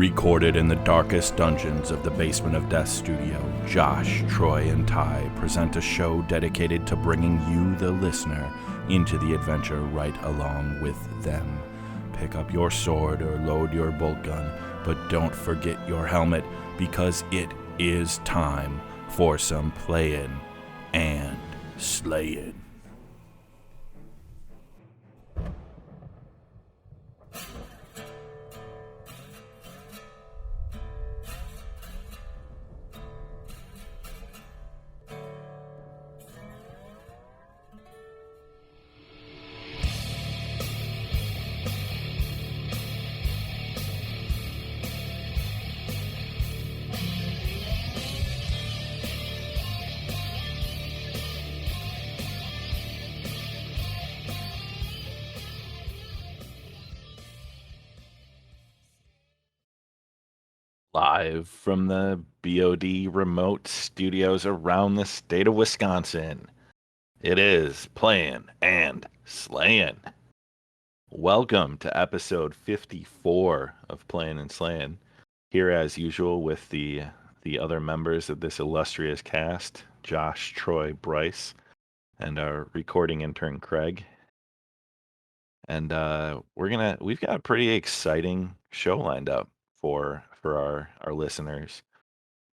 Recorded in the darkest dungeons of the Basement of Death studio, Josh, Troy, and Ty present a show dedicated to bringing you, the listener, into the adventure right along with them. Pick up your sword or load your bolt gun, but don't forget your helmet, because it is time for some Playin and Slayin. Live from the BOD remote studios around the state of Wisconsin, it is Playin and Slayin. Welcome to episode 54 of Playin and Slayin. Here, as usual, with the other members of this illustrious cast, Josh, Troy, Bryce, and our recording intern, Craig. And we've got a pretty exciting show lined up for our listeners.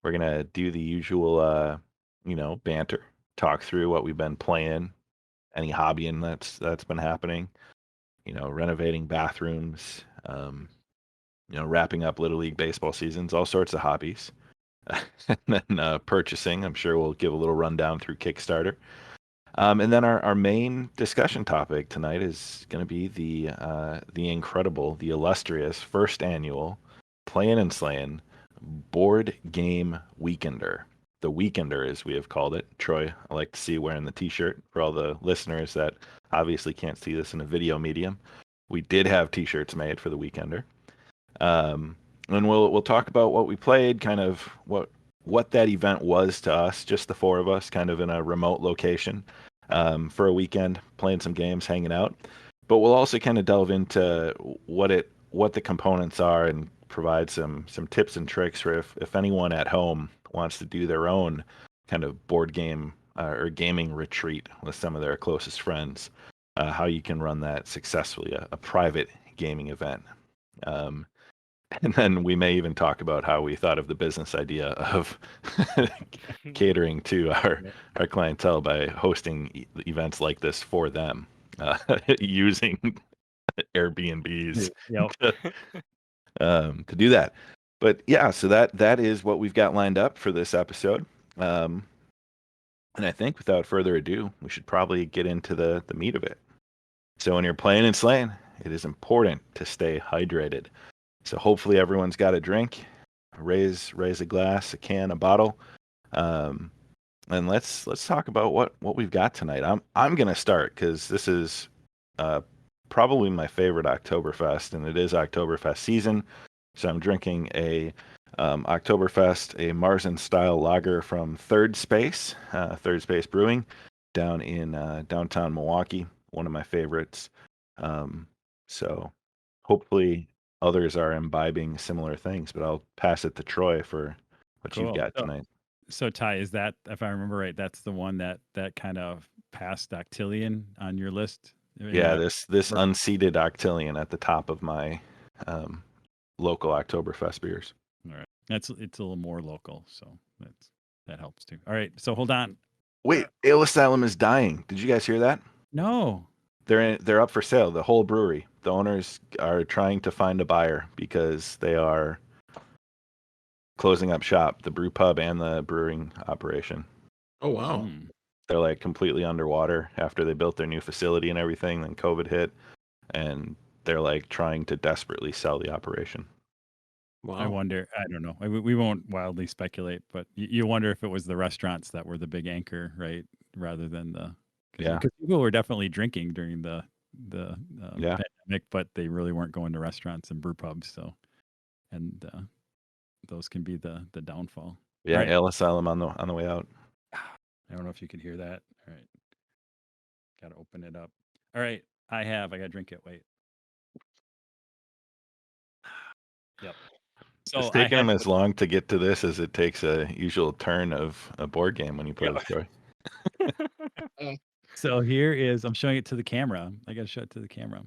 We're gonna do the usual banter, talk through what we've been playing, any hobbying that's been happening, renovating bathrooms, wrapping up Little League baseball seasons, all sorts of hobbies. And then purchasing, I'm sure we'll give a little rundown through Kickstarter. And then our main discussion topic tonight is going to be the incredible, the illustrious first annual Playin and Slayin board game weekender. The weekender, as we have called it. Troy, I like to see you wearing the t-shirt for all the listeners that obviously can't see this in a video medium. We did have t-shirts made for the weekender. And we'll talk about what we played, kind of what that event was to us, just the four of us, kind of in a remote location for a weekend, playing some games, hanging out. But we'll also kind of delve into what the components are and provide some tips and tricks for if anyone at home wants to do their own kind of board game or gaming retreat with some of their closest friends, how you can run that successfully, a private gaming event. And then we may even talk about how we thought of the business idea of catering to our clientele by hosting events like this for them, using Airbnbs to do that. But yeah, so that is what we've got lined up for this episode. And I think without further ado, we should probably get into the meat of it. So when you're playing and slaying, it is important to stay hydrated. So hopefully everyone's got a drink, raise a glass, a can, a bottle, and let's talk about what we've got tonight. I'm gonna start because this is probably my favorite Oktoberfest, and it is Oktoberfest season. So I'm drinking a Oktoberfest, a Marzen style lager from Third Space Brewing, down in downtown Milwaukee. One of my favorites. So hopefully others are imbibing similar things, but I'll pass it to Troy for what you've got tonight. So Ty, is that, if I remember right, that's the one that kind of passed Octillion on your list? Yeah, this unseeded Octillion at the top of my local Oktoberfest beers. All right, it's a little more local, so that helps too. All right, so hold on. Wait, Ale Asylum is dying. Did you guys hear that? No. They're up for sale. The whole brewery. The owners are trying to find a buyer because they are closing up shop, the brew pub and the brewing operation. Oh wow. They're like completely underwater after they built their new facility and everything. Then COVID hit, and they're like trying to desperately sell the operation. Wow. I wonder. I don't know. We won't wildly speculate, but you wonder if it was the restaurants that were the big anchor, right? Rather than because people were definitely drinking during the pandemic, but they really weren't going to restaurants and brew pubs. So, and those can be the downfall. Yeah, right. Ale Asylum on the way out. I don't know if you could hear that. All right, got to open it up. All right, I got to drink it. Wait. Yep. So it's taking him as long to get to this as it takes a usual turn of a board game when you play with Troy. So here is, I'm showing it to the camera. I got to show it to the camera.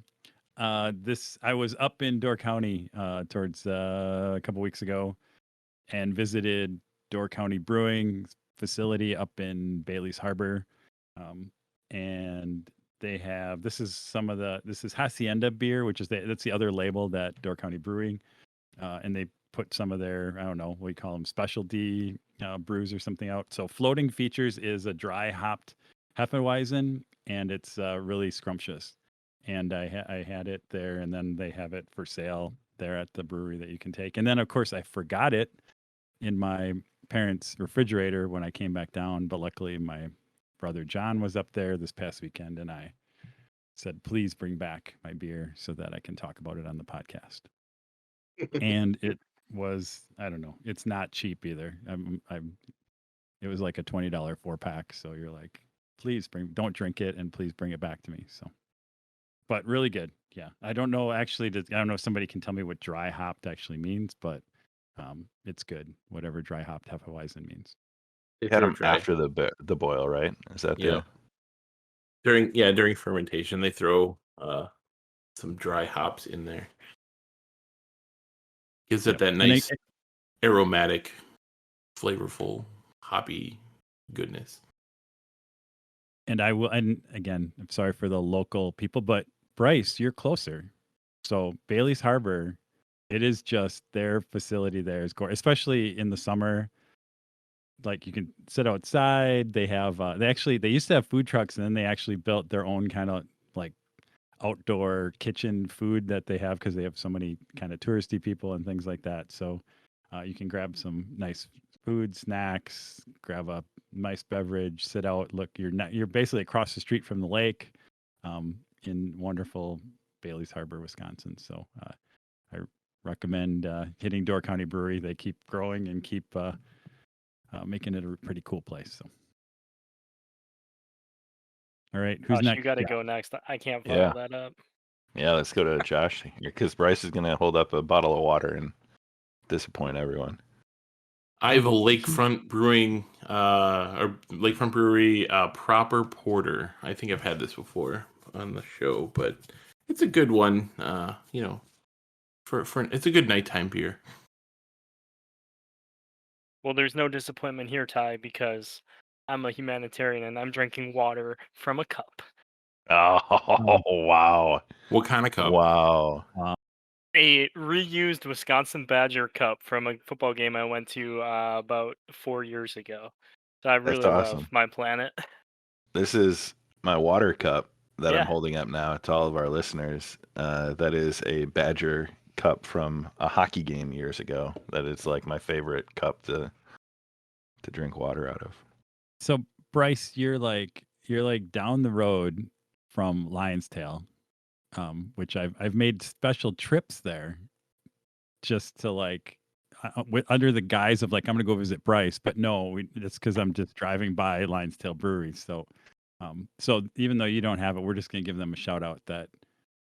I was up in Door County towards a couple weeks ago and visited Door County Brewing facility up in Bailey's Harbor. And they have, this is Hacienda Beer, which is that's the other label that Door County Brewing. And they put some of their, I don't know, what you call them, specialty brews or something out. So Floating Features is a dry hopped Hefeweizen, and it's really scrumptious. And I had it there, and then they have it for sale there at the brewery that you can take. And then, of course, I forgot it in my parents' refrigerator when I came back down. But luckily, my brother John was up there this past weekend, and I said, please bring back my beer so that I can talk about it on the podcast. And it was, I don't know, it's not cheap either. It was like a $20 4-pack. So you're like, please don't drink it, and please bring it back to me. So, but really good. Yeah. I don't know, actually, I don't know if somebody can tell me what dry hopped actually means, but it's good. Whatever dry hopped Hefeweizen means. You had them after the boil, right? Is that during fermentation, they throw some dry hops in there. Gives it that nice aromatic, flavorful, hoppy goodness. And again, I'm sorry for the local people, but Bryce, you're closer. So Bailey's Harbor, it is just their facility there is gorgeous, especially in the summer. Like you can sit outside. They have they used to have food trucks, and then they actually built their own kind of like outdoor kitchen food that they have because they have so many kind of touristy people and things like that. So you can grab some nice food, snacks, grab a nice beverage, sit out, look. You're basically across the street from the lake in wonderful Bailey's Harbor, Wisconsin. So I recommend hitting Door County Brewery. They keep growing and keep making it a pretty cool place. So. All right, who's next? You got to go next. I can't follow that up. Yeah, let's go to Josh because Bryce is going to hold up a bottle of water and disappoint everyone. I have a Lakefront Brewing, or Lakefront Brewery Proper Porter. I think I've had this before on the show, but it's a good one. It's a good nighttime beer. Well, there's no disappointment here, Ty, because I'm a humanitarian and I'm drinking water from a cup. Oh, wow. What kind of cup? Wow. A reused Wisconsin Badger cup from a football game I went to about 4 years ago. So I really love my planet. This is my water cup that I'm holding up now to all of our listeners. That is a Badger cup from a hockey game years ago. That is like my favorite cup to drink water out of. So Bryce, you're like down the road from Lion's Tail, which I've made special trips there just to like under the guise of like I'm gonna go visit Bryce, but no, it's because I'm just driving by Lion's Tail Brewery. So so even though you don't have it, we're just gonna give them a shout out that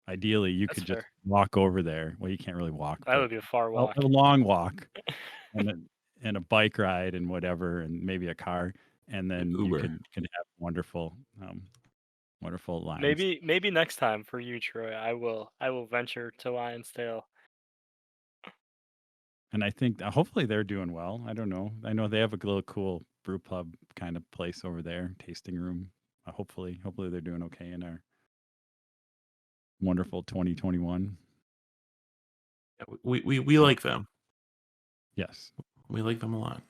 ideally you could just walk over there. Well, you can't really walk. That would be a far walk. A long walk and a bike ride and whatever, and maybe a car. And then you can have wonderful lines. Maybe next time for you, Troy, I will venture to Lion's Tail. And I think hopefully they're doing well. I don't know. I know they have a little cool brew pub kind of place over there, tasting room. Hopefully they're doing okay in our wonderful 2021. We like them. Yes, we like them a lot.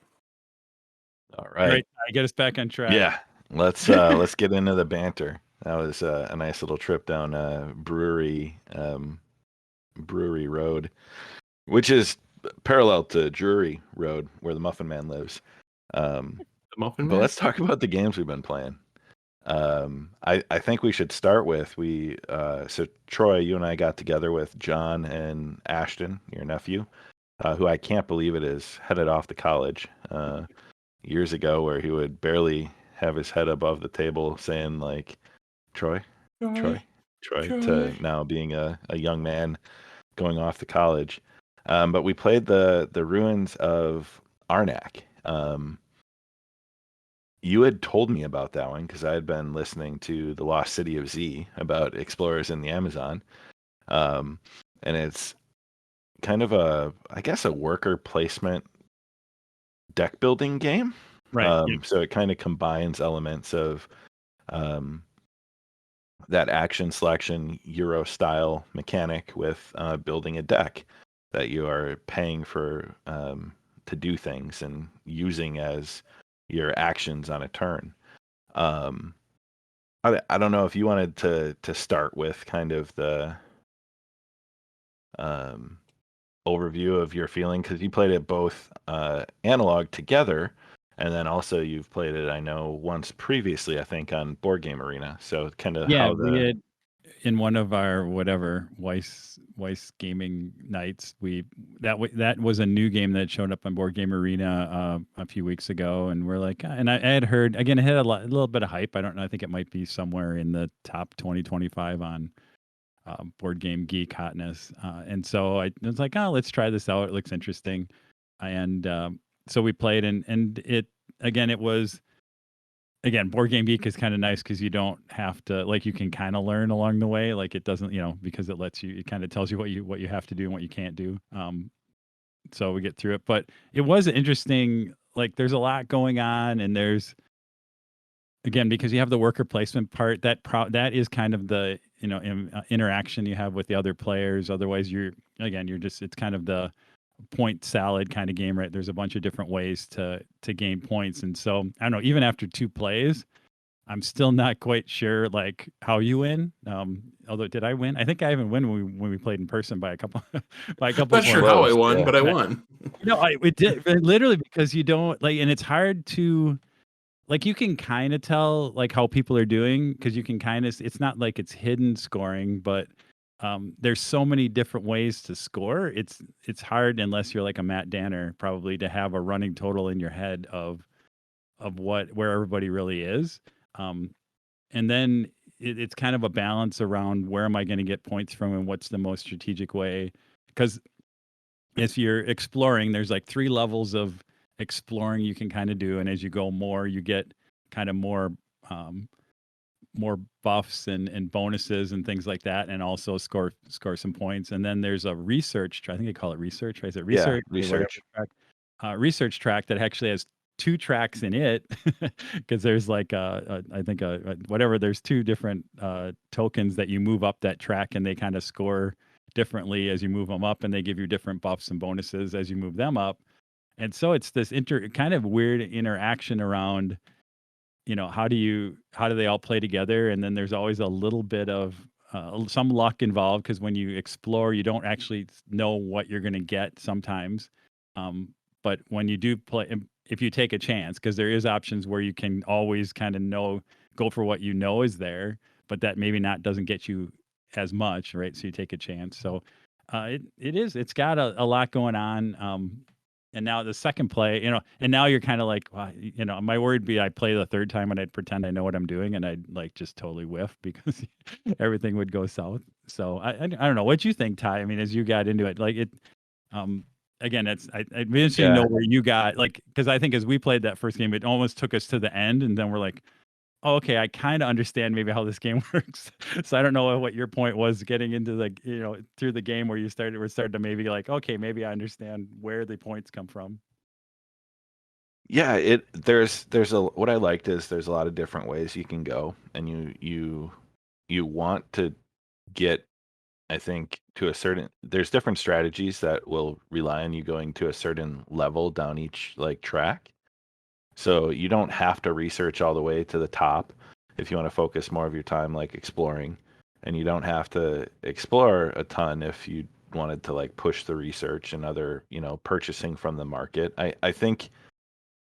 All right. I get us back on track. Yeah, let's get into the banter. That was a nice little trip down brewery road, which is parallel to Drury Road, where the Muffin Man lives. The Muffin Man. But let's talk about the games we've been playing. I think we should start with so Troy, you and I got together with John and Ashton, your nephew, who I can't believe it is headed off to college. Years ago, where he would barely have his head above the table saying like Troy, to now being a young man going off to college. But we played the ruins of Arnak. You had told me about that one because I had been listening to The Lost City of Z about explorers in the Amazon. And it's kind of I guess a worker placement deck building game. Right. So it kind of combines elements of that action selection Euro style mechanic with building a deck that you are paying for to do things and using as your actions on a turn. I don't know if you wanted to start with kind of the overview of your feeling, because you played it both analog together, and then also you've played it, I know, once previously, I think, on Board Game Arena. So kind of how we had in one of our whatever Weiss gaming nights. That was a new game that showed up on Board Game Arena a few weeks ago, and we're like, and I had heard again, it had a little bit of hype. I don't know. I think it might be somewhere in the top 2025 on Board Game Geek hotness, and so I was like, oh, let's try this out. It looks interesting, and so we played, and it again, it was. Again, Board Game Geek is kind of nice because you don't have to, like, you can kind of learn along the way. Like, it doesn't, because it lets you, it kind of tells you what you have to do and what you can't do. So we get through it, but it was interesting. Like, there's a lot going on, and there's, again, because you have the worker placement part, that is kind of the interaction you have with the other players. Otherwise, you're just, it's kind of the point salad kind of game, right? There's a bunch of different ways to gain points, and so I don't know, even after 2 plays I'm still not quite sure like how you win. Although did I win? I think I even win when we played in person by a couple Not sure how I won, but I won. It did literally, because you don't like, and it's hard to, like, you can kind of tell like how people are doing, because you can kind of, it's not like it's hidden scoring, but there's so many different ways to score. It's hard, unless you're like a Matt Danner, probably, to have a running total in your head of where everybody really is. And then it's kind of a balance around where am I going to get points from and what's the most strategic way. Because if you're exploring, there's like 3 levels of exploring you can kind of do, and as you go more, you get kind of more buffs and bonuses and things like that, and also score some points. And then there's a research, I think they call it research, right? Is it research? Yeah, research track? Research track that actually has 2 tracks in it, because there's like I think whatever, there's 2 different tokens that you move up that track, and they kind of score differently as you move them up, and they give you different buffs and bonuses as you move them up. And so it's this kind of weird interaction around, how do they all play together? And then there's always a little bit of some luck involved, because when you explore, you don't actually know what you're going to get sometimes. But when you do play, if you take a chance, because there is options where you can always kind of go for what you know is there, but that maybe doesn't get you as much, right? So you take a chance. So it's got a lot going on. And now the second play, and now you're kind of like, well, my worry would be I play the third time and I'd pretend I know what I'm doing, and I'd like just totally whiff because everything would go south. So I don't know what you think, Ty. I mean, as you got into it, like it, again, I'd be interested to know where you got, like, because I think as we played that first game, it almost took us to the end, and then we're like, oh, okay, I kind of understand maybe how this game works. So I don't know what your point was getting into the, through the game where you started to maybe like, okay, maybe I understand where the points come from. Yeah, there's what I liked is there's a lot of different ways you can go, and you want to get, I think, to a certain, there's different strategies that will rely on you going to a certain level down each like track. So you don't have to research all the way to the top if you want to focus more of your time like exploring, and you don't have to explore a ton if you wanted to like push the research and other, purchasing from the market. I think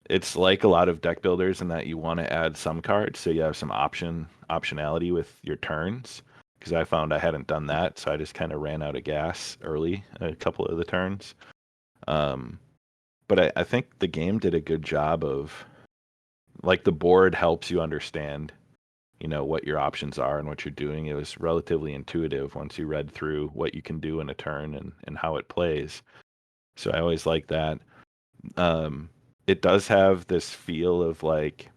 it's like a lot of deck builders in that you want to add some cards so you have some optionality with your turns, because I found I hadn't done that, so I just kind of ran out of gas early a couple of the turns. But I think the game did a good job of, like, the board helps you understand, what your options are and what you're doing. It was relatively intuitive once you read through what you can do in a turn and how it plays. So I always like that. It does have this feel of like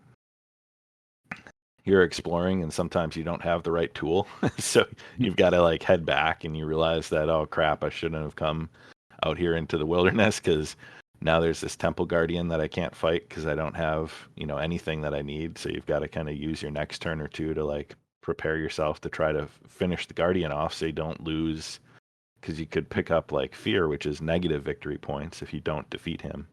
you're exploring and sometimes you don't have the right tool. So you've got to like head back and you realize that, oh crap, I shouldn't have come out here into the wilderness because now there's this temple guardian that I can't fight because I don't have, anything that I need. So you've got to kind of use your next turn or two to like prepare yourself to try to finish the guardian off so you don't lose, because you could pick up like fear, which is negative victory points if you don't defeat him.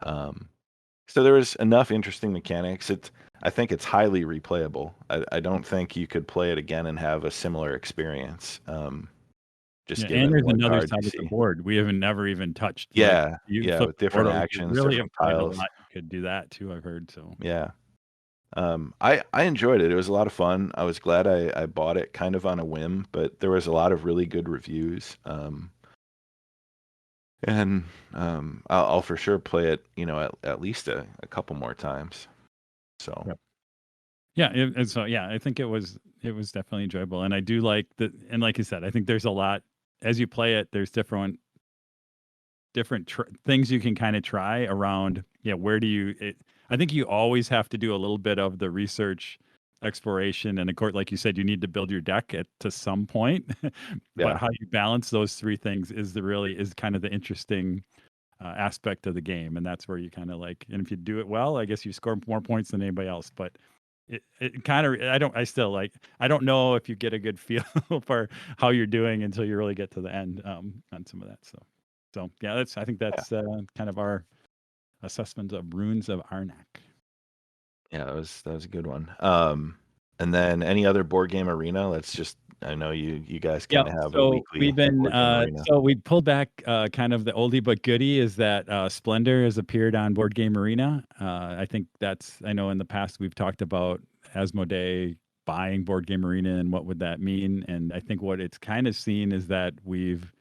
So there was enough interesting mechanics. I think it's highly replayable. I don't think you could play it again and have a similar experience. Just given and there's what another cards side you of the see. board we haven't never even touched. Yeah, you yeah, flip with the different board over, you actions, really different have a tiles. lot you could do that too, I've heard. So Yeah. I enjoyed it. It was a lot of fun. I was glad I bought it kind of on a whim, but there was a lot of really good reviews. And I'll for sure play it, at least a couple more times. So Yep. Yeah, I think it was definitely enjoyable, and I do like that. And like you said, I think there's a lot as you play it. There's different things you can kind of try around. Yeah, where do you? I think you always have to do a little bit of the research, exploration, and of course, like you said, you need to build your deck to some point. But how you balance those three things is kind of the interesting aspect of the game, and that's where you kind of like. And if you do it well, I guess you score more points than anybody else. But it kind of I don't know if you get a good feel for how you're doing until you really get to the end on some of that. So yeah, I think that's kind of our assessment of Runes of Arnak. Yeah, that was a good one. And then any other board game arena? I know you guys kind of have a weekly we've been board game arena. so we pulled back kind of the oldie but goodie is that Splendor has appeared on Board Game Arena. I think I know in the past we've talked about Asmodee buying Board Game Arena and what would that mean, and I think what it's kind of seen is that we've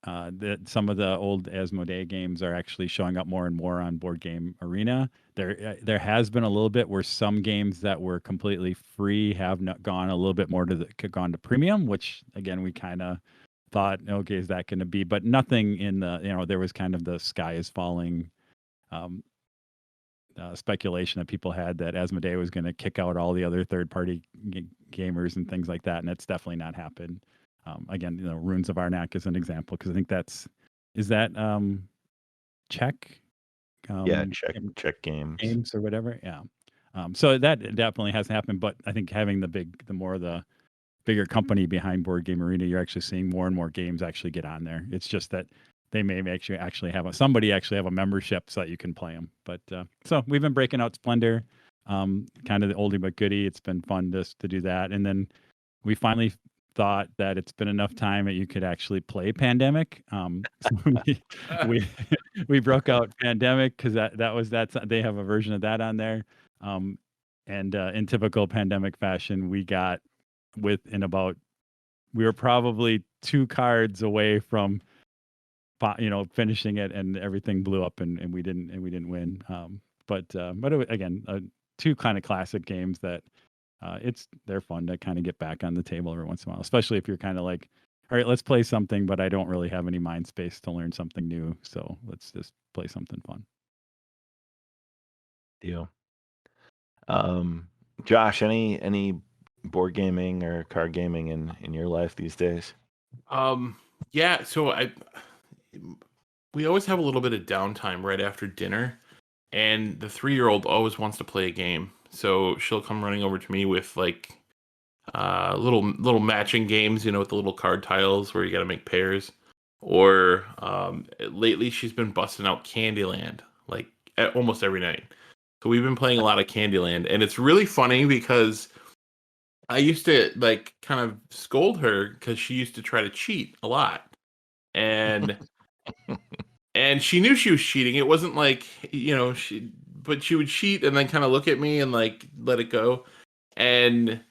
that some of the old Asmodee games are actually showing up more and more on Board Game Arena. There has been a little bit where some games that were completely free have not gone a little bit more gone to premium, which again we kind of thought, okay, is that going to be? But nothing in the there was kind of the sky is falling speculation that people had that Asmodee was going to kick out all the other third party gamers and things like that, and it's definitely not happened. Again, Runes of Arnak is an example because I think is that Czech? Czech games or whatever. Yeah. So that definitely hasn't happened, but I think having the bigger company behind Board Game Arena, you're actually seeing more and more games actually get on there. It's just that they may actually have somebody have a membership so that you can play them. But so we've been breaking out Splendor, kind of the oldie but goodie. It's been fun to do that, and then we finally thought that it's been enough time that you could actually play Pandemic. So we broke out Pandemic because they have a version of that on there. And in typical Pandemic fashion, we were probably 2 cards away from finishing it, and everything blew up and we didn't win. But it was, again, 2 kind of classic games that they're fun to kind of get back on the table every once in a while, especially if you're kind of like, all right, let's play something, but I don't really have any mind space to learn something new, so let's just play something fun. Deal. Josh, any board gaming or card gaming in your life these days? Yeah, so we always have a little bit of downtime right after dinner, and the 3-year-old always wants to play a game. So she'll come running over to me with like little matching games, with the little card tiles where you got to make pairs. Or lately she's been busting out Candyland like almost every night. So we've been playing a lot of Candyland, and it's really funny because I used to like kind of scold her because she used to try to cheat a lot, and and she knew she was cheating. It wasn't like but she would cheat and then kind of look at me and like let it go. And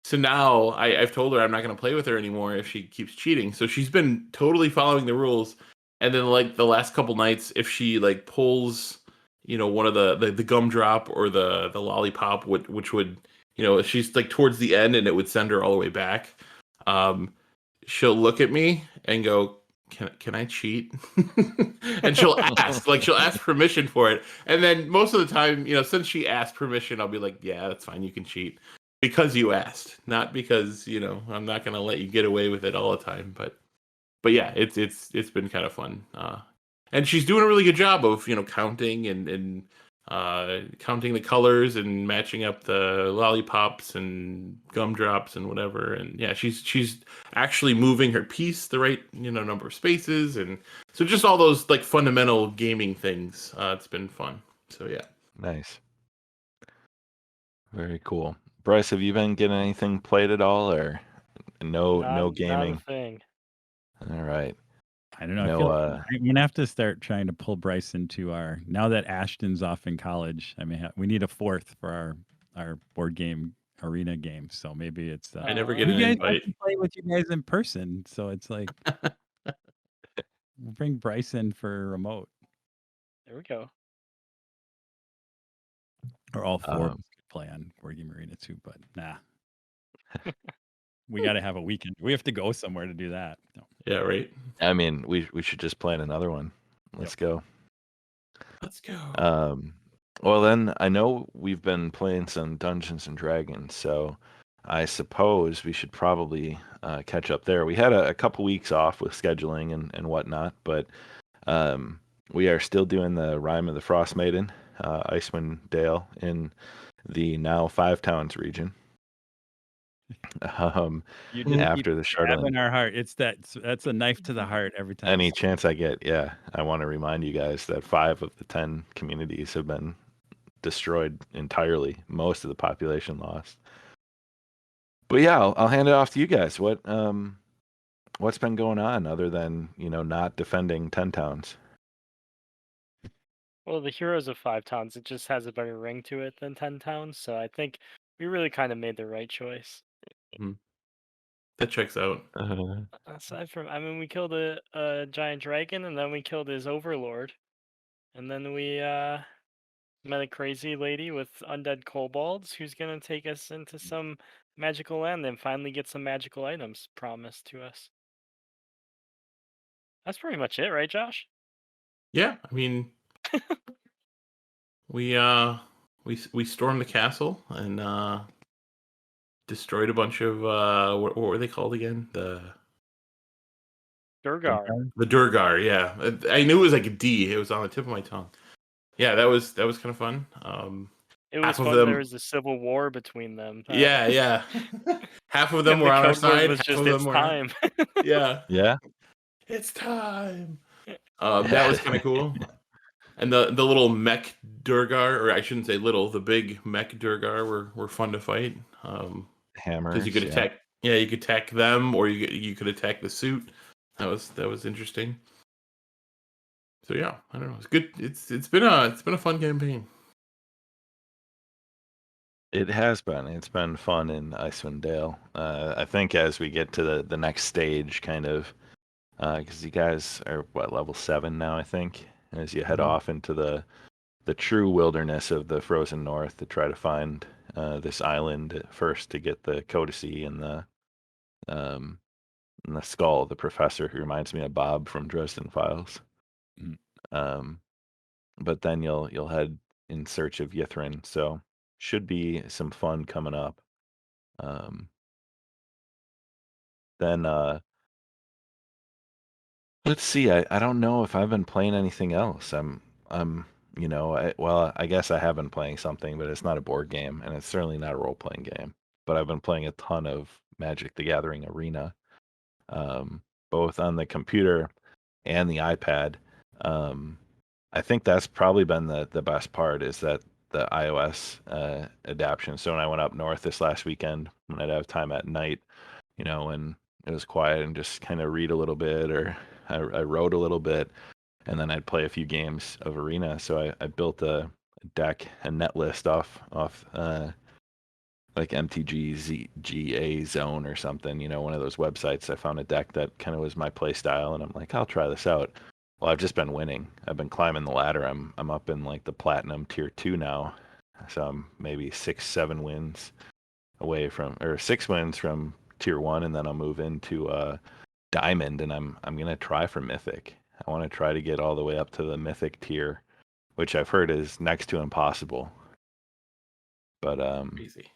so now I've told her I'm not going to play with her anymore if she keeps cheating. So she's been totally following the rules. And then like the last couple nights, if she like pulls, one of the gumdrop or the lollipop, which would, if she's like towards the end and it would send her all the way back, she'll look at me and go, can I cheat? And she'll ask permission for it. And then most of the time, since she asked permission, I'll be like, yeah, that's fine. You can cheat because you asked, not because, I'm not going to let you get away with it all the time. But yeah, it's been kind of fun. And she's doing a really good job of, counting and counting the colors and matching up the lollipops and gumdrops and whatever. And yeah, she's actually moving her piece the right number of spaces, and so just all those like fundamental gaming things. It's been fun. So yeah, nice, very cool. Bryce, have you been getting anything played at all, or no gaming? Not a thing. All right. I don't know. I feel like I'm gonna have to start trying to pull Bryce into our, now that Ashton's off in college. I mean, we need a fourth for our board game arena game. So maybe it's I never get an you guys invite. have to play with you guys in person. So it's like we'll bring Bryce in for remote. There we go. Or all four of us could play on board game arena too, but nah. We got to have a weekend. We have to go somewhere to do that. No. Yeah, right. I mean, we should just plan another one. Let's go. Let's go. Well, then I know we've been playing some Dungeons and Dragons, so I suppose we should probably catch up there. We had a couple weeks off with scheduling and whatnot, but we are still doing the Rime of the Frost Maiden, Icewind Dale, in the now Five Towns region. After the sharding in our heart, that's a knife to the heart every time. Any chance I get, yeah. I want to remind you guys that 5 of the 10 communities have been destroyed entirely. Most of the population lost. But yeah, I'll hand it off to you guys. What's been going on other than not defending 10 towns? Well, the Heroes of 5 Towns, it just has a better ring to it than 10 Towns, so I think we really kind of made the right choice. Mm-hmm. That checks out. Aside from, we killed a giant dragon, and then we killed his overlord, and then we met a crazy lady with undead kobolds who's gonna take us into some magical land and finally get some magical items promised to us. That's pretty much it, right, Josh? Yeah, I mean, we stormed the castle and destroyed a bunch of what were they called again? The Durgar. The Durgar, yeah. I knew it was like a D. It was on the tip of my tongue. Yeah, that was kind of fun. It was fun. There was a civil war between them. Yeah. Half of them were on our side. Was half just of them it's were time. Yeah. It's time. That was kind of cool. And the little mech Durgar, or I shouldn't say little, the big mech Durgar were fun to fight. Hammers. Because you could attack. Yeah, you could attack them, or you could attack the suit. That was interesting. So yeah, I don't know. It's good. It's been a fun campaign. It has been. It's been fun in Icewind Dale. I think as we get to the next stage, kind of, because you guys are level 7 now, I think. As you head off into the true wilderness of the frozen north to try to find this island first to get the codicy and the skull of the professor who reminds me of Bob from Dresden Files. But then you'll head in search of Yithrin, so should be some fun coming up. Then let's see. I don't know if I've been playing anything else. I guess I have been playing something, but it's not a board game, and it's certainly not a role-playing game. But I've been playing a ton of Magic: The Gathering Arena, both on the computer and the iPad. I think that's probably been the best part, is that the iOS adaptation. So when I went up north this last weekend, when I'd have time at night, when it was quiet, and just kind of read a little bit, or I wrote a little bit, and then I'd play a few games of Arena. So I built a deck, a net list off like MTG Zone or something, one of those websites. I found a deck that kind of was my play style, and I'm like, I'll try this out. Well, I've just been winning. I've been climbing the ladder. I'm up in like the platinum tier 2 now, so I'm maybe 6-7 wins away from, or 6 wins from tier 1, and then I'll move into Diamond, and I'm gonna try for Mythic. I want to try to get all the way up to the Mythic tier, which I've heard is next to impossible. But Crazy.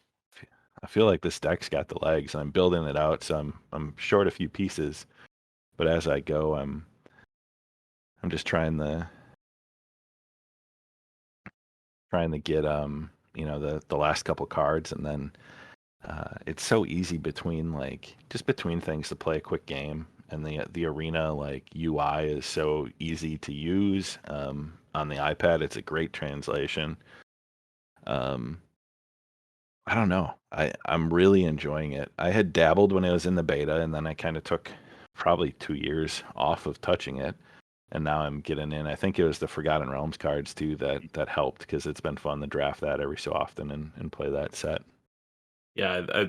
I feel like this deck's got the legs, and I'm building it out, so I'm short a few pieces. But as I go, I'm just trying to get the last couple cards, and then it's so easy between things to play a quick game, and the arena UI is so easy to use on the iPad. It's a great translation. I don't know. I'm really enjoying it. I had dabbled when it was in the beta, and then I kind of took probably 2 years off of touching it, and now I'm getting in. I think it was the Forgotten Realms cards too that helped, because it's been fun to draft that every so often and play that set. Yeah,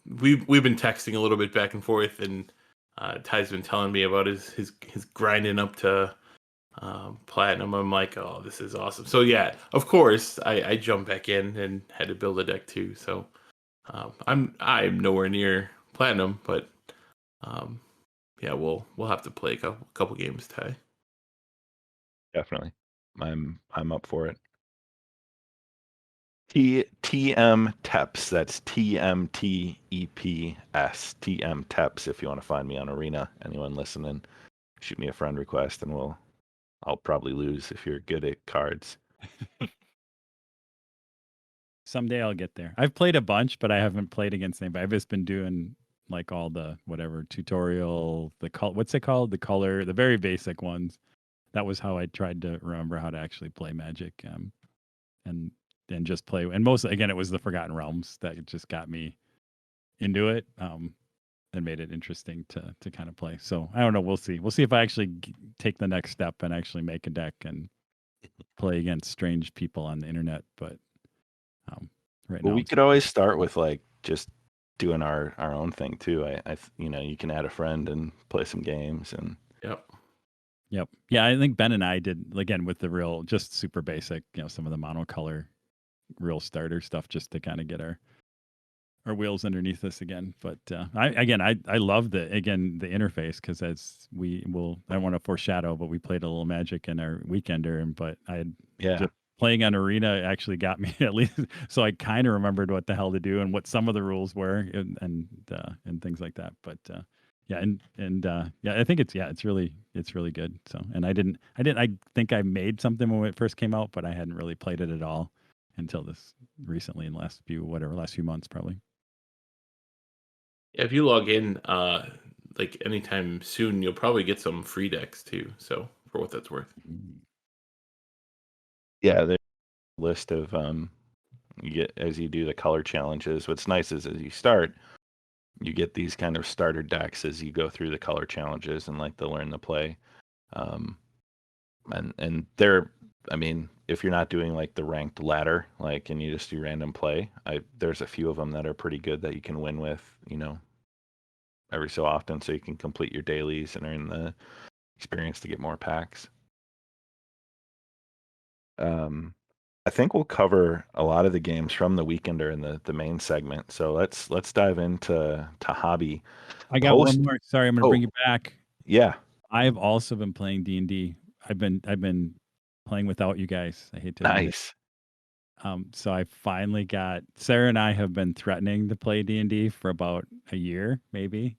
we've been texting a little bit back and forth, and Ty's been telling me about his grinding up to platinum. I'm like, oh, this is awesome. So yeah, of course, I jumped back in and had to build a deck too. So I'm nowhere near platinum, but yeah, we'll have to play a couple games, Ty. Definitely, I'm up for it. TM Teps. That's TMTEPS. TM Teps. If you want to find me on Arena, anyone listening, shoot me a friend request, and I'll probably lose if you're good at cards. Someday I'll get there. I've played a bunch, but I haven't played against anybody. I've just been doing like all the whatever tutorial, what's it called? The color, the very basic ones. That was how I tried to remember how to actually play Magic. And just play. And most, again, it was the Forgotten Realms that just got me into it. And made it interesting to kind of play. So I don't know. We'll see. We'll see if I actually take the next step and actually make a deck and play against strange people on the internet. But right now, we could always start with just doing our own thing too. I you can add a friend and play some games. And Yep. Yeah, I think Ben and I did, again, with the real, just super basic, some of the monocolor real starter stuff, just to kind of get our wheels underneath us again. But I love the interface, because I don't want to foreshadow, but we played a little Magic in our weekender, but just playing on Arena actually got me at least, so I kind of remembered what the hell to do and what some of the rules were, and things like that. But I think it's really good. So, and I think I made something when it first came out, but I hadn't really played it at all until this recently, in the last few months probably. Yeah, if you log in anytime soon, you'll probably get some free decks too. So, for what that's worth. Yeah, there's a list of you get as you do the color challenges. What's nice is as you start, you get these kind of starter decks as you go through the color challenges and to learn the play. And they're, I mean, if you're not doing the ranked ladder, and you just do random play, there's a few of them that are pretty good that you can win with, every so often, so you can complete your dailies and earn the experience to get more packs. I think we'll cover a lot of the games from the weekender in the main segment. So let's dive into hobby. I got one more. Sorry, I'm going to bring you back. Yeah, I've also been playing D&D. I've been playing without you guys. I hate to admit it. So I finally got, Sarah and I have been threatening to play D&D for about a year, maybe.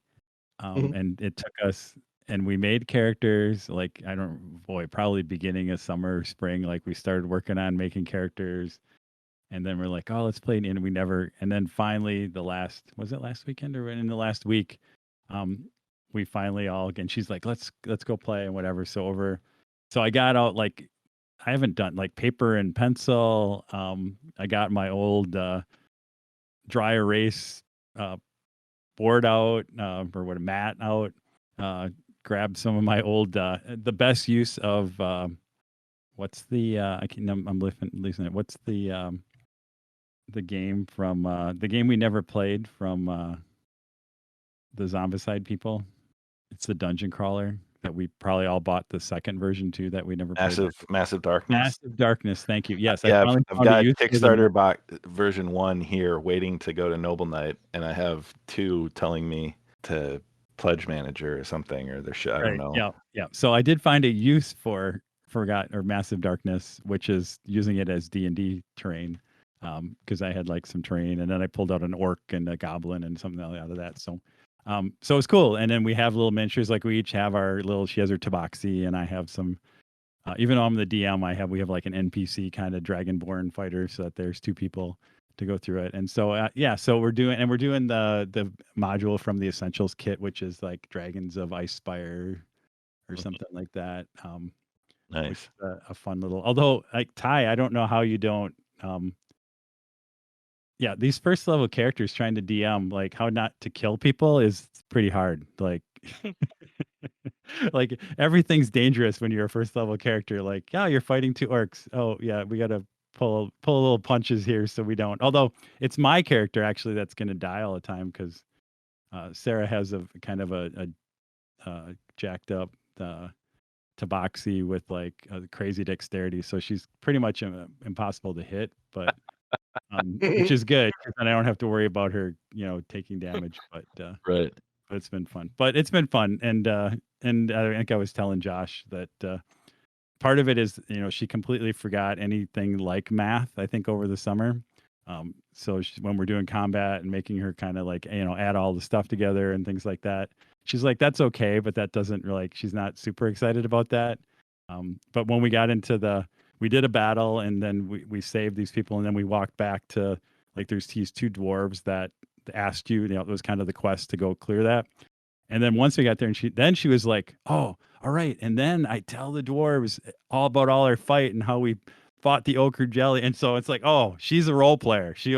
And it took us, and we made characters probably beginning of summer, spring. We started working on making characters, and then we're like, oh, let's play. And we never, and then finally was it last weekend or in the last week? We finally all, again, she's like, let's go play and whatever. So I got out, I haven't done paper and pencil. I got my old dry erase board out, or what, a mat out. Grabbed some of my old, the best use of what's the I'm listening. What's the game from the game we never played from the Zombicide people? It's the dungeon crawler that we probably all bought the second version too, that we never played. Massive Darkness. Massive Darkness. Thank you. Yes, yeah, I've got Kickstarter version 1 here, waiting to go to Noble Knight, and I have 2 telling me to pledge manager or something, or I don't know. Yeah. So I did find a use for Massive Darkness, which is using it as D&D terrain, because I had like some terrain, and then I pulled out an orc and a goblin and something out of that. So it's cool. And then we have little miniatures, like we each have our little. She has her tabaxi, and I have some. Even though I'm the DM, we have like an NPC kind of dragonborn fighter, so that there's 2 people to go through it. And so so we're doing the module from the Essentials kit, which is like Dragons of Icespire or something like that. Nice. Which is a fun little. Although, like Ty, I don't know how you don't. These first level characters trying to DM, like how not to kill people is pretty hard. Like, like everything's dangerous when you're a first level character. Like, yeah, you're fighting 2 orcs. Oh yeah, we gotta pull little punches here so we don't. Although it's my character actually that's gonna die all the time because Sarah has a kind of a jacked up tabaxi with like a crazy dexterity, so she's pretty much impossible to hit. But which is good, and I don't have to worry about her, taking damage. But right. But it's been fun. But it's been fun, and I think I was telling Josh that part of it is she completely forgot anything like math. I think over the summer. So when we're doing combat and making her kind of like add all the stuff together and things like that, she's like, that's okay, but that doesn't really, she's not super excited about that. But when we got into we did a battle, and then we saved these people, and then we walked back to like there's these 2 dwarves that asked you, it was kind of the quest to go clear that. And then once we got there, and she was like, oh, all right. And then I tell the dwarves all about all our fight and how we fought the ochre jelly. And so it's like, oh, she's a role player. She's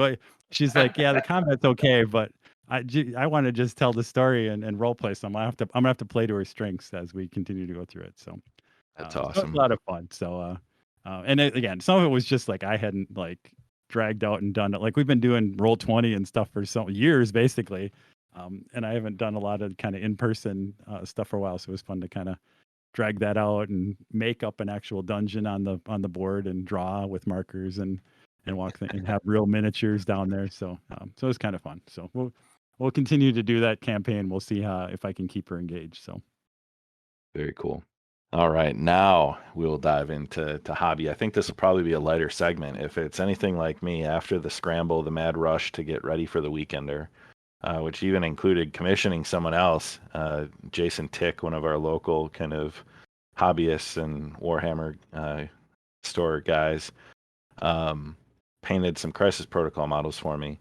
like, yeah, the combat's okay, but I want to just tell the story and role play. So I'm gonna have to play to her strengths as we continue to go through it. So that's so awesome. it's a lot of fun. So and again, some of it was just like I hadn't like dragged out and done it. Like we've been doing Roll20 and stuff for some years, basically. And I haven't done a lot of kind of in-person stuff for a while, so it was fun to kind of drag that out and make up an actual dungeon on the board and draw with markers and walk and have real miniatures down there. So so it was kind of fun. So we'll continue to do that campaign. We'll see if I can keep her engaged. So very cool. All right, now we'll dive into hobby. I think this will probably be a lighter segment. If it's anything like me, after the scramble, the mad rush to get ready for the weekender, which even included commissioning someone else, Jason Tick, one of our local kind of hobbyists and Warhammer store guys, painted some Crisis Protocol models for me.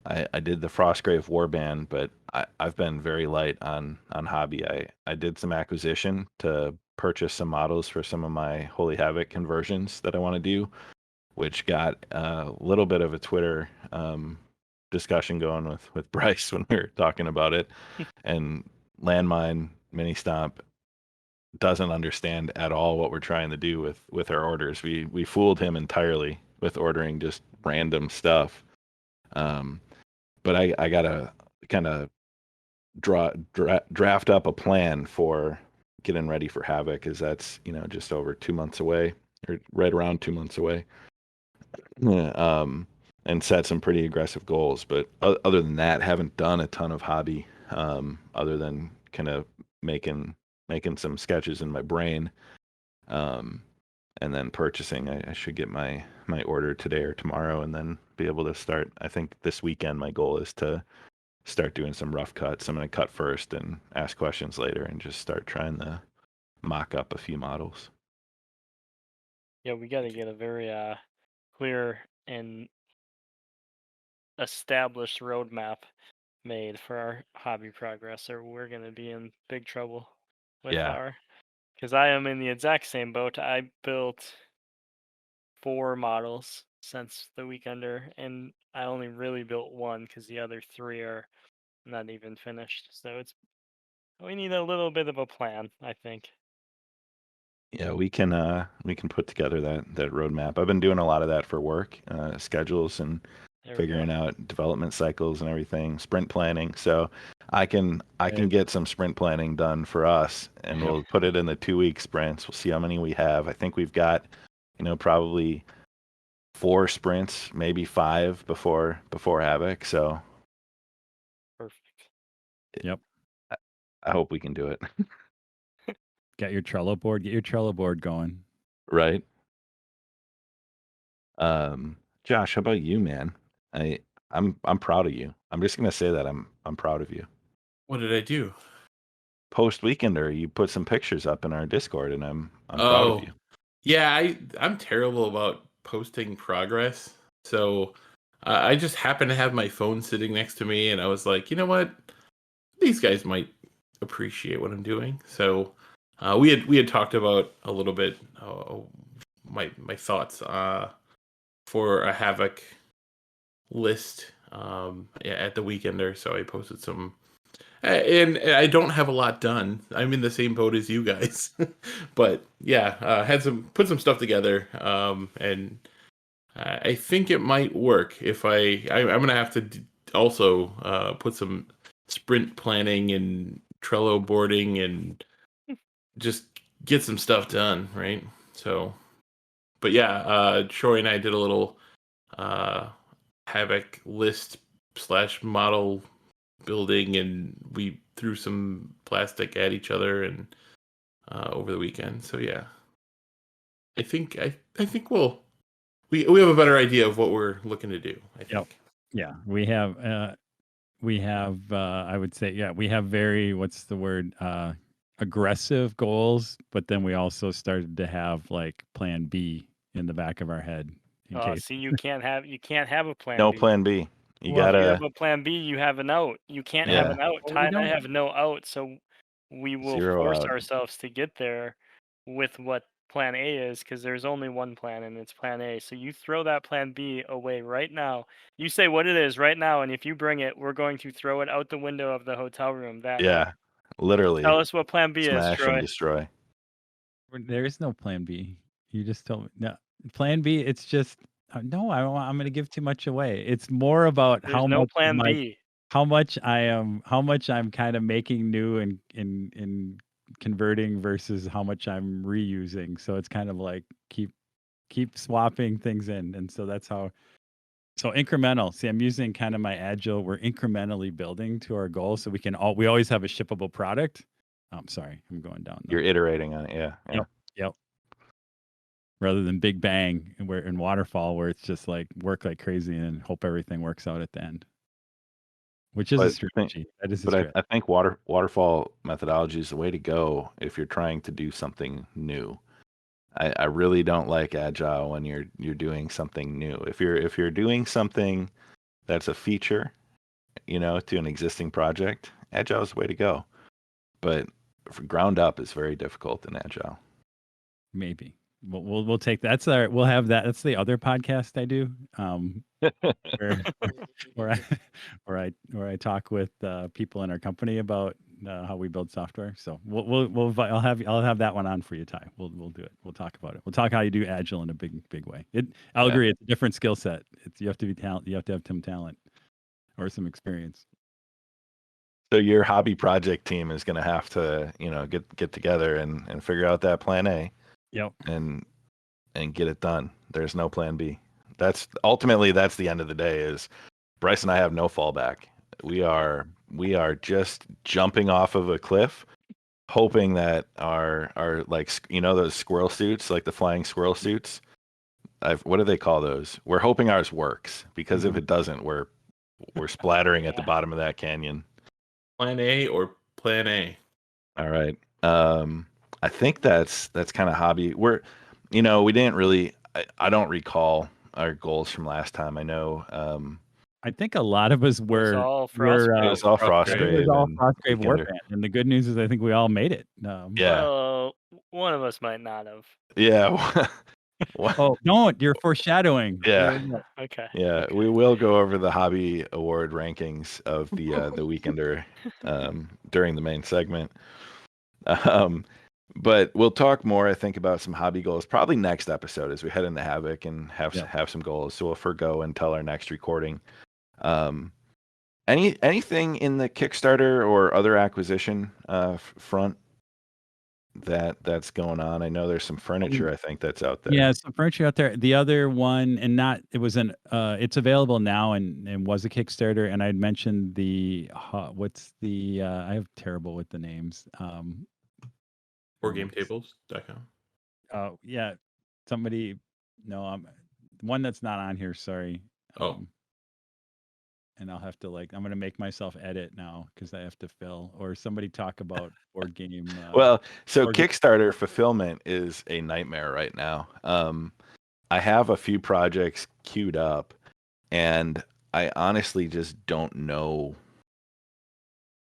I did the Frostgrave Warband, but I've been very light on hobby. I did some acquisition to purchase some models for some of my Holy Havoc conversions that I want to do, which got a little bit of a Twitter discussion going with Bryce when we were talking about it. And Landmine Mini Stomp doesn't understand at all what we're trying to do with our orders. We fooled him entirely with ordering just random stuff. But I gotta kind of draft up a plan for getting ready for Havoc, because that's just over 2 months away, or right around 2 months away. And set some pretty aggressive goals. But other than that, haven't done a ton of hobby, other than kind of making some sketches in my brain, and then purchasing. I should get my order today or tomorrow, and then be able to start. I think this weekend my goal is to start doing some rough cuts. I'm going to cut first and ask questions later, and just start trying to mock up a few models. Yeah, we got to get a very clear and established roadmap made for our hobby progress, or we're going to be in big trouble with because I am in the exact same boat. I built 4 models since the weekender, and I only really built 1 because the other 3 are not even finished. So we need a little bit of a plan, I think. Yeah, we can put together that roadmap. I've been doing a lot of that for work, schedules and figuring out development cycles and everything, sprint planning. So I can get some sprint planning done for us, and we'll put it in the 2-week sprints. We'll see how many we have. I think we've got, probably 4 sprints, maybe 5 before Havoc. So perfect. Yep. I hope we can do it. Get your Trello board. Get your Trello board going. Right. Josh, how about you, man? I'm proud of you. I'm just gonna say that I'm proud of you. What did I do? Post Weekender, you put some pictures up in our Discord, and I'm proud of you. Yeah, I'm terrible about posting progress. So I just happened to have my phone sitting next to me, and I was like, you know what? These guys might appreciate what I'm doing. So we had talked about a little bit my thoughts for a Havoc list at the Weekender. So I posted some, and I don't have a lot done. I'm in the same boat as you guys, but yeah, put some stuff together, and I think it might work. If I'm gonna have to also put some sprint planning and Trello boarding and just get some stuff done, right? So, but yeah, Troy and I did a little Havoc list / model building, and we threw some plastic at each other and over the weekend. So yeah, I think we have a better idea of what we're looking to do. I think. Yep. Yeah, we have I would say, yeah, we have very, what's the word, aggressive goals, but then we also started to have like plan B in the back of our head in case. See, you can't have a plan No B. plan B. You Well, if you gotta. have a plan B, you have an out. You can't have an out. Well, Ty we and I don't. have no out, so we will 0 force out. ourselves to get there with what plan A is, because there's only one plan, and it's plan A. So you throw that plan B away right now. You say what it is right now, and if you bring it, we're going to throw it out the window of the hotel room that night. Yeah, literally. Tell us what plan B is, Smash Troy. and destroy. There is no plan B. You just told me. No, plan B, it's just, no, I'm going to give too much away. It's more about There's no plan B. how much I'm kind of making new and in converting versus how much I'm reusing. So it's kind of like keep swapping things in. And so that's how, so incremental. See, I'm using kind of my agile. We're incrementally building to our goal. So we always have a shippable product. I'm sorry, I'm going down. You're iterating on it. Yeah. Yep. Rather than big bang where in waterfall, where it's just like work like crazy and hope everything works out at the end. Which is a strategy. That is a strategy. I think waterfall methodology is the way to go if you're trying to do something new. I really don't like agile when you're doing something new. If you're doing something that's a feature, to an existing project, agile is the way to go. But for ground up is very difficult in agile. Maybe we'll take that. We'll have that. That's the other podcast I do. Where I talk with people in our company about how we build software. So I'll have that one on for you, Ty. We'll do it. We'll talk about it. We'll talk how you do agile in a big way. I'll agree. It's a different skill set. You have to be talent. You have to have some talent or some experience. So your hobby project team is going to have to, get together and figure out that plan A. Yep. And get it done. There's no plan B. That's the end of the day. Is Bryce and I have no fallback. We are just jumping off of a cliff, hoping that our like those squirrel suits, like the flying squirrel suits. What do they call those? We're hoping ours works, because if it doesn't, we're splattering at the bottom of that canyon. Plan A or plan A? All right. I think that's kind of hobby. We didn't really. I don't recall our goals from last time. I know. I think a lot of us were. It was all Frostgrave. It was all Frostgrave Warband, and the good news is I think we all made it. Yeah. Well, one of us might not have. Yeah. Oh, don't! You're foreshadowing. Yeah. Okay. Yeah, okay. We will go over the hobby award rankings of the Weekender during the main segment. But we'll talk more, I think, about some hobby goals probably next episode as we head into Havoc and have some goals. So we'll forgo until our next recording. Anything in the Kickstarter or other acquisition front that's going on. I know there's some furniture, I think, that's out there. Yeah, some furniture out there. The other one, and not it was it's available now and was a Kickstarter. And I'd mentioned what's the I have terrible with the names. BoardGameTables.com. Yeah, somebody. No, one that's not on here. Sorry. And I'll have to I'm going to make myself edit now because I have to fill, or somebody talk about board game. Well, so Kickstarter fulfillment is a nightmare right now. I have a few projects queued up, and I honestly just don't know.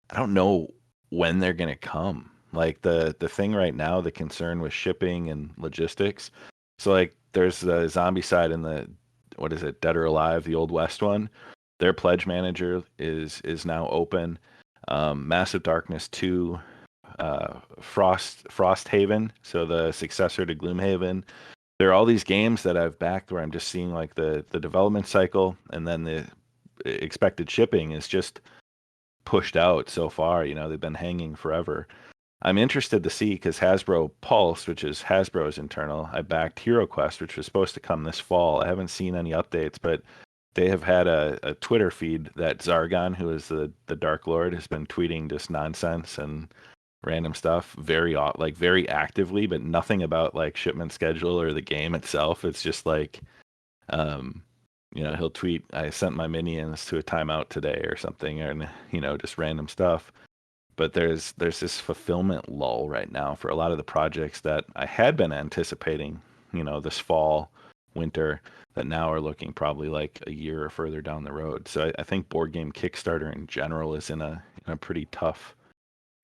I don't know when they're going to come. Like the thing right now, the concern with shipping and logistics. So like there's the zombie side in the, what is it, Dead or Alive, the Old West one. Their pledge manager is now open. Massive Darkness 2, Frosthaven, so the successor to Gloomhaven. There are all these games that I've backed where I'm just seeing like the development cycle, and then the expected shipping is just pushed out so far. They've been hanging forever. I'm interested to see, because Hasbro Pulse, which is Hasbro's internal, I backed Hero Quest, which was supposed to come this fall. I haven't seen any updates, but they have had a Twitter feed that Zargon, who is the Dark Lord, has been tweeting just nonsense and random stuff very actively, but nothing about like shipment schedule or the game itself. It's just like, he'll tweet, I sent my minions to a timeout today or something, and just random stuff. But there's this fulfillment lull right now for a lot of the projects that I had been anticipating, this fall, winter, that now are looking probably like a year or further down the road. So I think board game Kickstarter in general is in a pretty tough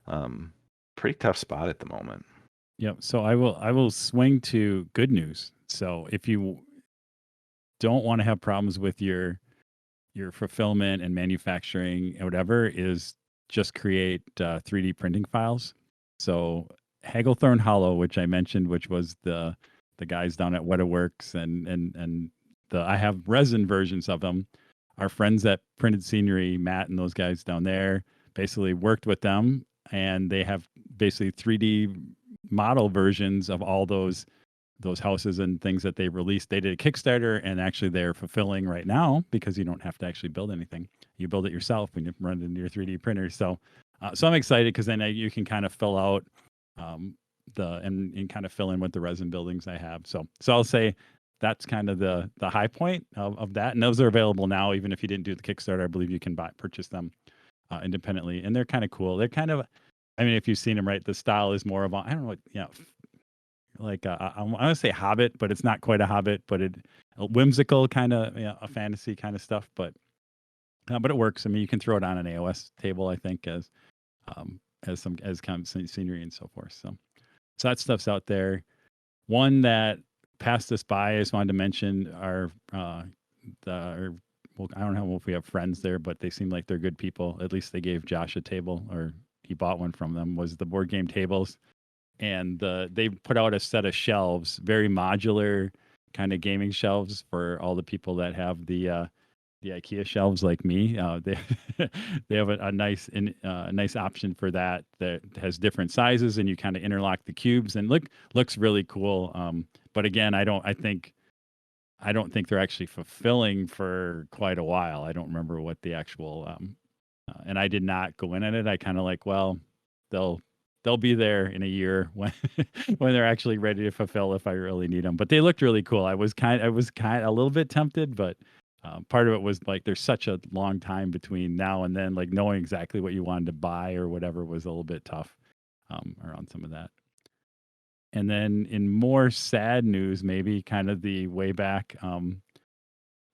spot at the moment. Yep. So I will swing to good news. So if you don't want to have problems with your fulfillment and manufacturing and whatever, is just create 3D printing files. So Hagglethorn Hollow, which I mentioned, which was the guys down at Wetaworks, and I have resin versions of them. Our friends at Printed Scenery, Matt and those guys down there, basically worked with them, and they have basically 3D model versions of all those houses and things that they released. They did a Kickstarter, and actually they're fulfilling right now because you don't have to actually build anything. You build it yourself when you run it into your 3D printer. So I'm excited because then you can kind of fill out and kind of fill in with the resin buildings I have. So I'll say that's kind of the high point of that. And those are available now, even if you didn't do the Kickstarter. I believe you can purchase them independently, and they're kind of cool. They're kind of, I mean, if you've seen them, right, the style is more of I don't know what, like I want to say Hobbit, but it's not quite a Hobbit, but a whimsical kind of a fantasy kind of stuff. But it works. I mean, you can throw it on an AOS table, I think, as kind of scenery and so forth. So that stuff's out there. One that passed us by, I just wanted to mention I don't know if we have friends there, but they seem like they're good people. At least they gave Josh a table, or he bought one from them, was the Board Game Tables. And they put out a set of shelves, very modular kind of gaming shelves for all the people that have the IKEA shelves like me. They have a nice option for that has different sizes, and you kind of interlock the cubes, and looks really cool. But again, I don't think they're actually fulfilling for quite a while. I don't remember what the actual and I did not go in at it. I kind of they'll be there in a year when they're actually ready to fulfill if I really need them. But they looked really cool. I was kind of a little bit tempted, but part of it was like there's such a long time between now and then, like knowing exactly what you wanted to buy or whatever was a little bit tough around some of that. And then in more sad news, maybe kind of the way back,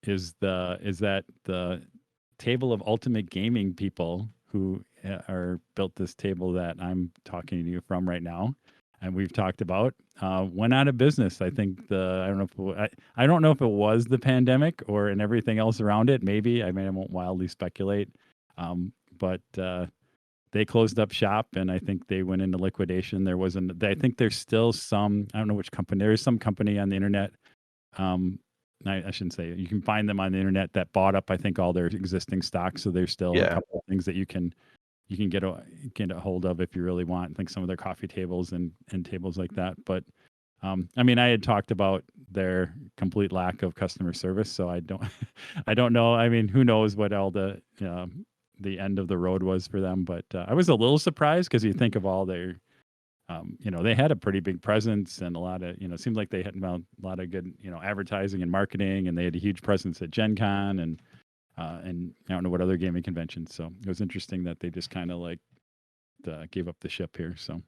is that the Table of Ultimate Gaming people who built this table that I'm talking to you from right now, and we've talked about, went out of business. I think I don't know if it was the pandemic and everything else around it. Maybe, I won't wildly speculate, but they closed up shop, and I think they went into liquidation. I think there's still some, I don't know which company. There is some company on the internet. I shouldn't say it. You can find them on the internet that bought up, I think, all their existing stocks. So there's still a couple of things that you can you can get a hold of if you really want, like some of their coffee tables and tables like that. But I mean, I had talked about their complete lack of customer service, so I don't I don't know. I mean, who knows what all the end of the road was for them, but I was a little surprised because you think of all their they had a pretty big presence and a lot of, it seemed like they had a lot of good, advertising and marketing, and they had a huge presence at Gen Con and I don't know what other gaming conventions. So it was interesting that they just kind of like gave up the ship here. So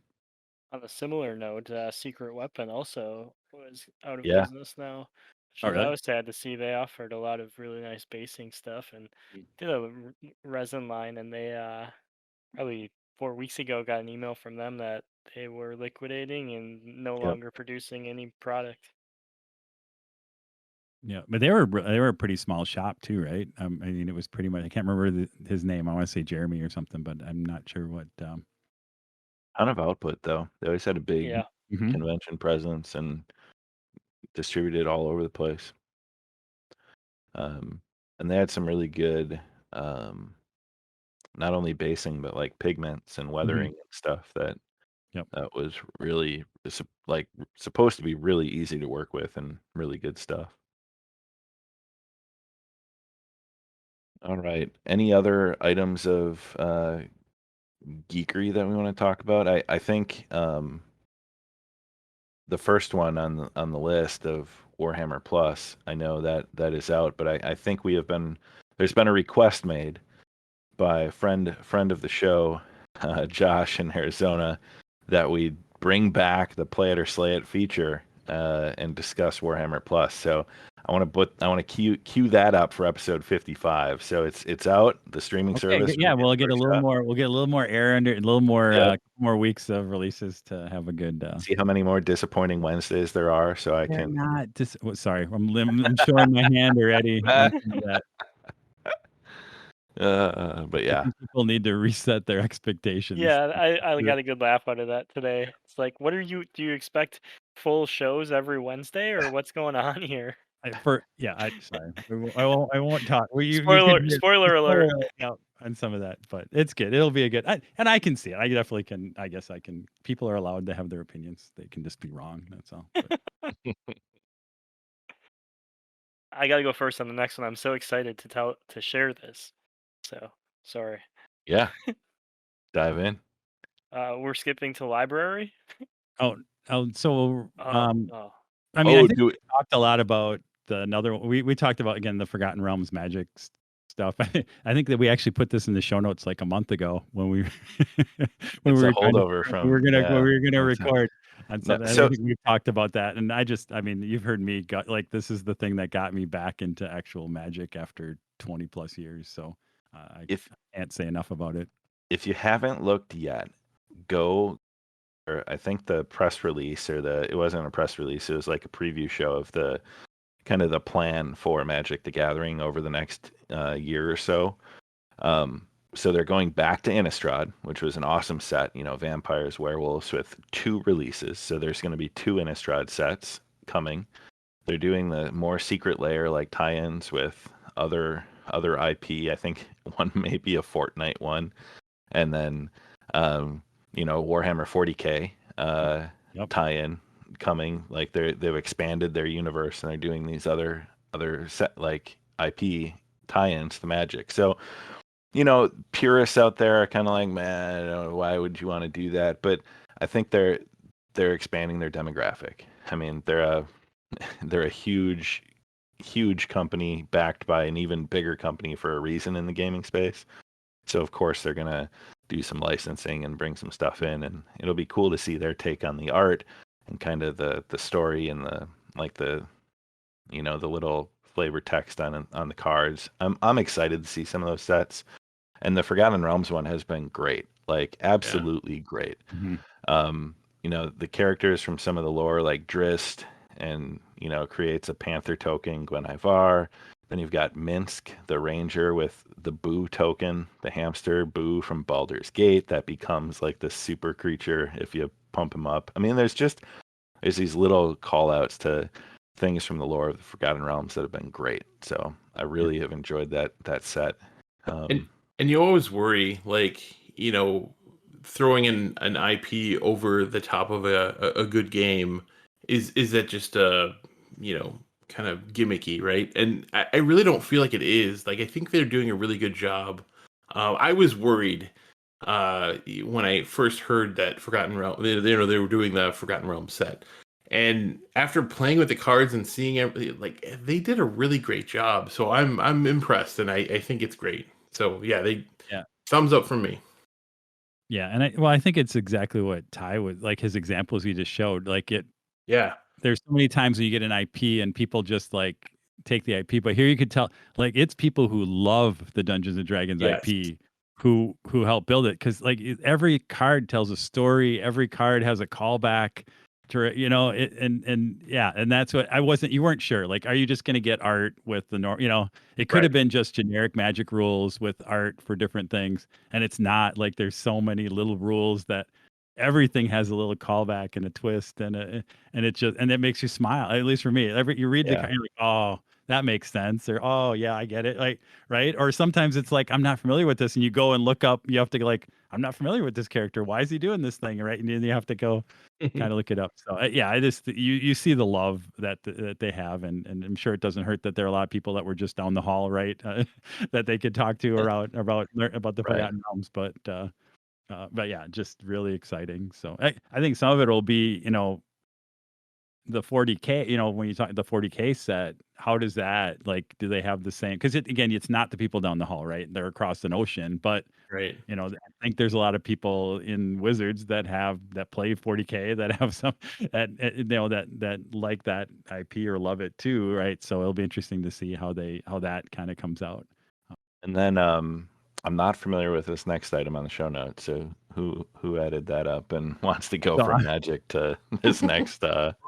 On a similar note, Secret Weapon also was out of Yeah. business now. Oh, really? That was sad to see. They offered a lot of really nice basing stuff and did a resin line, and they probably 4 weeks ago got an email from them that they were liquidating and no Yep. longer producing any product. Yeah, but they were a pretty small shop too, right? I mean, it was pretty much. I can't remember his name. I want to say Jeremy or something, but I'm not sure what. Ton of output though. They always had a big Yeah. convention presence and distributed all over the place. And they had some really good, not only basing but like pigments and weathering and stuff that Yep. that was really like supposed to be really easy to work with and really good stuff. All right. Any other items of geekery that we want to talk about? I think the first one on the list of Warhammer Plus, I know that is out, but I think there's been a request made by a friend of the show, Josh in Arizona, that we bring back the Play It or Slay It feature and discuss Warhammer Plus. So I want to cue that up for episode 55. So it's out, the streaming service. Yeah, we'll get a little more air under, a little more more weeks of releases to have a good. See how many more disappointing Wednesdays there are, so I can not sorry, I'm showing my hand already. On that. But yeah, people need to reset their expectations. Yeah, I got a good laugh out of that today. It's like, do you expect full shows every Wednesday, or what's going on here? Sorry, I won't talk. Spoiler alert. On some of that, but it's good. It'll be a good, and I can see it. I definitely can. I guess I can. People are allowed to have their opinions. They can just be wrong. That's all. I gotta go first on the next one. I'm so excited to share this. So sorry. Yeah. Dive in. We're skipping to library. So I mean, I think we talked a lot about another one. We talked about, again, the Forgotten Realms magic stuff. I think that we actually put this in the show notes like a month ago when we we were holdover from we were gonna record. And so I think we've talked about that, and I mean, you've heard me like, this is the thing that got me back into actual magic after 20 plus years. So I can't say enough about it. If you haven't looked yet, go. Or I think the press release, it wasn't a press release, it was like a preview show of the kind of the plan for Magic the Gathering over the next year or so. So they're going back to Innistrad, which was an awesome set, vampires, werewolves, with 2 releases. So there's going to be 2 Innistrad sets coming. They're doing the more secret layer, like tie-ins with other IP. I think one may be a Fortnite one, and then Warhammer 40K tie-in coming. Like they've expanded their universe and they're doing these other set like IP tie-ins to Magic. So purists out there are kind of like, man, why would you want to do that? But I think they're expanding their demographic. I mean, they're a huge company backed by an even bigger company for a reason in the gaming space. So of course they're gonna do some licensing and bring some stuff in, and it'll be cool to see their take on the art and kind of the story and the little flavor text on the cards. I'm excited to see some of those sets, and the Forgotten Realms one has been great, like absolutely great. The characters from some of the lore, like Drist, and creates a Panther token, Gwen Ivar. Then you've got Minsk, the ranger, with the Boo token, the hamster Boo from Baldur's Gate, that becomes like the super creature if you pump him up. I mean, there's these little call outs to things from the lore of the Forgotten Realms that have been great. So I really have enjoyed that set. And you always worry, like, throwing in an IP over the top of a good game is that just kind of gimmicky, right? And I really don't feel like it is. Like, I think they're doing a really good job. I was worried when I first heard that Forgotten Realm, they were doing the Forgotten Realm set. And after playing with the cards and seeing everything, like, they did a really great job. So I'm impressed, and I think it's great. So yeah, thumbs up from me. Yeah, and I think it's exactly what Ty was like. His examples he just showed, like it. Yeah, there's so many times when you get an IP and people just like take the IP, but here you could tell like it's people who love the Dungeons and Dragons Yes. IP who help build it, because like every card tells a story, every card has a callback to it, and yeah, and that's what you weren't sure, like, are you just going to get art with the it could have Right. been just generic magic rules with art for different things, and it's not. Like, there's so many little rules that everything has a little callback and a twist, and it makes you smile. At least for me, you read the Yeah. card, you're like, oh, that makes sense, or oh yeah, I get it, like, right? Or sometimes it's like, I'm not familiar with this, and you go and look up, you have to like, I'm not familiar with this character, why is he doing this thing, right? And then you have to go kind of look it up. So yeah, I just you see the love that they have, and I'm sure it doesn't hurt that there are a lot of people that were just down the hall, right, that they could talk to about the Forgotten Realms, but yeah, just really exciting. So I think some of it will be, the 40K, when you talk the 40K set, how does that, like, do they have the same? Because again, it's not the people down the hall, right? They're across an ocean, but right. I think there's a lot of people in Wizards that play 40K that have some that like that IP or love it too, right? So it'll be interesting to see how that kind of comes out. And then I'm not familiar with this next item on the show notes. So who added that up and wants to go from Magic to this next?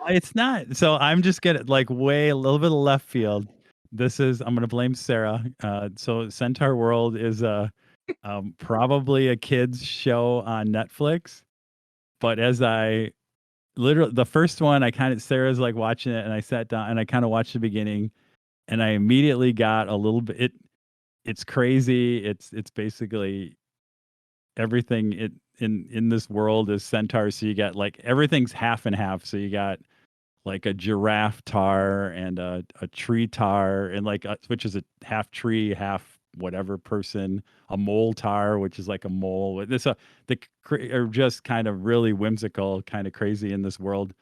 It's not. So I'm just gonna like a little bit of left field. I'm gonna blame Sarah. So Centaur World is probably a kids show on Netflix. But as I literally, the first one, Sarah's like watching it, and I sat down and I kind of watched the beginning, and I immediately got a little bit. It's crazy. It's basically everything in this world is centaurs. So you got like everything's half and half. So you got like a giraffe tar and a tree tar, and like which is a half tree, half whatever person, a mole tar, which is like a mole. This are just kind of really whimsical, kind of crazy in this world.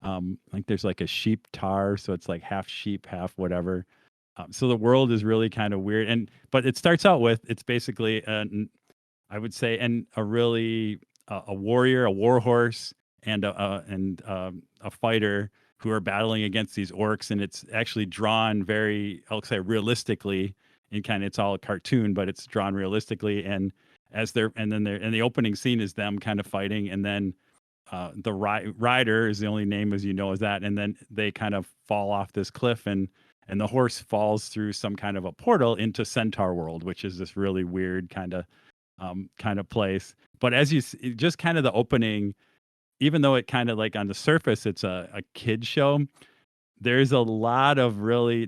Like there's like a sheep tar, so it's like half sheep, half whatever. So the world is really kind of weird, but it starts out with, it's basically I would say, and a really a warrior, a war horse, and a fighter who are battling against these orcs, and it's actually drawn very, I'll say, realistically. And it's all a cartoon, but it's drawn realistically. And the opening scene is them kind of fighting, and then the rider is the only name, as is that, and then they kind of fall off this cliff, and the horse falls through some kind of a portal into Centaur World, which is this really weird kind of place. But as you see, just kind of the opening, even though it kind of like on the surface it's a kid show, there's a lot of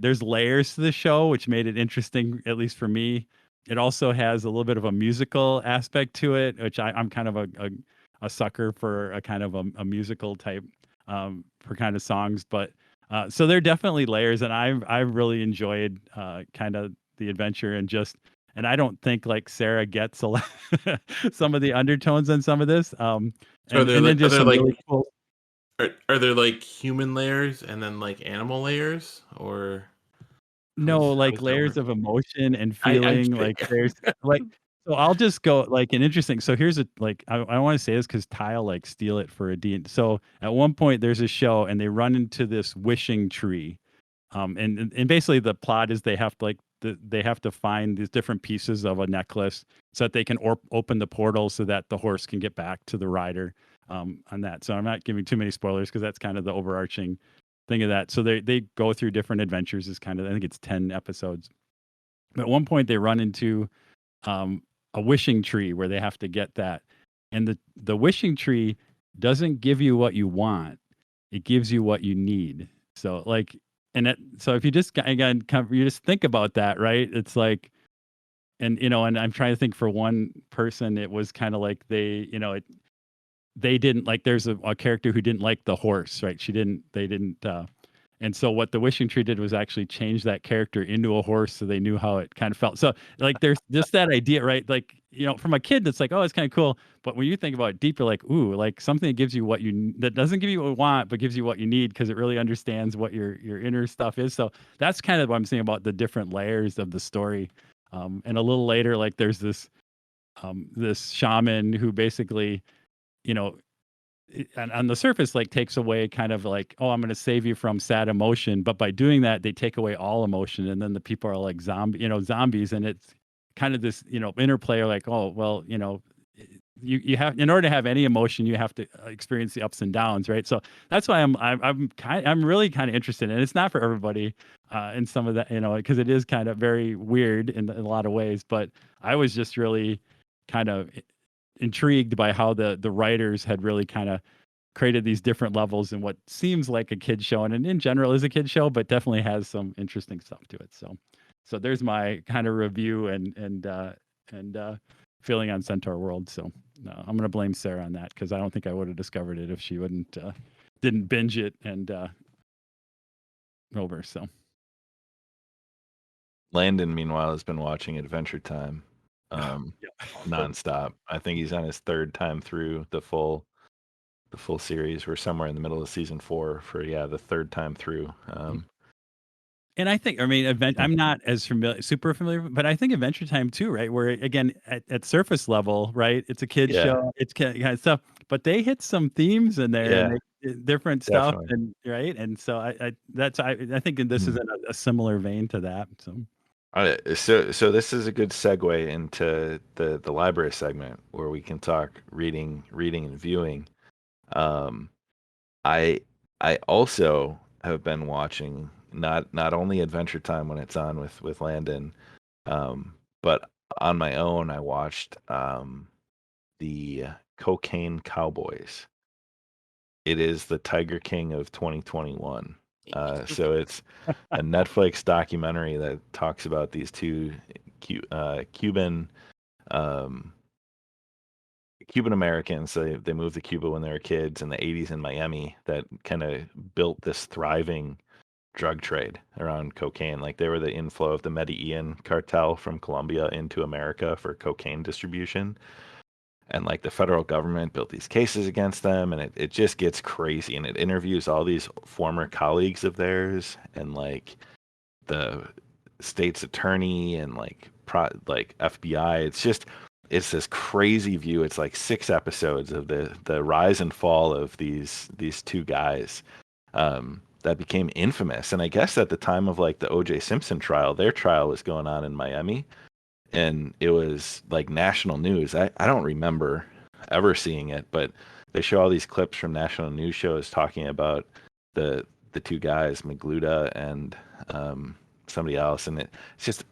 there's layers to the show, which made it interesting, at least for me. It also has a little bit of a musical aspect to it, which I'm kind of a sucker for a kind of a musical type for kind of songs. But so there are definitely layers, and I've really enjoyed kind of the adventure, and I don't think like Sarah gets some of the undertones on some of this. So are there like human layers and then like animal layers, or no, like layers of emotion and feeling? Like there's like, so I'll just go like an interesting. So here's I want to say this because Ty'll like steal it for a D. So at one point there's a show and they run into this wishing tree, and basically the plot is they have to they have to find these different pieces of a necklace so that they can open the portal so that the horse can get back to the rider on that. So I'm not giving too many spoilers because that's kind of the overarching thing of that. So they go through different adventures. Is kind of, I think it's 10 episodes. But at one point they run into a wishing tree where they have to get that, and the wishing tree doesn't give you what you want; it gives you what you need. So like, so if you just again you just think about that, right? It's like and and I'm trying to think for one person, it was kind of like they didn't like. There's a character who didn't like the horse, right? They didn't. And so what the wishing tree did was actually change that character into a horse so they knew how it kind of felt. So like there's just that idea, right? Like, from a kid that's like, oh, it's kind of cool. But when you think about it deeper, like, ooh, like something that gives you that doesn't give you what you want, but gives you what you need because it really understands what your inner stuff is. So that's kind of what I'm saying about the different layers of the story. And a little later, like there's this shaman who basically, you know, and on the surface, like takes away kind of like, oh, I'm going to save you from sad emotion. But by doing that, they take away all emotion. And then the people are like zombies. And it's kind of this, interplay like, oh, well, you have, in order to have any emotion, you have to experience the ups and downs. Right. So that's why I'm really kind of interested in it. It's not for everybody in some of that, because it is kind of very weird in a lot of ways. But I was just really kind of intrigued by how the writers had really kind of created these different levels in what seems like a kid show, and in general is a kid show, but definitely has some interesting stuff to it. So there's my kind of review and feeling on Centaur World. So I'm gonna blame Sarah on that because I don't think I would have discovered it if she didn't binge it and over. So Landon, meanwhile, has been watching Adventure Time nonstop. I think he's on his third time through the full series. We're somewhere in the middle of season 4 for the third time through. And I think, I'm not as super familiar, but I think Adventure Time too, right? Where again, at surface level, right? It's a kid show, it's kind of stuff, but they hit some themes in there, and different stuff, and right. And so I think this is in a similar vein to that. So this is a good segue into the library segment where we can talk reading and viewing. I also have been watching not only Adventure Time when it's on with Landon, but on my own I watched the Cocaine Cowboys. It is the Tiger King of 2021. So it's a Netflix documentary that talks about these two Cuban Americans. They moved to Cuba when they were kids in the 80s in Miami that kind of built this thriving drug trade around cocaine. Like they were the inflow of the Medellin cartel from Colombia into America for cocaine distribution. And like the federal government built these cases against them, and it just gets crazy. And it interviews all these former colleagues of theirs and like the state's attorney and like FBI. It's this crazy view. It's like 6 episodes of the rise and fall of these two guys that became infamous. And I guess at the time of like the O.J. Simpson trial, their trial was going on in Miami. And it was like national news. I don't remember ever seeing it, but they show all these clips from national news shows talking about the two guys, Magluta and somebody else, and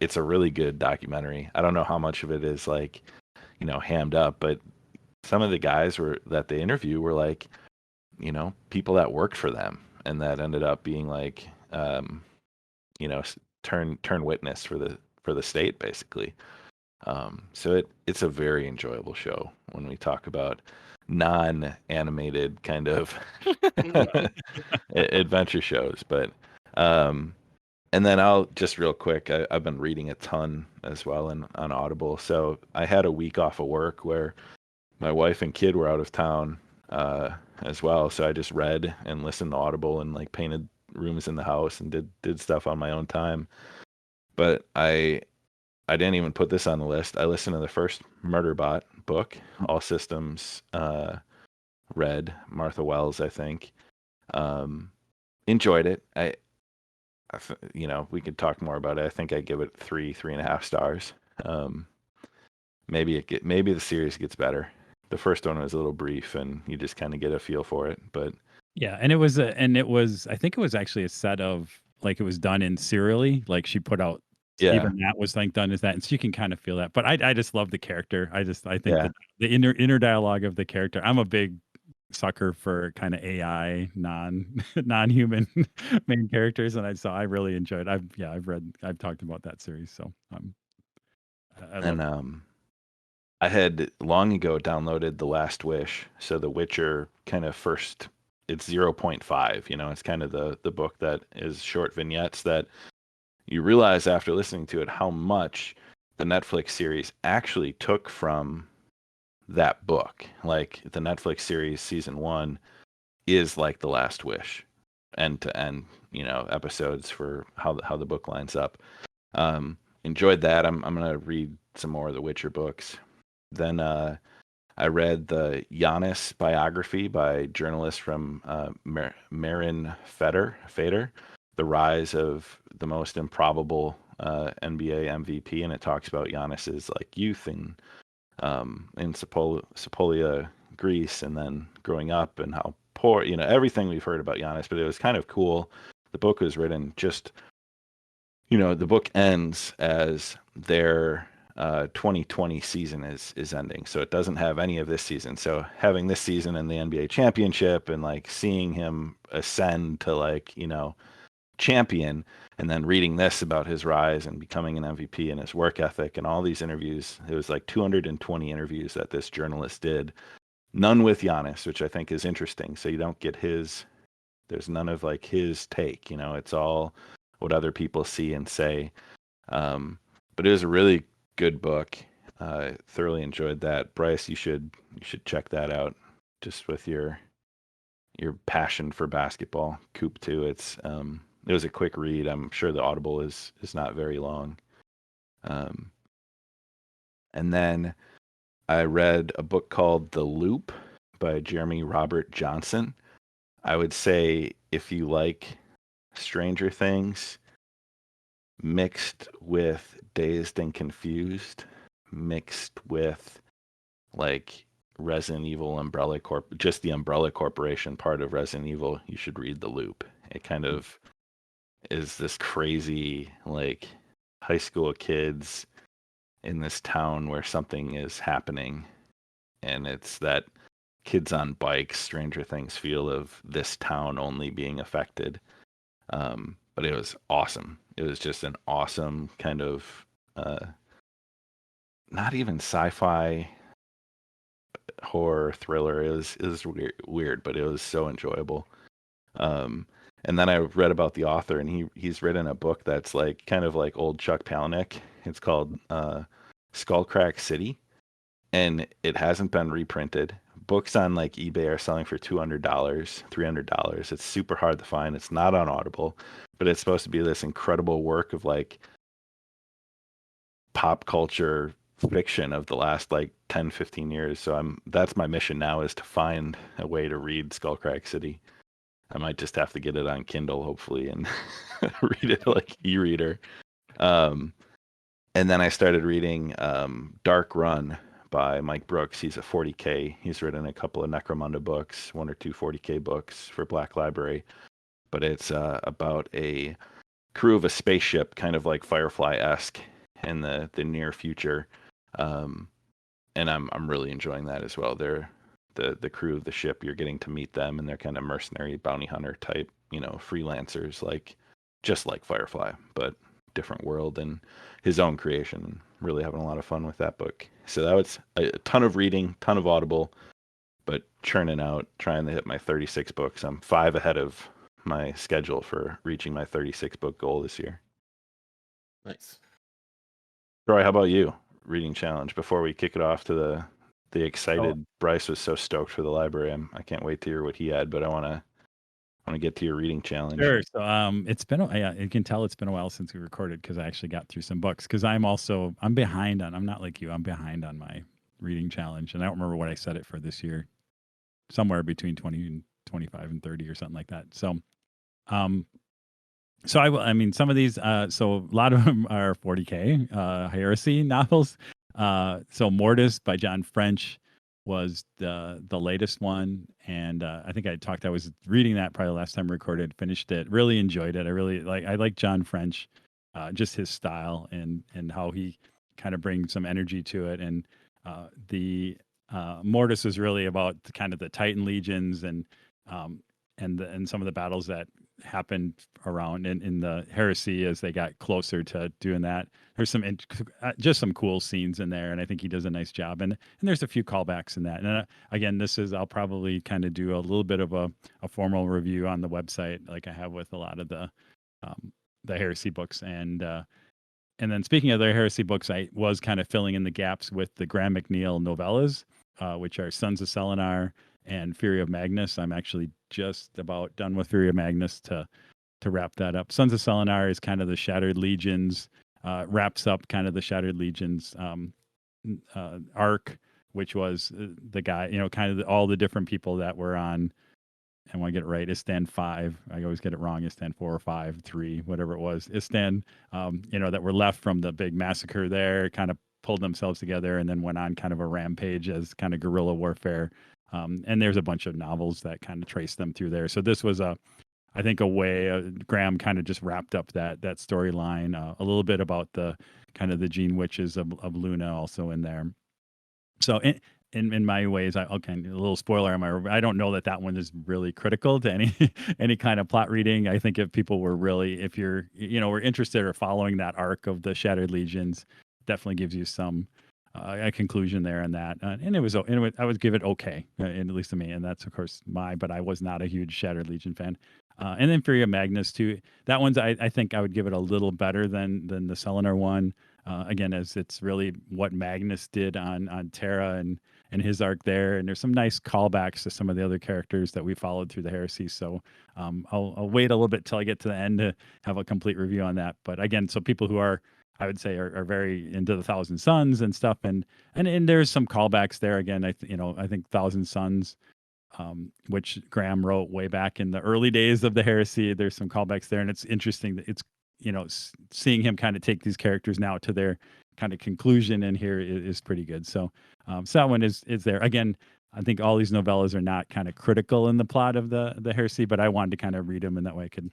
it's a really good documentary. I don't know how much of it is like, hammed up, but some of the guys that they interview were like, people that worked for them and that ended up being like, turn witness for the state basically. So it's a very enjoyable show when we talk about non-animated kind of adventure shows. But and then I'll just real quick, I've been reading a ton as well on Audible. So I had a week off of work where my wife and kid were out of town as well. So I just read and listened to Audible and like painted rooms in the house and did stuff on my own time. But I didn't even put this on the list. I listened to the first Murderbot book, All Systems Read, Martha Wells, I think. Enjoyed it. We could talk more about it. I think I give it 3.5 stars. Maybe the series gets better. The first one was a little brief, and you just kind of get a feel for it. But yeah, and it was I think it was actually a set of like it was done in serially. Like she put out. Yeah. Even that was like done as that, and so you can kind of feel that. But I just love the character. I think that the inner dialogue of the character. I'm a big sucker for kind of AI non-human main characters, and I really enjoyed. I've talked about that series, so I had long ago downloaded The Last Wish, so The Witcher kind of first. It's 0.5. It's kind of the book that is short vignettes that you realize after listening to it how much the Netflix series actually took from that book. Like the Netflix series season 1 is like The Last Wish, end to end. Episodes for how the book lines up. Enjoyed that. I'm gonna read some more of the Witcher books. Then I read the Giannis biography by journalist from Marin Fader, The Rise of the Most Improbable NBA MVP, and it talks about Giannis's like youth in Sapolia, Greece, and then growing up and how poor, everything we've heard about Giannis. But it was kind of cool. The book was written just, the book ends as their 2020 season is ending, so it doesn't have any of this season. So having this season in the NBA championship and like seeing him ascend to like champion, and then reading this about his rise and becoming an MVP and his work ethic and all these interviews. It was like 220 interviews that this journalist did, none with Giannis, which I think is interesting. So you don't get there's none of like his take. It's all what other people see and say. But it was a really good book. Thoroughly enjoyed that. Bryce, you should check that out. Just with your passion for basketball. Coop too. It was a quick read. I'm sure the Audible is not very long. And then I read a book called The Loop by Jeremy Robert Johnson. I would say if you like Stranger Things mixed with Dazed and Confused, mixed with like Resident Evil Umbrella Corp, just the Umbrella Corporation part of Resident Evil, you should read The Loop. It kind of is this crazy like high school kids in this town where something is happening, and it's that kids on bikes, Stranger Things feel of this town only being affected. But it was awesome. It was just an awesome kind of not even sci-fi horror thriller. It was weird, but it was so enjoyable. And then I read about the author, and he's written a book that's like kind of like old Chuck Palahniuk. It's called Skullcrack City, and it hasn't been reprinted. Books on like eBay are selling for $200, $300. It's super hard to find. It's not on Audible, but it's supposed to be this incredible work of like pop culture fiction of the last like 10, 15 years. So that's my mission now, is to find a way to read Skullcrack City. I might just have to get it on Kindle, hopefully, and read it like e-reader. And then I started reading Dark Run by Mike Brooks. He's a 40K. He's written a couple of Necromunda books, 1 or 2 40K books for Black Library. But it's about a crew of a spaceship, kind of like Firefly-esque in the near future. And I'm really enjoying that as well. They're the crew of the ship. You're getting to meet them, and they're kind of mercenary bounty hunter type, freelancers, like just like Firefly, but different world and his own creation. Really having a lot of fun with that book. So that was a ton of reading, ton of Audible, but churning out, trying to hit my 36 books. I'm 5 ahead of my schedule for reaching my 36 book goal this year. Nice. Troy, how about you? Reading challenge before we kick it off to the excited. Bryce was so stoked for the library. I can't wait to hear what he had, but I want to get to your reading challenge. Sure. So it's been you can tell it's been a while since we recorded, because I actually got through some books, because I'm behind on, I'm not like you, I'm behind on my reading challenge, and I don't remember what I set it for this year, somewhere between 20 and 25 and 30 or something like that. So I mean, some of these, so a lot of them are 40K heresy novels. So Mortis by John French was the latest one, and I think I was reading that probably last time I recorded, finished it, really enjoyed it. I like John French, just his style and how he kind of brings some energy to it. And the Mortis was really about kind of the Titan legions, and and some of the battles that happened around in the heresy as they got closer to doing that. There's just some cool scenes in there, and I think he does a nice job. And there's a few callbacks in that. And again, I'll probably kind of do a little bit of a formal review on the website, like I have with a lot of the heresy books. And then speaking of the heresy books, I was kind of filling in the gaps with the Graham McNeill novellas, which are Sons of Selenar and Fury of Magnus. I'm actually just about done with Fury of Magnus to wrap that up. Sons of Selenar is kind of the Shattered Legions, wraps up kind of the Shattered Legions arc, which was the guy, kind of all the different people that were on. I want to get it right. Istan 5. I always get it wrong. Istan 4 or 5, 3, whatever it was. Istan, that were left from the big massacre there, kind of pulled themselves together and then went on kind of a rampage as kind of guerrilla warfare. And there's a bunch of novels that kind of trace them through there. So this was I think a way Graham kind of just wrapped up that storyline. A little bit about the kind of the Gene Witches of Luna also in there. So in my ways, a little spoiler I don't know that one is really critical to any kind of plot reading. I think if people were really, if you're, were interested or following that arc of the Shattered Legions, definitely gives you some a conclusion there in that. And I would give it okay, at least to me. And that's of course but I was not a huge Shattered Legion fan. And then Fury of Magnus too. That one's I think I would give it a little better than the Selenar one. Again, as it's really what Magnus did on Terra and his arc there, and there's some nice callbacks to some of the other characters that we followed through the heresy. So I'll wait a little bit till I get to the end to have a complete review on that. But again, so people who are, I would say, are very into the Thousand Sons and stuff, and there's some callbacks there. Again, I think Thousand Sons, which Graham wrote way back in the early days of the heresy. There's some callbacks there, and it's interesting that it's seeing him kind of take these characters now to their kind of conclusion in here is pretty good. So that one is there. Again, I think all these novellas are not kind of critical in the plot of the heresy, but I wanted to kind of read them, and that way I could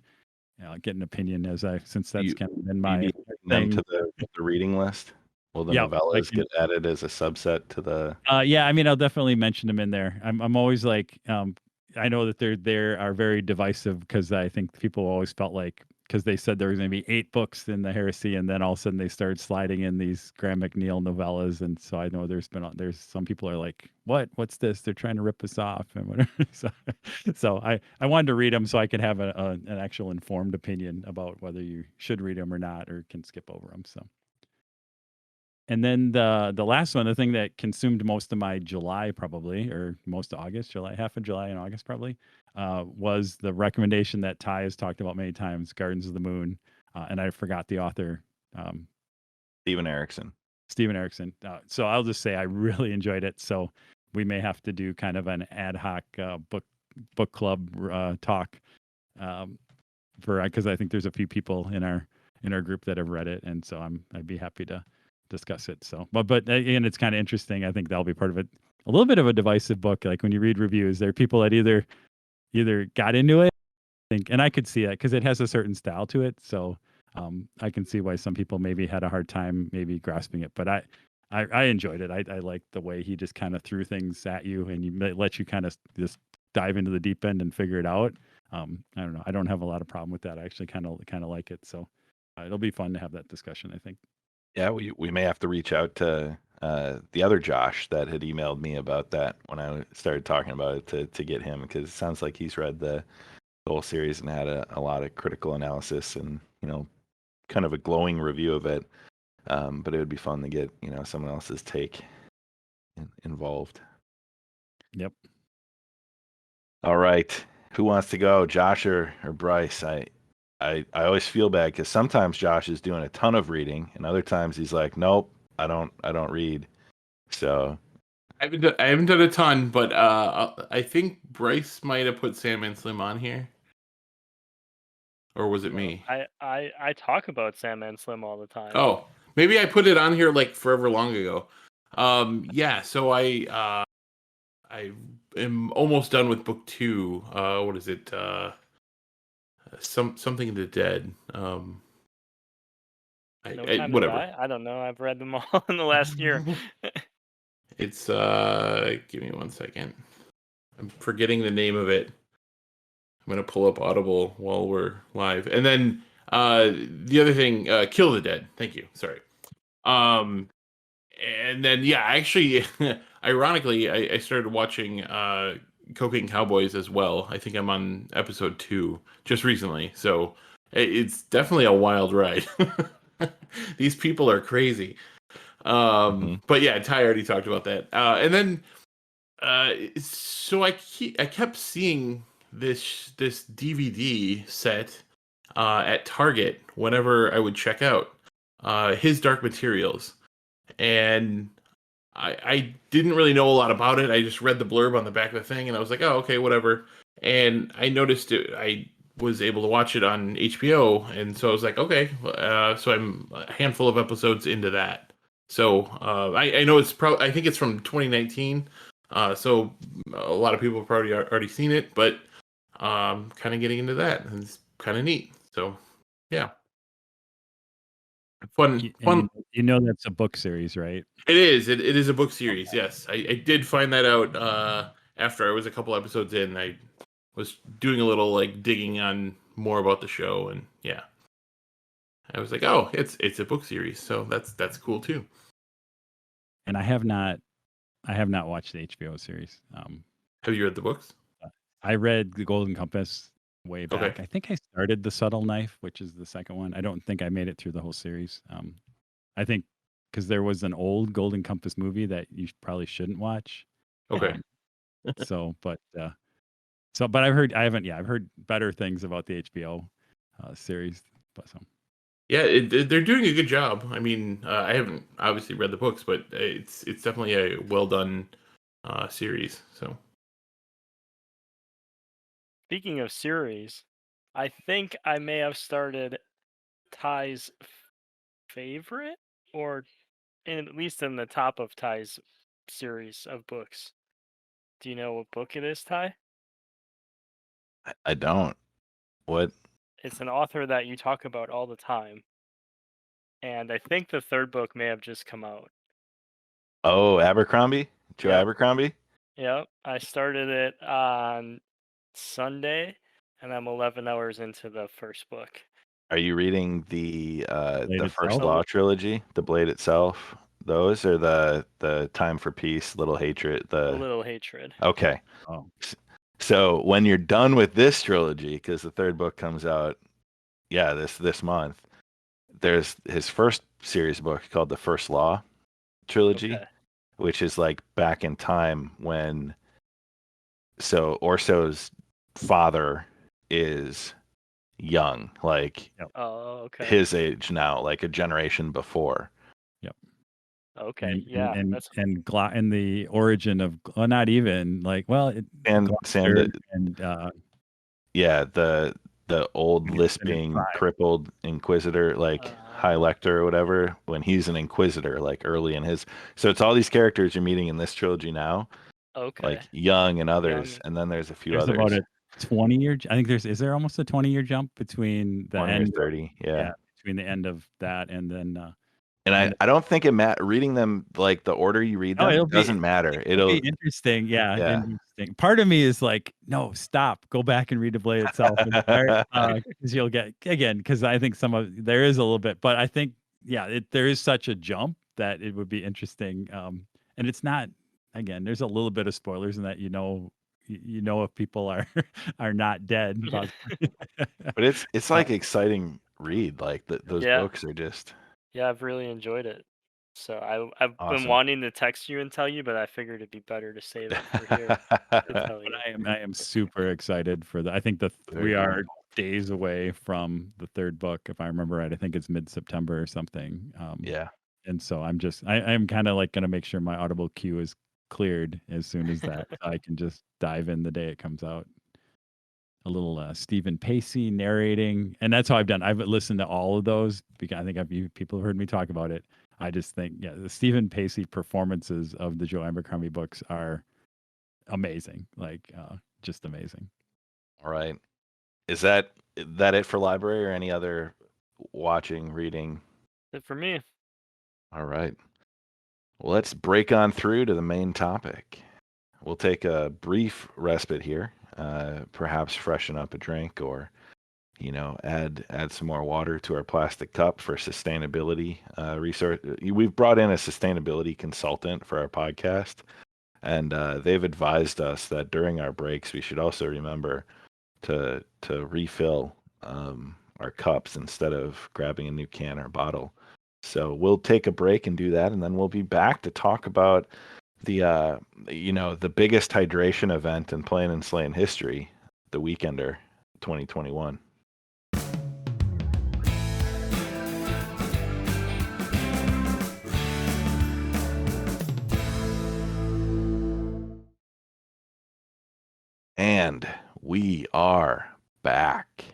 get an opinion since that's kind of been my thing to the reading list. Will the novellas get added as a subset to the? Yeah, I mean, I'll definitely mention them in there. I'm always like, I know that they are very divisive because I think people always felt like, because they said there was going to be 8 books in the heresy, and then all of a sudden they started sliding in these Graham McNeill novellas, and so I know there's some people are like, what's this? They're trying to rip us off and whatever. so I wanted to read them so I could have an actual informed opinion about whether you should read them or not, or can skip over them. So. And then the last one, the thing that consumed most of my July probably, or most of August, half of July and August probably, was the recommendation that Ty has talked about many times, Gardens of the Moon. And I forgot the author. Steven Erikson. So I'll just say I really enjoyed it. So we may have to do kind of an ad hoc book club talk because I think there's a few people in our group that have read it. And so I'd be happy to discuss it. So, but again, it's kind of interesting. I think that'll be part of it. A little bit of a divisive book. Like when you read reviews, there are people that either got into it, and I could see that because it has a certain style to it. So I can see why some people maybe had a hard time maybe grasping it. But I enjoyed it. I liked the way he just kind of threw things at you and you let you kind of just dive into the deep end and figure it out. I don't know. I don't have a lot of problem with that. I actually kind of like it. So it'll be fun to have that discussion, I think. Yeah, we may have to reach out to the other Josh that had emailed me about that when I started talking about it to get him, because it sounds like he's read the whole series and had a lot of critical analysis and kind of a glowing review of it. But it would be fun to get someone else's take involved. Yep. All right, who wants to go, Josh or Bryce? I always feel bad because sometimes Josh is doing a ton of reading, and other times he's like, "Nope, I don't read." So I haven't done a ton, but I think Bryce might have put Sandman Slim on here, or was it me? I talk about Sandman Slim all the time. Oh, maybe I put it on here like forever long ago. Yeah. So I am almost done with book 2. What is it? Something in the Dead. Whatever. I don't know. I've read them all in the last year. It's give me 1 second. I'm forgetting the name of it. I'm gonna pull up Audible while we're live, and then the other thing, Kill the Dead. Thank you. Sorry. And then yeah, actually, ironically, I started watching Cocaine Cowboys as well. I think I'm on episode 2 just recently, so it's definitely a wild ride. These people are crazy. But yeah, Ty already talked about that. And then so I kept seeing this DVD set at Target whenever I would check out His Dark Materials, and I didn't really know a lot about it. I just read the blurb on the back of the thing, and I was like, oh, okay, whatever. And I noticed it. I was able to watch it on HBO, and so I was like, okay. So I'm a handful of episodes into that. So I know it's probably, I think it's from 2019. So a lot of people have probably already seen it, but kind of getting into that, and it's kind of neat. So yeah, fun. You know that's a book series, right? It is. It is a book series. Yes, I did find that out after I was a couple episodes in. I was doing a little like digging on more about the show, and yeah, I was like, oh, it's a book series, so that's cool too. And I have not watched the HBO series. Have you read the books? I read The Golden Compass way back. Okay. I think I started The Subtle Knife, which is the second one. I don't think I made it through the whole series. I think because there was an old Golden Compass movie that you probably shouldn't watch. Okay. But I've heard better things about the HBO series. But yeah, they're doing a good job. I mean, I haven't obviously read the books, but it's definitely a well done series. So Speaking of series, I think I may have started Ty's favorite, or at least in the top of Ty's series of books. Do you know what book it is, Ty? I don't. What? It's an author that you talk about all the time. And I think the third book may have just come out. Oh, Abercrombie? Joe Yep. Abercrombie? Yep. I started it on Sunday, and I'm 11 hours into the first book. Are you reading the First itself? Law Trilogy, The Blade Itself? Those or the Time for Peace, Little Hatred? A Little Hatred. Okay. Oh. So when you're done with this trilogy, because the third book comes out, this month, there's his first series book called the First Law Trilogy, which is like back in time when Orso's father is young, like his age now, like a generation before. Yep. Okay. And the origin of not even like the old lisping crippled inquisitor, like High Lecter or whatever, when he's an inquisitor, like early in his. So it's all these characters you're meeting in this trilogy now. Okay. Like young and others, and then there's a few others. About a 20-year. I think is there almost a 20-year jump between the 20 end or 30, between the end of that and then. And I don't think it reading them like the order you read them it doesn't matter. It'll be interesting, interesting. Part of me is like, no, stop, go back and read the Blade itself, because you'll get because I think there is a little bit, but I think there is such a jump that it would be interesting, and it's not. Again, there's a little bit of spoilers in that if people are not dead, but it's like exciting read. Like those books are just. Yeah, I've really enjoyed it. So I've been wanting to text you and tell you, but I figured it'd be better to save it for here. I am super excited for that. I think we are days away from the third book, if I remember right. I think it's mid-September or something. And so I'm kind of like going to make sure my Audible queue is cleared as soon as that. I can just dive in the day it comes out. A little Stephen Pacey narrating, and that's how I've done. I've listened to all of those because I think people have heard me talk about it. I just think, the Stephen Pacey performances of the Joe Abercrombie books are amazing, like just amazing. All right, is that it for library or any other watching, reading? It for me. All right, well, let's break on through to the main topic. We'll take a brief respite here perhaps freshen up a drink, or add some more water to our plastic cup for sustainability research. We've brought in a sustainability consultant for our podcast, and they've advised us that during our breaks we should also remember to refill our cups instead of grabbing a new can or bottle. So we'll take a break and do that, and then we'll be back to talk about the the biggest hydration event in Playin and Slayin history, the Weekender 2021. And we are back.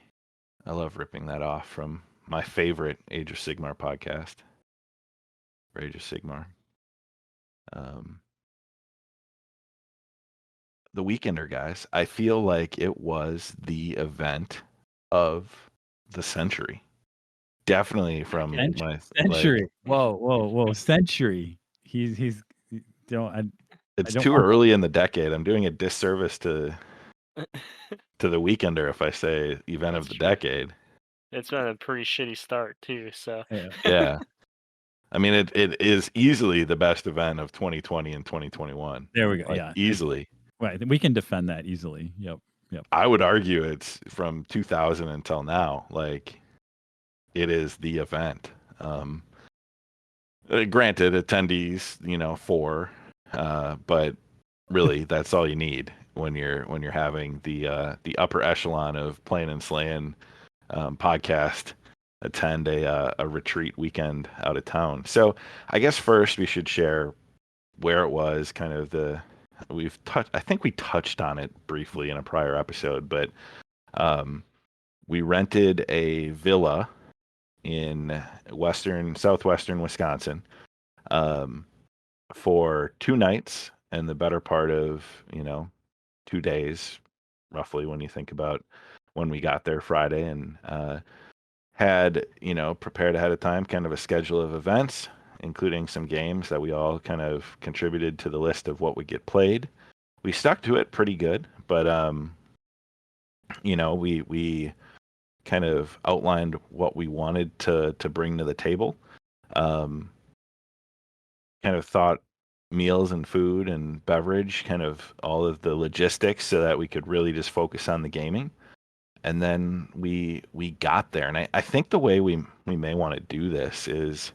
I love ripping that off from my favorite Age of Sigmar podcast, Age of Sigmar. The Weekender, guys, I feel like it was the event of the century. Definitely from my century. Whoa, century. He's don't. It's too early in the decade. I'm doing a disservice to the Weekender if I say event of the decade. It's been a pretty shitty start too. So yeah. I mean, it is easily the best event of 2020 and 2021. There we go. Yeah, easily. Right, we can defend that easily. Yep. I would argue it's from 2000 until now. Like, it is the event. Granted, attendees, 4, but really, that's all you need when you're having the upper echelon of Playin and Slayin podcast attend a retreat weekend out of town. So I guess first we should share where it was, kind of I think we touched on it briefly in a prior episode, but we rented a villa in southwestern Wisconsin for 2 nights and the better part of 2 days roughly, when you think about when we got there Friday, and had prepared ahead of time kind of a schedule of events, including some games that we all kind of contributed to the list of what would get played. We stuck to it pretty good, but we kind of outlined what we wanted to bring to the table. Kind of thought meals and food and beverage, kind of all of the logistics, so that we could really just focus on the gaming. And then we got there, and I think the way we may want to do this is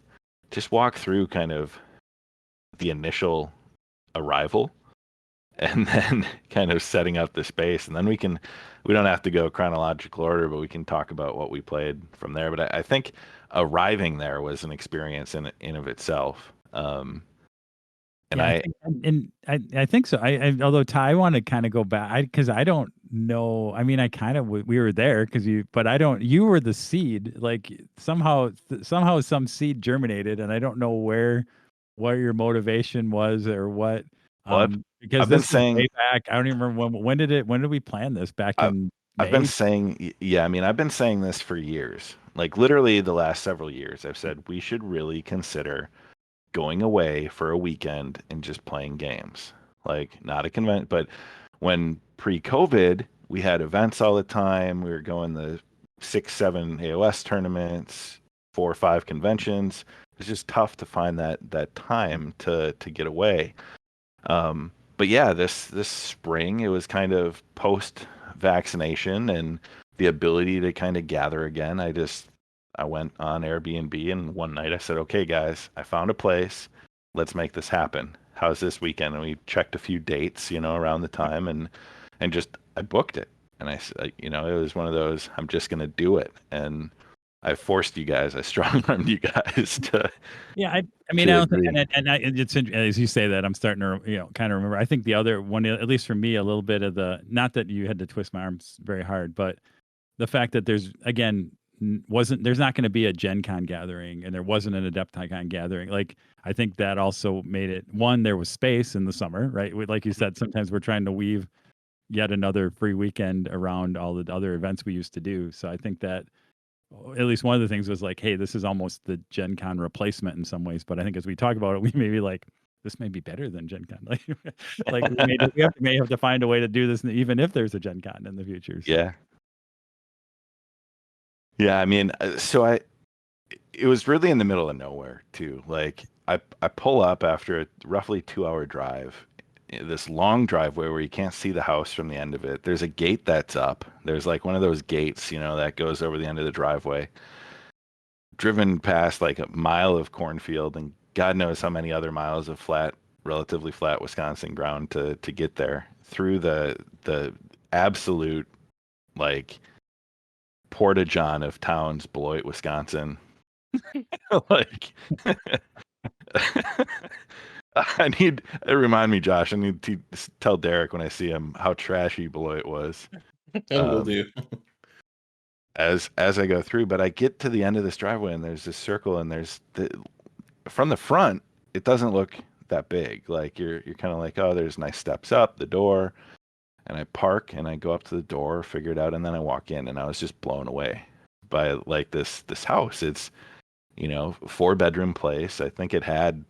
just walk through kind of the initial arrival, and then kind of setting up the space, and then we don't have to go chronological order, but we can talk about what we played from there. But I think arriving there was an experience in of itself. I think so. Although Ty, I want to kind of go back because I don't know. I mean, we were there but I don't. You were the seed. Like somehow some seed germinated, and I don't know what your motivation was or what. Because I've been saying way back. I don't even remember when did we plan this back in May? I've been saying, yeah. I mean, I've been saying this for years. Like literally the last several years, I've said we should really consider going away for a weekend and just playing games. Like not a convent, but when pre-COVID, we had events all the time. We were going the 6-7 AOS tournaments, 4 or 5 conventions. It's just tough to find that time to get away. But yeah, this spring, it was kind of post-vaccination and the ability to kind of gather again. I went on Airbnb, and one night I said, okay, guys, I found a place. Let's make this happen. How's this weekend? And we checked a few dates, around the time, and just I booked it. And I said, it was one of those, I'm just going to do it. And I forced you guys, I strong-armed you guys to. Yeah, I mean, I don't think, it's as you say that, I'm starting to, kind of remember. I think the other one, at least for me, a little bit of not that you had to twist my arms very hard, but the fact that there's not going to be a Gen Con gathering, and there wasn't an Adepticon gathering. Like, I think that also made it, one, there was space in the summer, right? Like you said, sometimes we're trying to weave yet another free weekend around all the other events we used to do. So I think that at least one of the things was like, hey, this is almost the Gen Con replacement in some ways. But I think as we talk about it, we maybe like this may be better than Gen Con. Like may have to find a way to do this, even if there's a Gen Con in the future. So. Yeah. Yeah, I mean, it was really in the middle of nowhere too. Like I pull up after a roughly 2-hour drive, this long driveway where you can't see the house from the end of it. There's a gate that's up. There's like one of those gates, that goes over the end of the driveway. Driven past like a mile of cornfield and God knows how many other miles of relatively flat Wisconsin ground to get there through the absolute like porta-john of towns, Beloit, Wisconsin. Like remind me, Josh, I need to tell Derek when I see him how trashy Beloit was. Will do. As I go through, but I get to the end of this driveway and there's this circle and there's from the front, it doesn't look that big. Like you're kind of like, oh, there's nice steps up, the door. And I park and I go up to the door, figure it out, and then I walk in and I was just blown away by like this house. It's 4-bedroom place. I think it had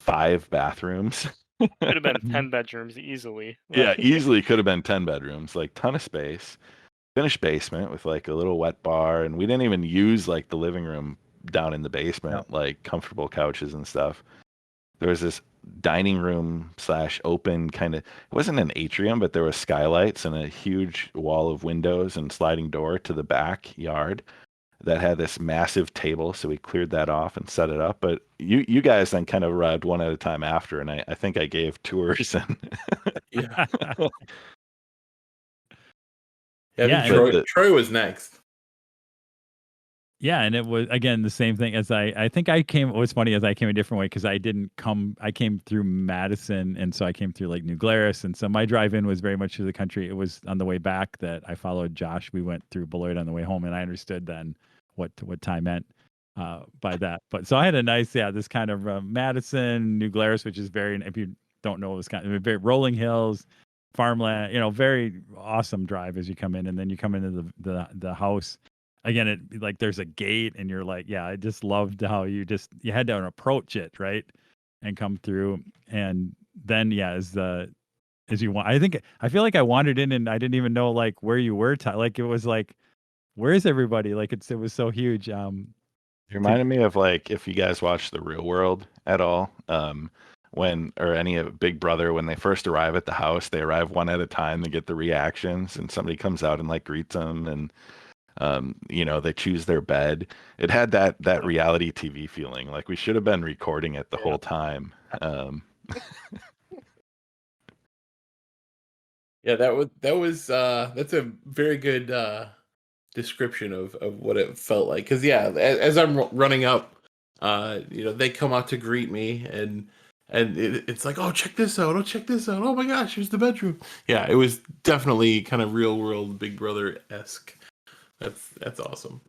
5 bathrooms. Could have been 10 bedrooms easily. Yeah, easily could have been 10 bedrooms, like ton of space. Finished basement with like a little wet bar, and we didn't even use like the living room down in the basement, like comfortable couches and stuff. There was this dining room / open kind of, it wasn't an atrium, but there was skylights and a huge wall of windows and sliding door to the backyard that had this massive table. So we cleared that off and set it up. But you guys then kind of arrived one at a time after, and I think I gave tours and yeah. Yeah, Troy was next. Yeah, and it was again the same thing as I think I came. It was funny as I came a different way because I came through Madison, and so I came through like New Glarus, and so my drive-in was very much through the country. It was on the way back that I followed Josh. We went through Beloit on the way home, and I understood then what Ty meant by that. But so I had a nice, this kind of Madison, New Glarus, which is very, if you don't know, it's kind of very rolling hills, farmland, very awesome drive as you come in, and then you come into the house. Again, it like there's a gate, and you're like, I just loved how you had to approach it, right, and come through, and then as you want, I feel like I wandered in and I didn't even know like where you were, like it was like, where is everybody? Like it was so huge. It reminded me of like if you guys watch The Real World at all, or any of Big Brother, when they first arrive at the house, they arrive one at a time to get the reactions, and somebody comes out and like greets them and. They choose their bed. It had that reality TV feeling. Like we should have been recording it the whole time. Yeah, that's a very good description of what it felt like. Because as I'm running up, they come out to greet me, and it's like, oh, check this out! Oh my gosh, here's the bedroom. Yeah, it was definitely kind of Real World Big Brother-esque. That's awesome.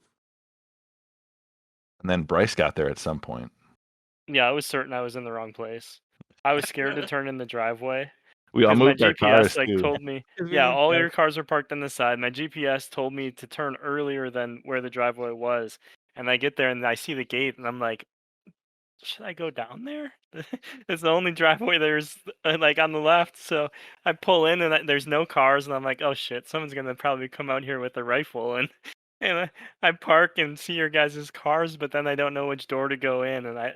And then Bryce got there at some point. Yeah, I was certain I was in the wrong place. I was scared to turn in the driveway. We all moved our cars. My GPS told me, all your cars are parked on the side. My GPS told me to turn earlier than where the driveway was. And I get there and I see the gate, and I'm like, should I go down there? It's the only driveway there's like on the left. So I pull in and there's no cars, and I'm like, oh shit, someone's gonna probably come out here with a rifle, and I park and see your guys' cars, but then I don't know which door to go in, and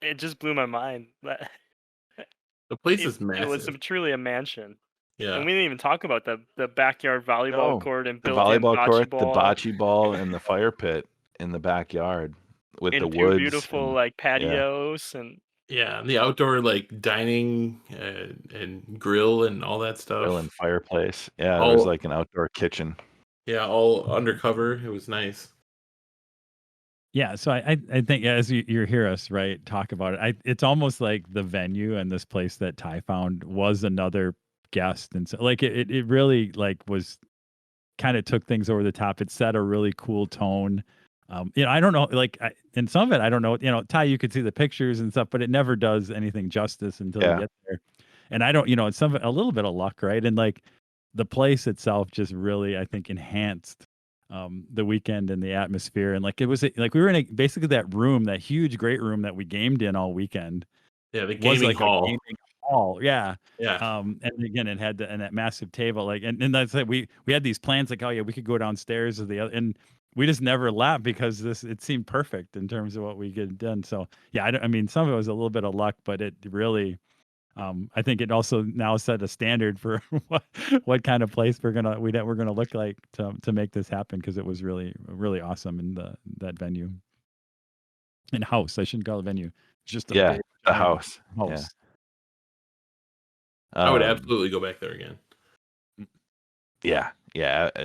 it just blew my mind. The place is massive. It was truly a mansion. Yeah, and we didn't even talk about the backyard volleyball court and the volleyball court, the bocce ball, and the fire pit in the backyard with the woods, beautiful like patios and. Yeah, the outdoor like dining and grill and all that stuff. Grill and fireplace. Yeah, there was like an outdoor kitchen. Yeah, all undercover. It was nice. Yeah, so I think as you hear us talk about it, it's almost like the venue and this place that Ty found was another guest, and so like it really like was kind of took things over the top. It set a really cool tone. I don't know, like in some of it, I don't know, Ty, you could see the pictures and stuff, but it never does anything justice until you get there. And I don't, it's a little bit of luck, right? And like the place itself just really, I think, enhanced the weekend and the atmosphere. And like it was like we were in basically that room, that huge, great room that we gamed in all weekend. Yeah, the was gaming like a hall. gaming hall. Yeah. Yeah. And again, it had and that massive table, like, and that's it. We had these plans, like, oh yeah, we could go downstairs to the other, and we just never left because it seemed perfect in terms of what we get done. So yeah, I mean, some of it was a little bit of luck, but it really, I think it also now set a standard for what kind of place we're gonna look like to make this happen, because it was really really awesome in that venue and house. I shouldn't call it venue. It's just a big the giant house. house. I would absolutely go back there again. Yeah,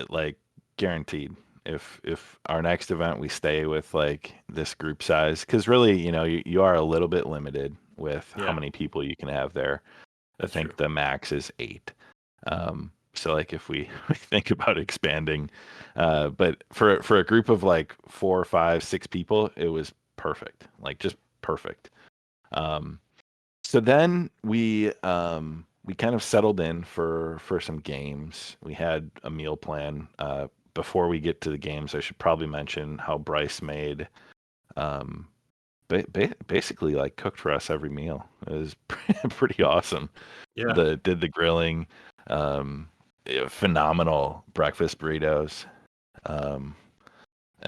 like guaranteed. If our next event we stay with like this group size, because really, you are a little bit limited with how many people you can have there. I think the max is 8. So like if we think about expanding, but for a group of like 4, 5, 6 people, it was perfect, like just perfect. So then we kind of settled in for some games. We had a meal plan. Before we get to the games, I should probably mention how Bryce made basically like cooked for us every meal. It was pretty awesome. Yeah. Did the grilling, phenomenal breakfast burritos. And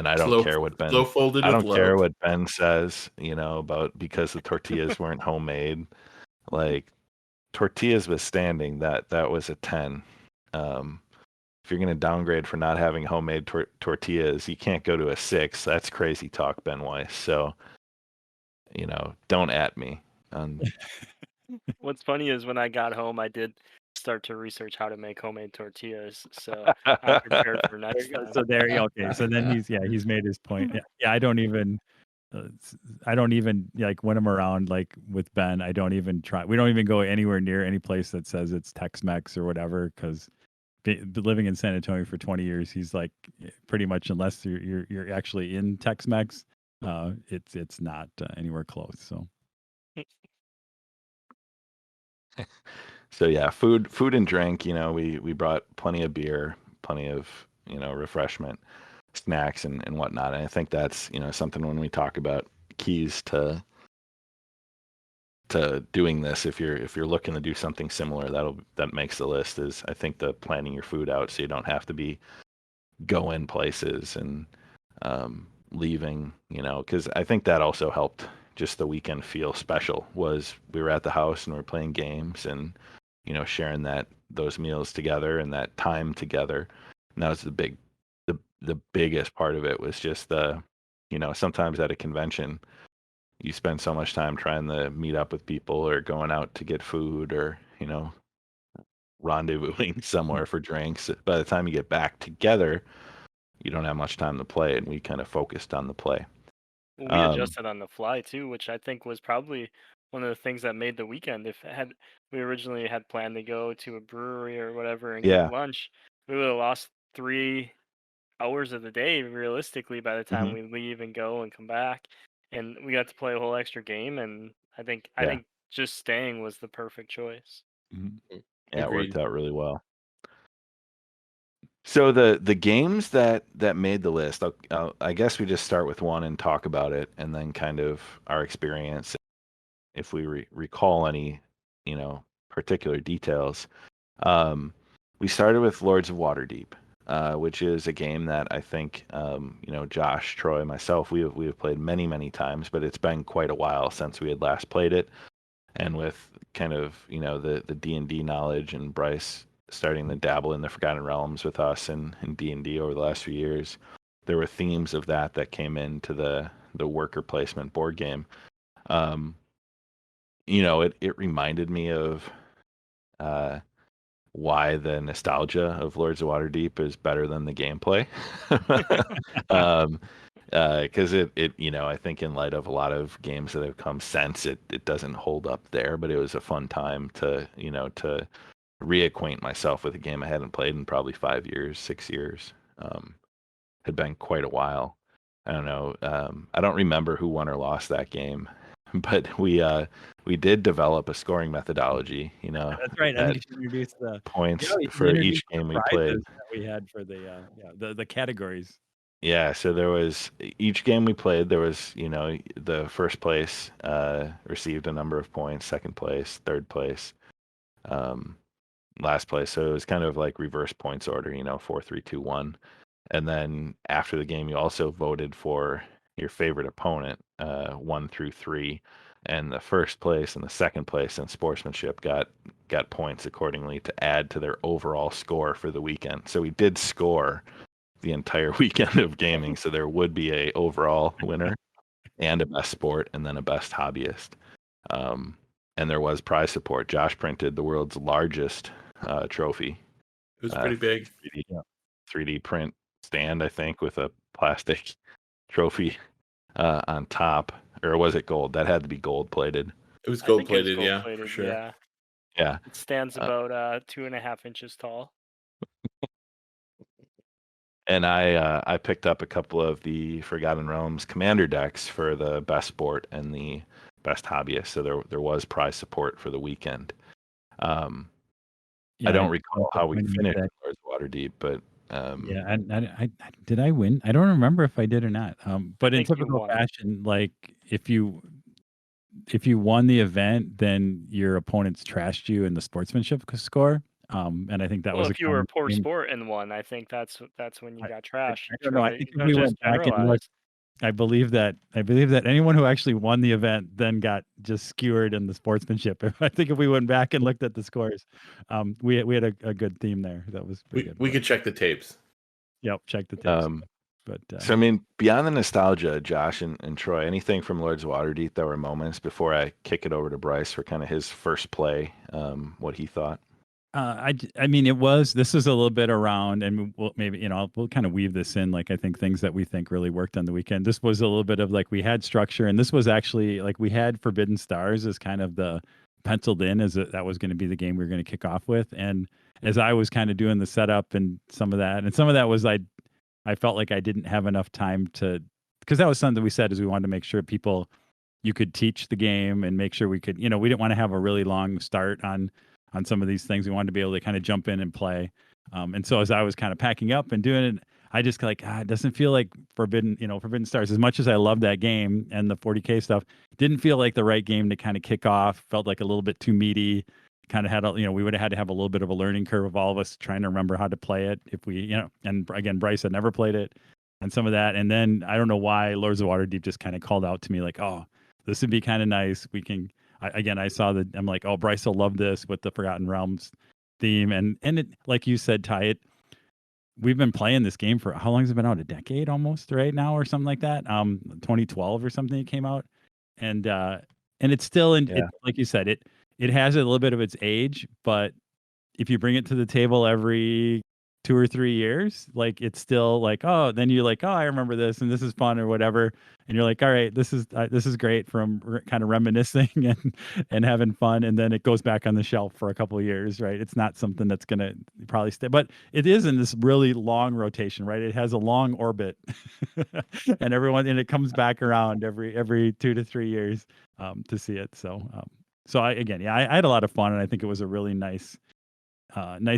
I don't care what Ben care what Ben says, about because the tortillas weren't homemade. Like tortillas withstanding, that was a 10. If you're going to downgrade for not having homemade tortillas, you can't go to a 6. That's crazy talk, Ben Weiss. So, don't at me. What's funny is when I got home, I did start to research how to make homemade tortillas, so I'm prepared for next time. So there, okay. So then he's made his point. Yeah, I don't even like when I'm around like with Ben, I don't even try. We don't even go anywhere near any place that says it's Tex-Mex or whatever, because living in San Antonio for 20 years, he's like pretty much, unless you're actually in Tex-Mex, it's not anywhere close. So. So yeah, food and drink. We brought plenty of beer, plenty of refreshment, snacks and whatnot. And I think that's something when we talk about keys to doing this. If you're looking to do something similar, that makes the list. Is I think the planning your food out so you don't have to be going places and leaving. Because I think that also helped just the weekend feel special. Was we were at the house and we were playing games and sharing those meals together and that time together. And that was the biggest part of it. Was just sometimes at a convention you spend so much time trying to meet up with people or going out to get food or rendezvousing somewhere for drinks. By the time you get back together, you don't have much time to play, and we kind of focused on the play. We adjusted on the fly too, which I think was probably one of the things that made the weekend. If we originally had planned to go to a brewery or whatever and get lunch, we would have lost 3 hours of the day realistically by the time we leave and go and come back. And we got to play a whole extra game, and I think just staying was the perfect choice. Mm-hmm. Yeah, it worked out really well. So the games that made the list, I guess we just start with one and talk about it, and then kind of our experience, if we recall any, particular details. We started with Lords of Waterdeep, which is a game that I think, Josh, Troy, myself, we have played many times, but it's been quite a while since we had last played it. And with kind of, the D&D knowledge and Bryce starting to dabble in the Forgotten Realms with us and D&D over the last few years, there were themes of that came into the worker placement board game. It reminded me of why the nostalgia of Lords of Waterdeep is better than the gameplay. Because it I think in light of a lot of games that have come since, it doesn't hold up there, but it was a fun time to to reacquaint myself with a game I hadn't played in probably 5 years, 6 years. Had been quite a while. I don't know. I don't remember who won or lost that game, but we did develop a scoring methodology. That's right. I think you introduced the points for each game we played. That we had for the categories. Yeah, so there was each game we played, there was, the first place received a number of points, second place, third place, um, last place. So it was kind of like reverse points order, 4, 3, 2, 1. And then after the game, you also voted for your favorite opponent, 1 through 3. And the first place and the second place in sportsmanship got points accordingly to add to their overall score for the weekend. So we did score the entire weekend of gaming. So there would be a overall winner and a best sport and then a best hobbyist. Um, and there was prize support. Josh printed the world's largest trophy. It was pretty big. 3D print stand, I think, with a plastic trophy on top. Or was it gold? That had to be gold plated. It was gold plated, gold yeah, plated, for sure. Yeah. Yeah. It stands about 2.5 inches tall. And I picked up a couple of the Forgotten Realms commander decks for the best sport and the best hobbyist. So there was prize support for the weekend. I don't recall how we finished with Waterdeep, but yeah, I did I win? I don't remember if I did or not. But in typical fashion, like if you won the event, then your opponents trashed you in the sportsmanship score. And I think that was if you were a poor sport and won, I think that's when you got trashed. I don't know. I think if we went back and looked, I believe that anyone who actually won the event then got just skewered in the sportsmanship. I think if we went back and looked at the scores, we had a good theme there. That was pretty good. We could check the tapes. Yep, check the tapes. But so I mean, beyond the nostalgia, Josh and Troy, anything from Lords of Waterdeep that were moments before I kick it over to Bryce for kind of his first play, what he thought. I mean, this was a little bit around, and we'll maybe, we'll kind of weave this in, like, I think things that we think really worked on the weekend. This was a little bit of like, we had structure, and this was actually like, we had Forbidden Stars as kind of the penciled in as that was going to be the game we were going to kick off with. And as I was kind of doing the setup and some of that was, I felt like I didn't have enough time to, because that was something we said is we wanted to make sure you could teach the game and make sure we could, we didn't want to have a really long start on some of these things. We wanted to be able to kind of jump in and play. And so as I was kind of packing up and doing it, I just it doesn't feel like Forbidden Stars, as much as I love that game and the 40K stuff, didn't feel like the right game to kind of kick off. Felt like a little bit too meaty. Kind of had we would have had to have a little bit of a learning curve of all of us trying to remember how to play it if we, and again, Bryce had never played it and some of that. And then I don't know why Lords of Waterdeep just kind of called out to me like, oh, this would be kind of nice. We can, I saw that. I'm like, oh, Bryce will love this with the Forgotten Realms theme. And it, like you said, Ty, we've been playing this game for how long has it been out? A decade almost right now or something like that. 2012 or something it came out. And it's still like you said, it has a little bit of its age, but if you bring it to the table every 2 or 3 years, like it's still like, oh, then you're like, oh, I remember this and this is fun or whatever. And you're like, all right, this is great from kind of reminiscing and having fun. And then it goes back on the shelf for a couple of years, right? It's not something that's going to probably stay, but it is in this really long rotation, right? It has a long orbit and it comes back around every 2 to 3 years to see it. So I had a lot of fun, and I think it was a really nice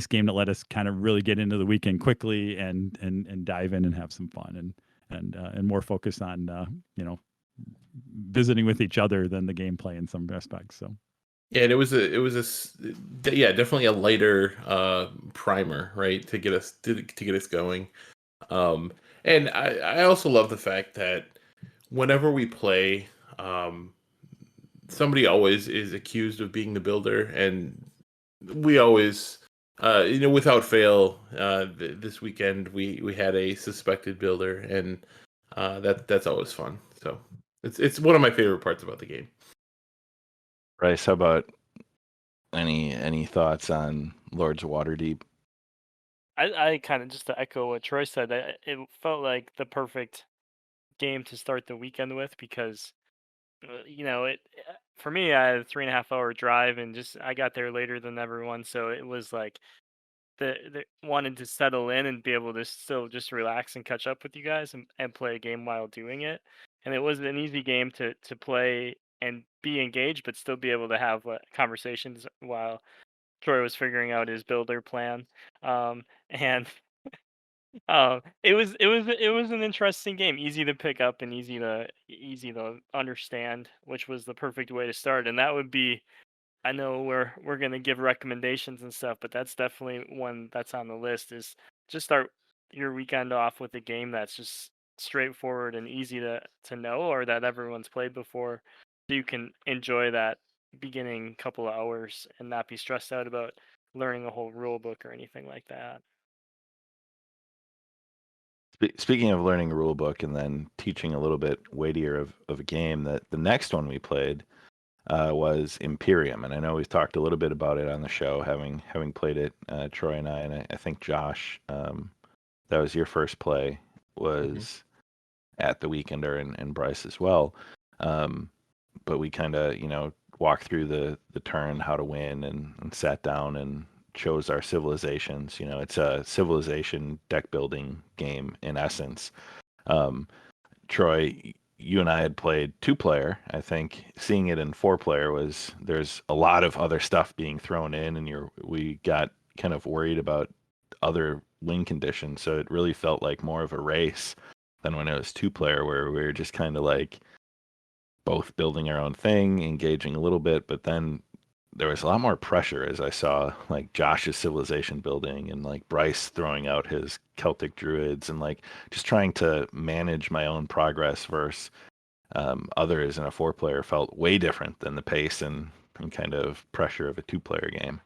game that let us kind of really get into the weekend quickly and dive in and have some fun and more focus on visiting with each other than the gameplay in some aspects. So yeah, and it was definitely a lighter primer, right, to get us going. And I also love the fact that whenever we play, somebody always is accused of being the builder, and we always without fail, this weekend we had a suspected builder, and that's always fun. So it's one of my favorite parts about the game. Bryce, how about any thoughts on Lords of Waterdeep? I kind of, just to echo what Troy said, it felt like the perfect game to start the weekend with because it for me, I had a 3.5 hour drive and I got there later than everyone, so it was like the wanted to settle in and be able to still just relax and catch up with you guys and play a game while doing it. And it was an easy game to play and be engaged, but still be able to have conversations while Troy was figuring out his builder plan. And It was an interesting game, easy to pick up and easy to understand, which was the perfect way to start. And that would be, I know we're gonna give recommendations and stuff, but that's definitely one that's on the list. Is just start your weekend off with a game that's just straightforward and easy to know, or that everyone's played before, so you can enjoy that beginning couple of hours and not be stressed out about learning a whole rule book or anything like that. Speaking of learning a rule book and then teaching a little bit weightier of a game, that the next one we played was Imperium, and I know we've talked a little bit about it on the show, having played it, Troy and I think Josh, that was your first play, was at the Weekender, and Bryce as well. But we kind of walked through the turn, how to win, and sat down and chose our civilizations. It's a civilization deck building game in essence. Troy, you and I had played 2-player. I think seeing it in 4-player there's a lot of other stuff being thrown in, and we got kind of worried about other win conditions. So it really felt like more of a race than when it was 2-player, where we were just kind of like both building our own thing, engaging a little bit, but then there was a lot more pressure as I saw like Josh's civilization building and like Bryce throwing out his Celtic druids, and like just trying to manage my own progress versus others in a 4-player felt way different than the pace and kind of pressure of a 2-player game.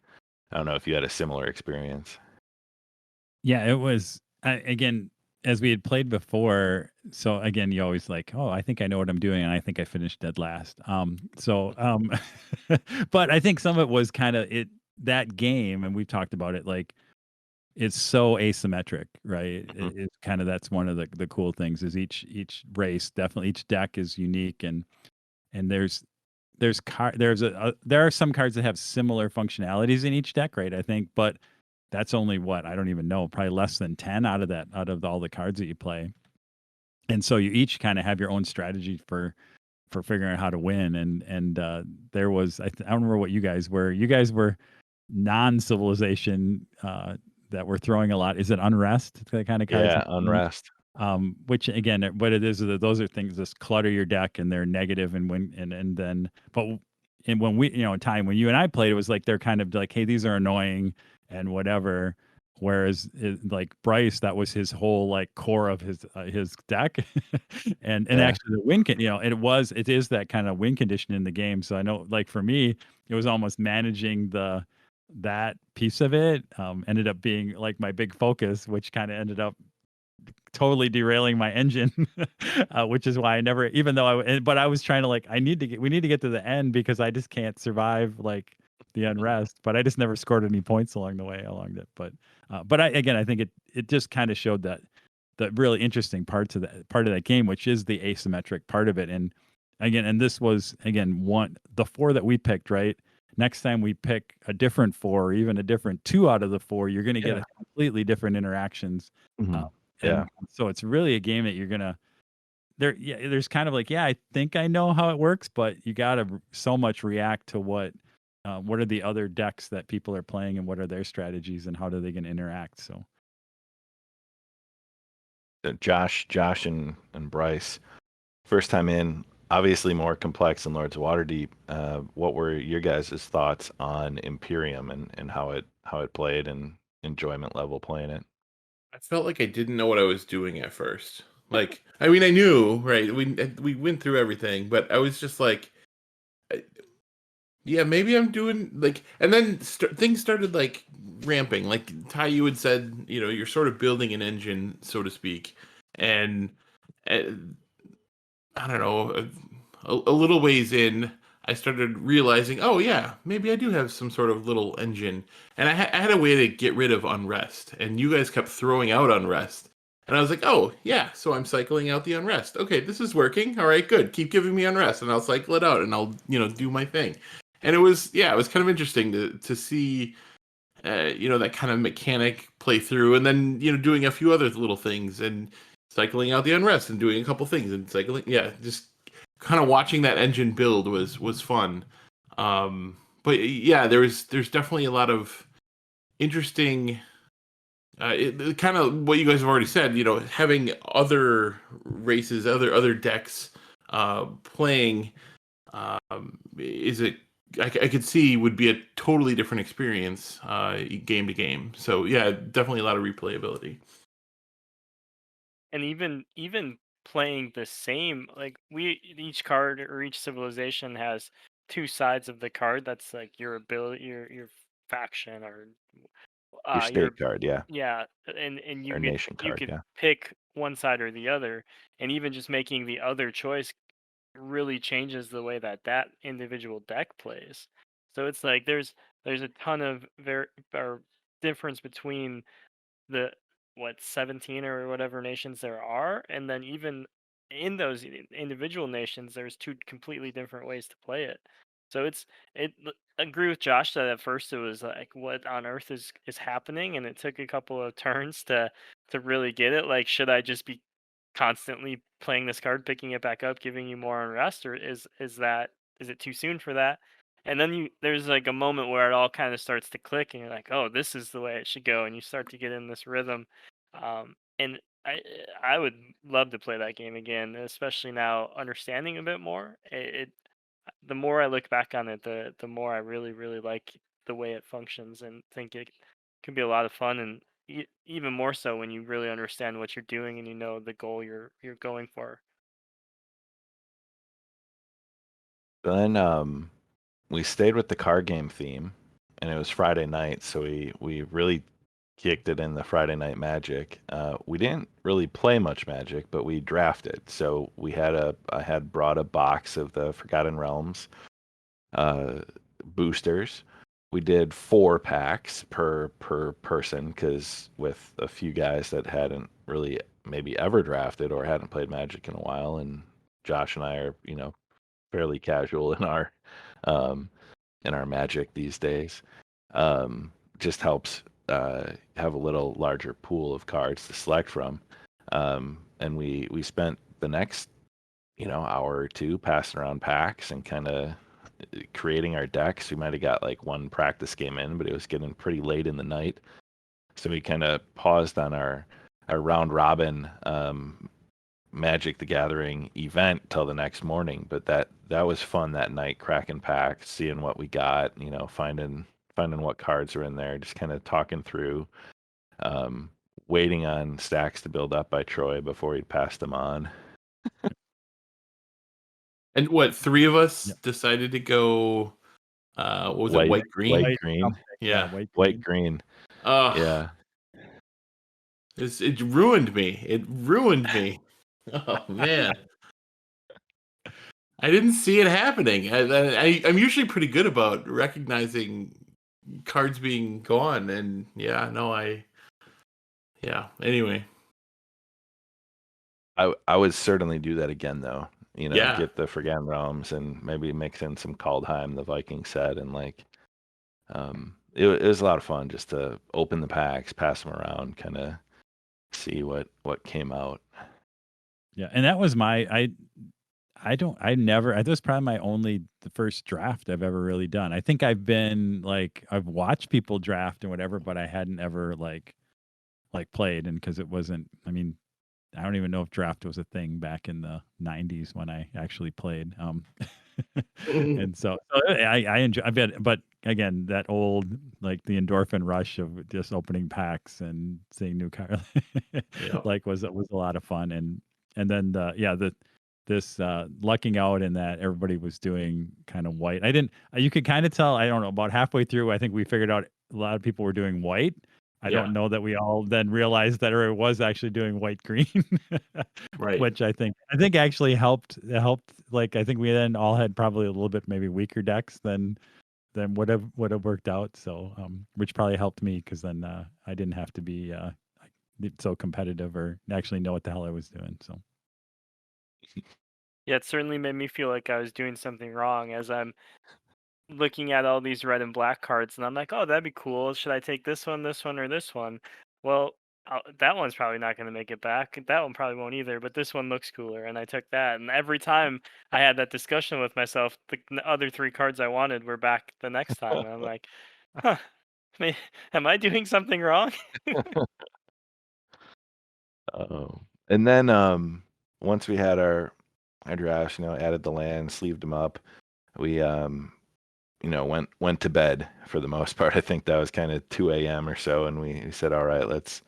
I don't know if you had a similar experience. Yeah, it was again, as we had played before. So again, you always like, oh, I think I know what I'm doing, and I think I finished dead last. But I think some of it was kind of that game, and we've talked about it. Like, it's so asymmetric, right? It's kind of, that's one of the cool things, is each race, definitely each deck is unique, and there are some cards that have similar functionalities in each deck, right? I think, but that's only what, I don't even know, probably less than 10 out of all the cards that you play. And so you each kind of have your own strategy for figuring out how to win. And there was, I don't remember what you guys were. You guys were non-civilization that were throwing a lot. Is it unrest? That kind of cards? Yeah, unrest. Which again, what it is those are things that clutter your deck, and they're negative, and then, but and when we, time when you and I played, it was like they're kind of like, hey, these are annoying and whatever. Whereas like Bryce, that was his whole like core of his deck, and actually the win it is that kind of win condition in the game. So I know, like for me, it was almost managing that piece of it ended up being like my big focus, which kind of ended up totally derailing my engine, which is why I never, even though but I was trying to like, we need to get to the end, because I just can't survive like the unrest, but I just never scored any points along the way along that. But I think it just kind of showed that the really interesting part of that game, which is the asymmetric part of it. And this was the 4 that we picked, right? Next time we pick a different 4, or even a different 2 out of the 4, you're going to get a completely different interactions. So it's really a game that you're gonna there's kind of like, I think I know how it works, but you gotta so much react to what are the other decks that people are playing, and what are their strategies, and how are they going to interact. So Josh and Bryce, first time in, obviously more complex than Lords of Waterdeep. What were your guys' thoughts on Imperium and how it played, and enjoyment level playing it? I felt like I didn't know what I was doing at first. Like, I mean, I knew, right? We went through everything, but I was just like, yeah, maybe I'm doing like, and then things started like ramping. Like Ty, you had said, you're sort of building an engine, so to speak, and uh, I don't know, a little ways in, I started realizing, oh yeah, maybe I do have some sort of little engine, and I had a way to get rid of unrest, and you guys kept throwing out unrest, and I was like, oh yeah, so I'm cycling out the unrest. Okay, this is working. All right, good. Keep giving me unrest, and I'll cycle it out, and I'll do my thing. And it was kind of interesting to see. That kind of mechanic play through, and then doing a few other little things, and cycling out the unrest, and doing a couple things, and cycling, just kind of watching that engine build was fun. But yeah, there's definitely a lot of interesting Kind of what you guys have already said. Having other races, other decks playing I could see would be a totally different experience game to game. So yeah, definitely a lot of replayability. And even playing the same, like each card or each civilization has two sides of the card. That's like your ability, your faction, or Your your state card, yeah, yeah, and or nation you card, could yeah. pick one side or the other, and even just making the other choice really changes the way that individual deck plays. So it's like there's a ton of or difference between the 17 or whatever nations there are, and then even in those individual nations there's two completely different ways to play it. So I agree with Josh that at first it was like, what on earth is happening, and it took a couple of turns to really get it. Like, should I just be constantly playing this card, picking it back up, giving you more unrest, or is it too soon for that? And then there's like a moment where it all kind of starts to click, and you're like, oh, this is the way it should go, and you start to get in this rhythm. And I would love to play that game again, especially now understanding a bit more. The more I look back on it, the more I really really like the way it functions, and think it can be a lot of fun, and even more so when you really understand what you're doing and you know the goal you're going for. Then we stayed with the card game theme, and it was Friday night, so we really kicked it in the Friday Night Magic. We didn't really play much Magic, but we drafted. So I had brought a box of the Forgotten Realms boosters. We did 4 packs per person, because with a few guys that hadn't really maybe ever drafted or hadn't played Magic in a while, and Josh and I are fairly casual um, in our Magic these days. Just helps have a little larger pool of cards to select from. And we spent the next hour or two passing around packs and kind of creating our decks. We might have got like one practice game in, but it was getting pretty late in the night, so we kind of paused on our round robin Magic the Gathering event till the next morning. But that was fun that night, cracking packs, seeing what we got, finding what cards are in there, just kind of talking through, waiting on stacks to build up by Troy before he'd pass them on. And what, 3 of us Yep. decided to go what was it, white green? White green. Yeah. White green. Oh, Yeah. it ruined me. It ruined me. Oh man. I didn't see it happening. I'm usually pretty good about recognizing cards being gone, and anyway. I would certainly do that again, though. Yeah. Get the Forgotten Realms and maybe mix in some Kaldheim, the Viking set, and it was a lot of fun just to open the packs, pass them around, kind of see what came out. Yeah, and that was that was probably the first draft I've ever really done. I think I've watched people draft and whatever, but I hadn't ever like played, and because it wasn't, I don't even know if draft was a thing back in the 90s when I actually played. And so I enjoy, but again, that old, like the endorphin rush of just opening packs and seeing new cards, was a lot of fun. And then this lucking out in that everybody was doing kind of white. You could kind of tell, I don't know, about halfway through, I think we figured out a lot of people were doing white. I don't know that we all then realized that it was actually doing white green, Right. which I think actually helped. Like, I think we then all had probably a little bit maybe weaker decks than would have worked out. So, which probably helped me, because then I didn't have to be so competitive or actually know what the hell I was doing. So. Yeah, it certainly made me feel like I was doing something wrong as I'm looking at all these red and black cards, and I'm like, oh, that'd be cool. Should I take this one, or this one? Well, that one's probably not going to make it back. That one probably won't either, but this one looks cooler, and I took that. And every time I had that discussion with myself, the other 3 cards I wanted were back the next time. And I'm like, huh, Am I doing something wrong? And then once we had our drafts, added the land, sleeved them up, we went to bed for the most part. I think that was kind of 2 a.m. or so, and we said, all right, let's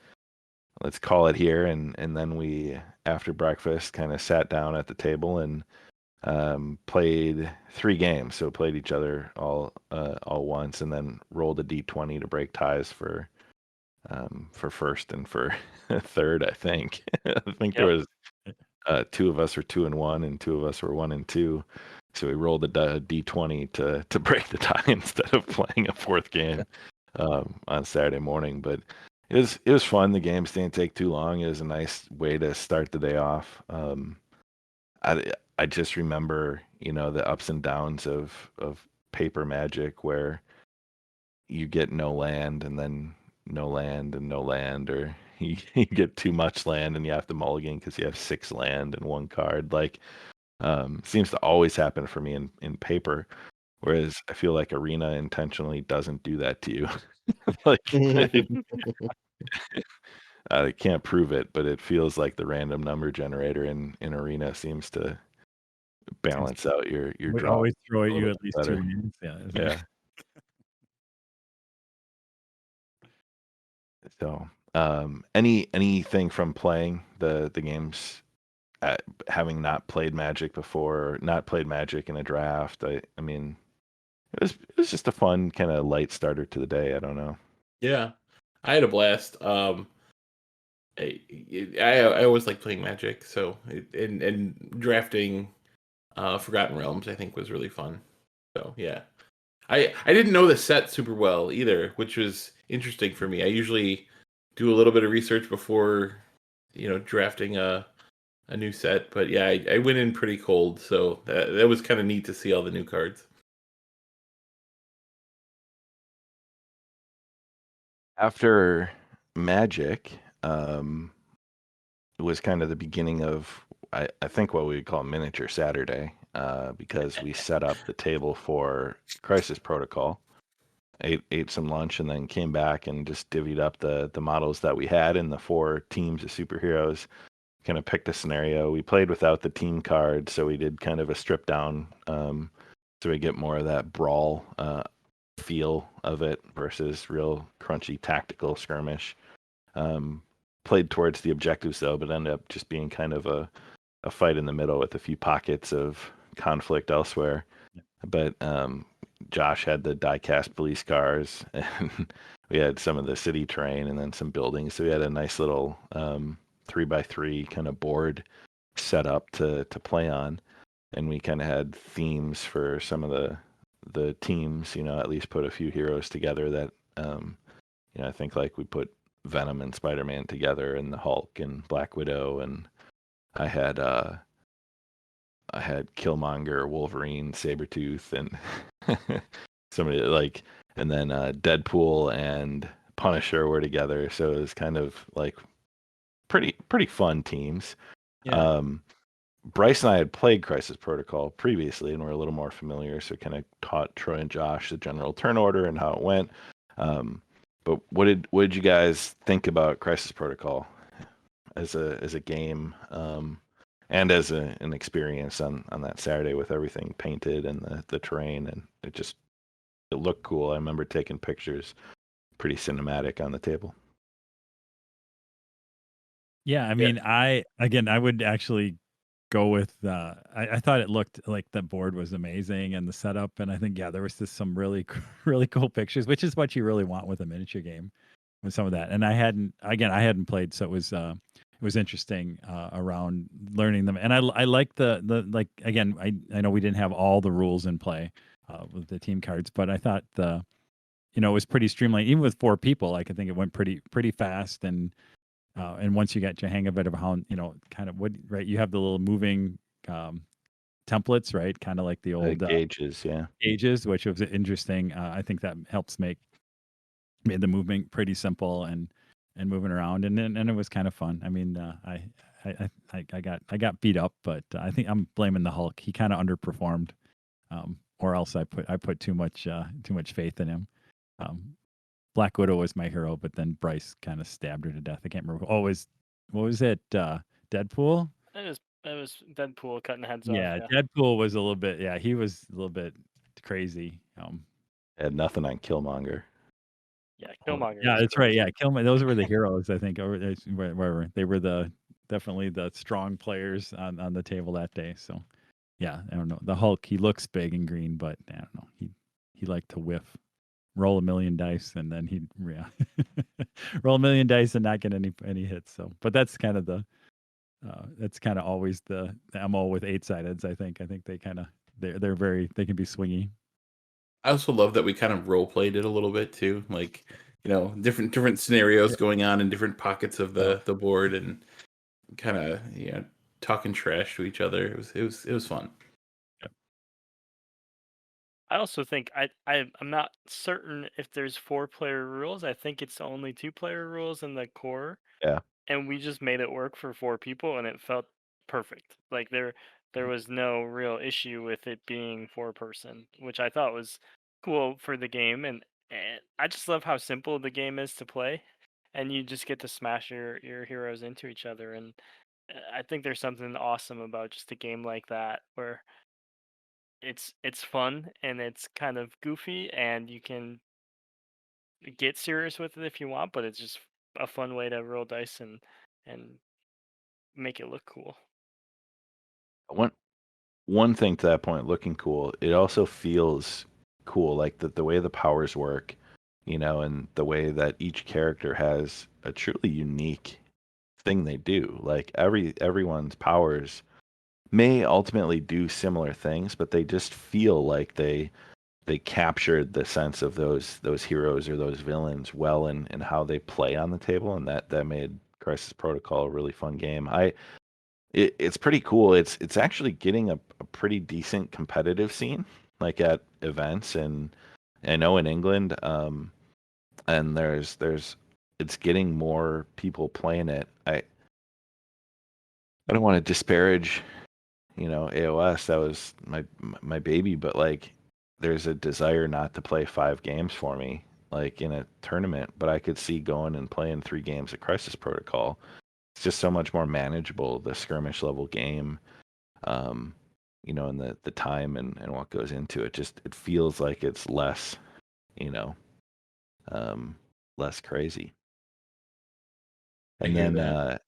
call it here. And then we, after breakfast, kind of sat down at the table and played 3 games. So played each other all once, and then rolled a d20 to break ties for first and for third. I think there Yep. was 2 of us were 2 and 1, and 2 of us were 1 and 2. So we rolled a d20 to break the tie instead of playing a 4th game on Saturday morning. But it was fun. The games didn't take too long. It was a nice way to start the day off. I just remember, the ups and downs of paper Magic, where you get no land and then no land and no land, or you get too much land and you have to mulligan because you have 6 land and 1 card. Like, seems to always happen for me in paper, whereas I feel like Arena intentionally doesn't do that to you. Like, I can't prove it, but it feels like the random number generator in Arena seems to balance out your We draw always throw a at you little at bit least 2 better. lands. Yeah. Yeah. So, anything from playing the games, having not played Magic before, or not played Magic in a draft. I mean, it was just a fun kind of light starter to the day. I don't know. Yeah, I had a blast. I always like playing Magic, so and drafting Forgotten Realms I think was really fun. So yeah, I didn't know the set super well either, which was interesting for me. I usually do a little bit of research before drafting a new set, but yeah, I went in pretty cold, so that was kind of neat to see all the new cards. After Magic, it was kind of the beginning of, I think, what we would call Miniature Saturday, because we set up the table for Crisis Protocol, ate some lunch, and then came back and just divvied up the models that we had in the 4 teams of superheroes. Kind of picked a scenario. We played without the team card, so we did kind of a strip down, so we get more of that brawl feel of it versus real crunchy tactical skirmish. Played towards the objectives though, but ended up just being kind of a fight in the middle with a few pockets of conflict elsewhere. But Josh had the die-cast police cars, and we had some of the city terrain, and then some buildings. So we had a nice little 3x3 kind of board set up to play on, and we kind of had themes for some of the teams. At least put a few heroes together that I think, like, we put Venom and Spider-Man together, and the Hulk and Black Widow, and I had Killmonger, Wolverine, Sabretooth, and somebody like, and then Deadpool and Punisher were together. So it was kind of like pretty fun teams. Yeah. Bryce and I had played Crisis Protocol previously, and we're a little more familiar, so kind of taught Troy and Josh the general turn order and how it went. But what did you guys think about Crisis Protocol as a game, and as an experience on that Saturday with everything painted and the terrain, and it looked cool. I remember taking pictures, pretty cinematic on the table. Yeah, I mean, I would actually go with I thought it looked like the board was amazing and the setup, and I think there was just some really really cool pictures, which is what you really want with a miniature game, with some of that. And I hadn't played, so it was interesting around learning them. And I like the like, again, I know we didn't have all the rules in play with the team cards, but I thought it was pretty streamlined, even with 4 people. Like, I think it went pretty fast, and once you get your hang of it, of how, kind of right, you have the little moving templates, right? Kind of like the old gauges, gauges, which was interesting. I think that helps made the movement pretty simple and moving around, and it was kind of fun. I mean, I got beat up, but I think I'm blaming the Hulk. He kind of underperformed, or else I put too much faith in him. Black Widow was my hero, but then Bryce kind of stabbed her to death. I can't remember. Oh, what was it? Deadpool? It was Deadpool cutting heads Yeah, off. Yeah. Deadpool was a little bit. Yeah, he was a little bit crazy. Had nothing on Killmonger. Yeah, Killmonger. Yeah, was that's right. crazy. Yeah, Killmonger. Those were the heroes, I think. Wherever they were definitely the strong players on the table that day. So, yeah, I don't know. The Hulk, he looks big and green, but I don't know. He liked to whiff, roll a million dice, and then he'd roll a million dice and not get any hits. So, but that's kind of that's kind of always the MO with 8-sideds. I think they kind of they can be swingy. I also love that we kind of role played it a little bit too, like different scenarios going on in different pockets of the board, and kind of talking trash to each other. It was fun. I also think I'm not certain if there's 4-player rules. I think it's only 2-player rules in the core. Yeah. And we just made it work for 4 people, and it felt perfect. Like there was no real issue with it being 4-person, which I thought was cool for the game. And I just love how simple the game is to play, and you just get to smash your heroes into each other. And I think there's something awesome about just a game like that, where it's fun and it's kind of goofy, and you can get serious with it if you want, but it's just a fun way to roll dice and make it look cool. One thing to that point, looking cool, it also feels cool, like the way the powers work, and the way that each character has a truly unique thing they do. Like everyone's powers may ultimately do similar things, but they just feel like they captured the sense of those heroes or those villains well in how they play on the table, and that made Crisis Protocol a really fun game. It's pretty cool. It's actually getting a pretty decent competitive scene, like at events, and I know in England, and there's it's getting more people playing it. I don't want to disparage, AOS. That was my baby, but like there's a desire not to play 5 games for me, like in a tournament, but I could see going and playing 3 games at Crisis Protocol. It's just so much more manageable, the skirmish level game, and the time and what goes into it. Just it feels like it's less, less crazy. And then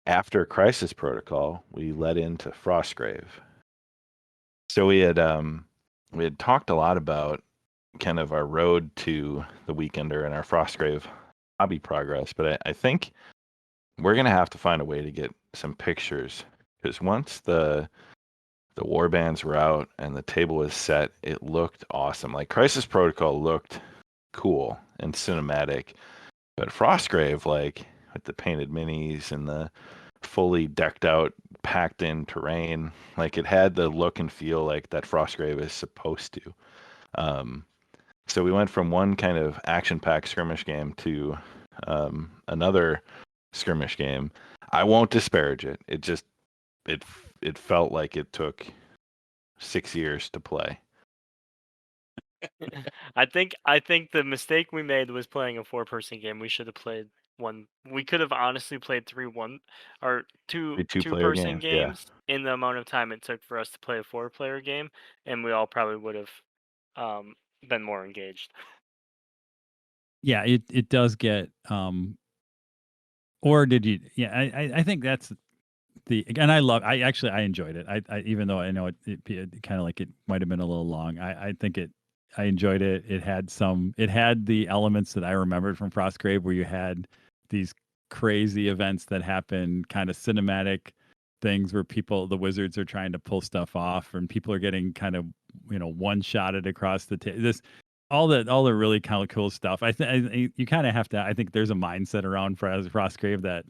after Crisis Protocol, we led into Frostgrave. So we had talked a lot about kind of our road to the Weekender and our Frostgrave hobby progress, but I think we're gonna have to find a way to get some pictures, because once the warbands were out and the table was set, it looked awesome. Like Crisis Protocol looked cool and cinematic, but Frostgrave, like with the painted minis and the fully decked out, packed in terrain, like it had the look and feel like that Frostgrave is supposed to. So we went from one kind of action-packed skirmish game to another skirmish game. I won't disparage it. It felt like it took 6 years to play. I think the mistake we made was playing a 4-person game. We should have played one. We could have honestly played 3-1 or two Two-player person games, yeah. in the amount of time it took for us to play a 4-player game, and we all probably would have been more engaged. Yeah, it does get or did you? Yeah, I think that's and I enjoyed it. I even though I know it kind of like it might have been a little long. I think I enjoyed it. It had the elements that I remembered from Frostgrave, where you had these crazy events that happen, kind of cinematic things where the wizards are trying to pull stuff off, and people are getting kind of one-shotted across the this. All the really kind of cool stuff. I think you kind of have to. I think there's a mindset around Frostgrave that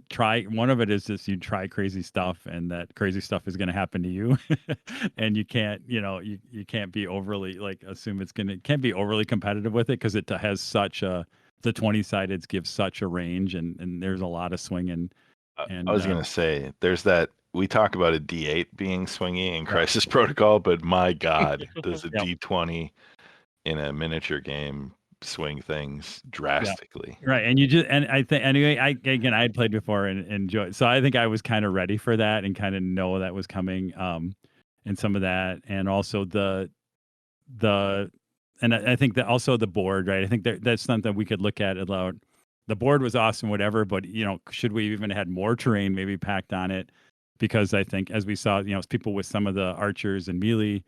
try. One of it is just you try crazy stuff, and that crazy stuff is going to happen to you, and you can't you can't be overly assume can't be overly competitive with it, because it has such the 20-sideds give such a range, and there's a lot of swinging. And I was gonna say there's that. We talk about a D8 being swingy in Crisis Protocol, but my God, does a D20 in a miniature game swing things drastically. Right. And you just, and I think, anyway, I had played before and enjoyed. So I think I was kind of ready for that and kind of know that was coming. And some of that, and also and I think that also the board, right? I think that's something we could look at about. The board was awesome, whatever, but should we even had more terrain maybe packed on it? Because I think, as we saw, people with some of the archers and melee,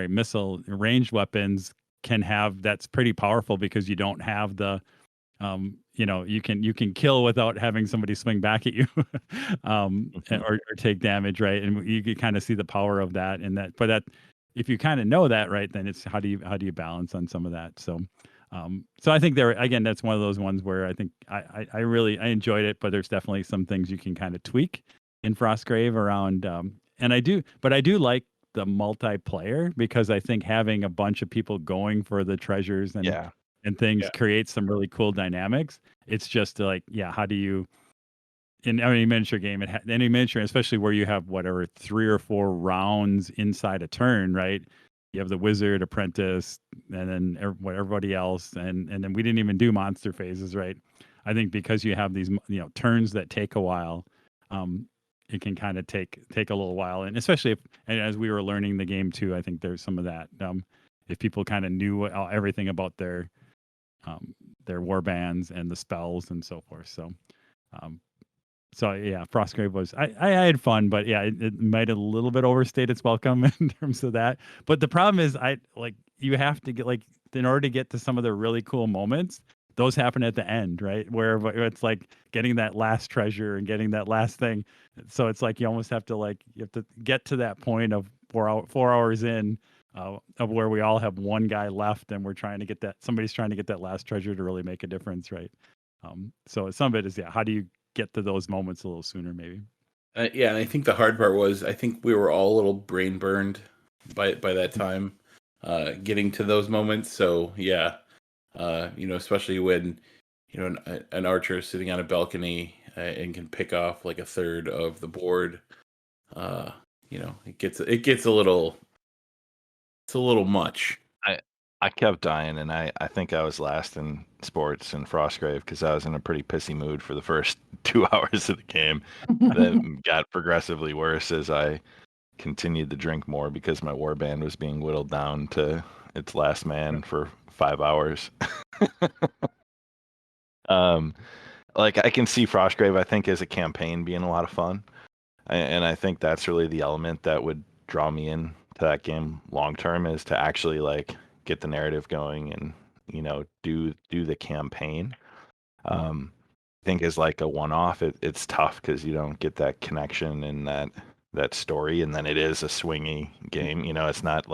missile ranged weapons can have, that's pretty powerful because you don't have the, you can kill without having somebody swing back at you, or take damage, right? And you can kind of see the power of that, and that, but that, if you kind of know that, right, then it's how do you balance on some of that? So, so I think that's one of those ones where I think I really enjoyed it, but there's definitely some things you can kind of tweak in Frostgrave around, and I do like the multiplayer, because I think having a bunch of people going for the treasures and things creates some really cool dynamics. It's just like, how do you, in any miniature game, any miniature, especially where you have whatever 3 or 4 rounds inside a turn, right? You have the wizard, apprentice, and then everybody else, and then we didn't even do monster phases, right? I think because you have these turns that take a while, it can kind of take a little while, and especially and as we were learning the game too, I think there's some of that. If people kind of knew everything about their war bands and the spells and so forth, so Frostgrave was, I had fun, but it might have a little bit overstayed its welcome in terms of that. But the problem is, you have to get, in order to get to some of the really cool moments, those happen at the end, right? Where it's like getting that last treasure and getting that last thing. So it's like you almost have to get to that point of 4 hours in, of where we all have one guy left and we're trying to get somebody's trying to get that last treasure to really make a difference, right? So some of it is, how do you get to those moments a little sooner, maybe? And I think the hard part was, I think we were all a little brain burned by that time, getting to those moments. So especially when an archer is sitting on a balcony and can pick off like a third of the board, it gets a little, it's a little much. I kept dying, and I think I was last in sports in Frostgrave because I was in a pretty pissy mood for the first 2 hours of the game. That got progressively worse as I continued to drink more because my warband was being whittled down to its last man for 5 hours. I can see Frostgrave, I think, as a campaign being a lot of fun, and I think that's really the element that would draw me in to that game long term, is to actually get the narrative going and do the campaign. I think as a one-off, it's tough because you don't get that connection and that story, and then it is a swingy game. It's not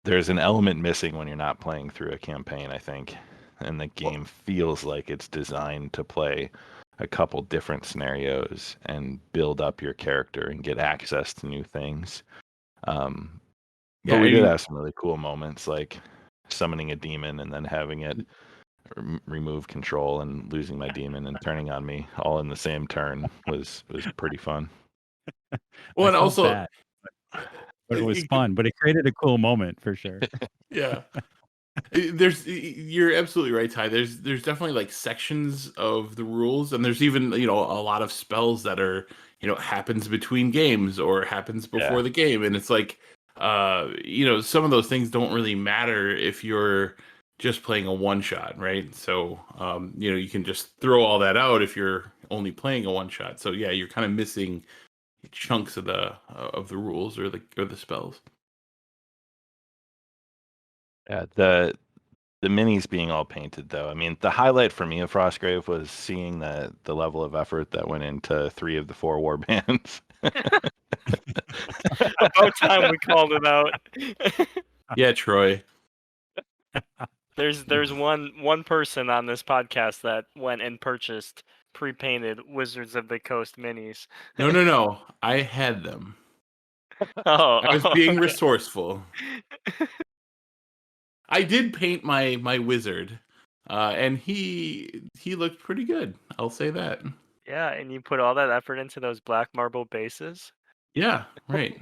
there's an element missing when you're not playing through a campaign, I think, and the game feels like it's designed to play a couple different scenarios and build up your character and get access to new things. But we did have some really cool moments, like summoning a demon and then having it remove control and losing my demon and turning on me all in the same turn was pretty fun. Well, and also, bad, but it was fun. But it created a cool moment for sure. Yeah. You're absolutely right, Ty. There's definitely sections of the rules, and there's even a lot of spells that are happens between games or happens before the game, and it's some of those things don't really matter if you're just playing a one shot, right? So you can just throw all that out if you're only playing a one shot. So you're kind of missing chunks of the rules or the spells. Yeah, the minis being all painted, though. I mean, the highlight for me of Frostgrave was seeing the level of effort that went into 3 of the 4 war bands. About time we called it out. Yeah, Troy. There's one person on this podcast that went and purchased pre-painted Wizards of the Coast minis. No. I had them. I was being resourceful. I did paint my wizard, and he looked pretty good. I'll say that. Yeah, and you put all that effort into those black marble bases. Yeah, right.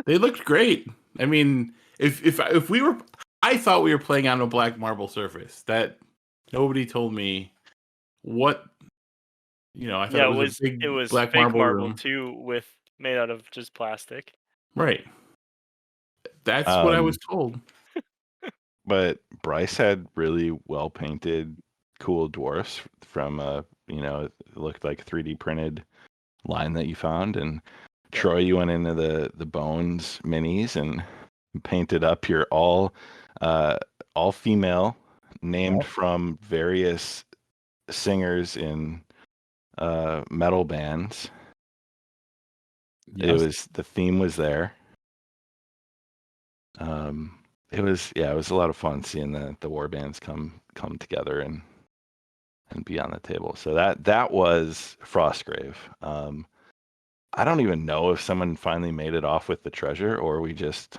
They looked great. I mean, if we were, I thought we were playing on a black marble surface. That nobody told me what. I thought it was a big it was black fake marble marble room. too, made out of just plastic. Right. That's what I was told. But Bryce had really well painted, cool dwarfs from it looked like a 3D printed line that you found. And Troy, you went into the Bones minis and painted up your all female, named from various singers in metal bands. Yes. The theme was there. It was a lot of fun seeing the war bands come together and be on the table. So that was Frostgrave. I don't even know if someone finally made it off with the treasure, or we just.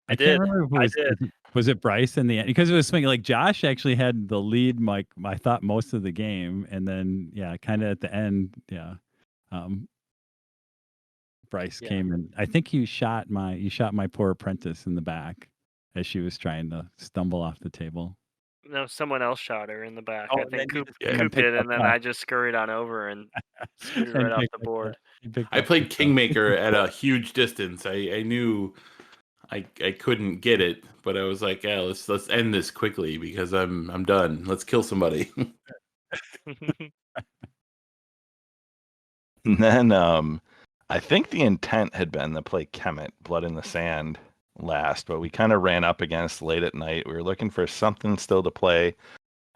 I can't remember if it was it Bryce in the end, because it was something like Josh actually had the lead, Mike. I thought most of the game, and then kind of at the end, Bryce came and I think you shot my poor apprentice in the back as she was trying to stumble off the table. No, someone else shot her in the back. Oh, I think Coop did, and then I just scurried on over and scooted right off the board. I played Kingmaker at a huge distance. I knew I couldn't get it, but I was like, yeah, let's end this quickly because I'm done. Let's kill somebody. And then I think the intent had been to play Kemet, Blood in the Sand, last, but we kind of ran up against late at night. We were looking for something still to play.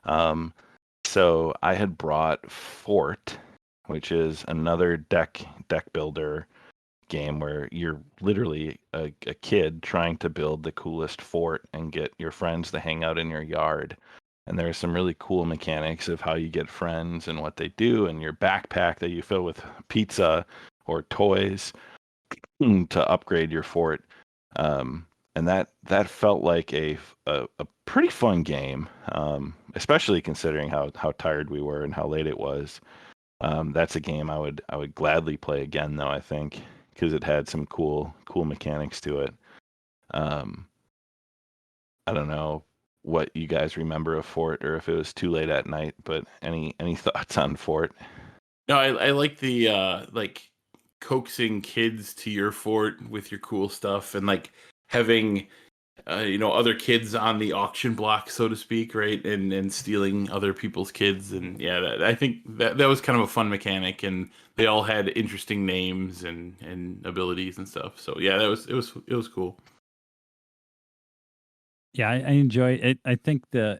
So I had brought Fort, which is another deck builder game where you're literally a kid trying to build the coolest fort and get your friends to hang out in your yard. And there's some really cool mechanics of how you get friends and what they do, and your backpack that you fill with pizza or toys to upgrade your fort. And that felt like a pretty fun game, especially considering how tired we were and how late it was. That's a game I would gladly play again, though, I think, because it had some cool mechanics to it. I don't know what you guys remember of Fort, or if it was too late at night, but any thoughts on Fort? No, I like the coaxing kids to your fort with your cool stuff, and like having other kids on the auction block, so to speak, right, and stealing other people's kids. And I think that was kind of a fun mechanic, and they all had interesting names and abilities and stuff. So it was cool. Yeah, I enjoy it. I think there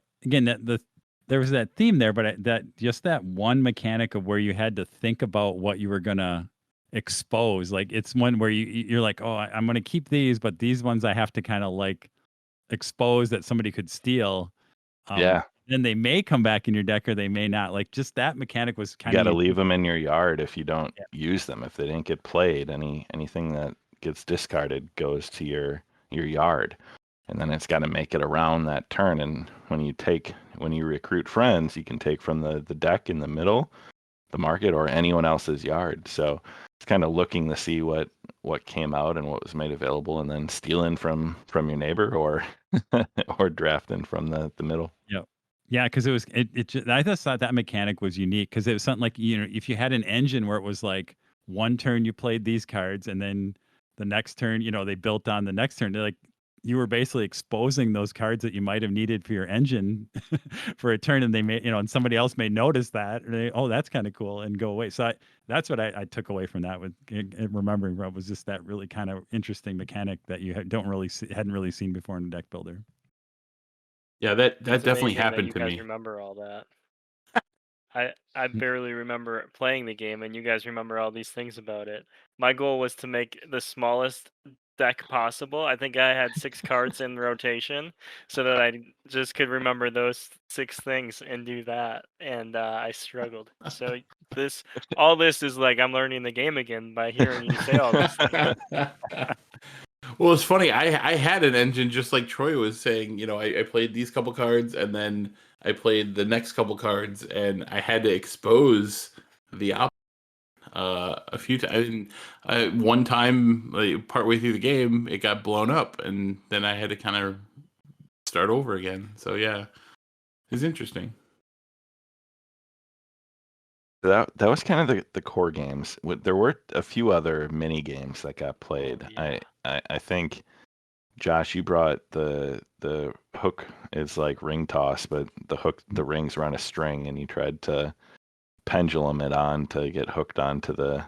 was that theme there, but that one mechanic of where you had to think about what you were gonna expose. Like, it's one where you're like, oh, I'm gonna keep these, but these ones I have to kind of like expose that somebody could steal. Then they may come back in your deck, or they may not. Like, just that mechanic was kind of. You got to leave them in your yard if you don't use them. If they didn't get played, anything that gets discarded goes to your yard. And then it's got to make it around that turn. And when you recruit friends, you can take from the deck in the middle, the market, or anyone else's yard. So it's kind of looking to see what came out and what was made available, and then stealing from your neighbor or or drafting from the middle. Yeah, because I just thought that mechanic was unique, because it was something like, if you had an engine where it was like one turn you played these cards, and then the next turn, they built on the next turn. They're like, you were basically exposing those cards that you might have needed for your engine for a turn, and they may, and somebody else may notice that, and oh, that's kind of cool, and go away. So that's what I took away from that, with remembering, Rob, was just that really kind of interesting mechanic that you hadn't really seen before in a deck builder. Yeah, that definitely happened to me. You guys remember all that? I barely remember playing the game, and you guys remember all these things about it. My goal was to make the smallest deck possible. I think I had 6 cards in rotation, so that I just could remember those 6 things and do that. And I struggled. So all this is like I'm learning the game again by hearing you say all these things. Well, it's funny. I had an engine just like Troy was saying. I played these couple cards, and then I played the next couple cards, and I had to expose the a few times. One time, like, partway through the game, it got blown up, and then I had to kind of start over again. So yeah, it's interesting. That was kind of the core games. There were a few other mini games that got played. yeah. I think, Josh, you brought the hook is like ring toss, but the rings were on a string, and you tried to pendulum it on to get hooked onto the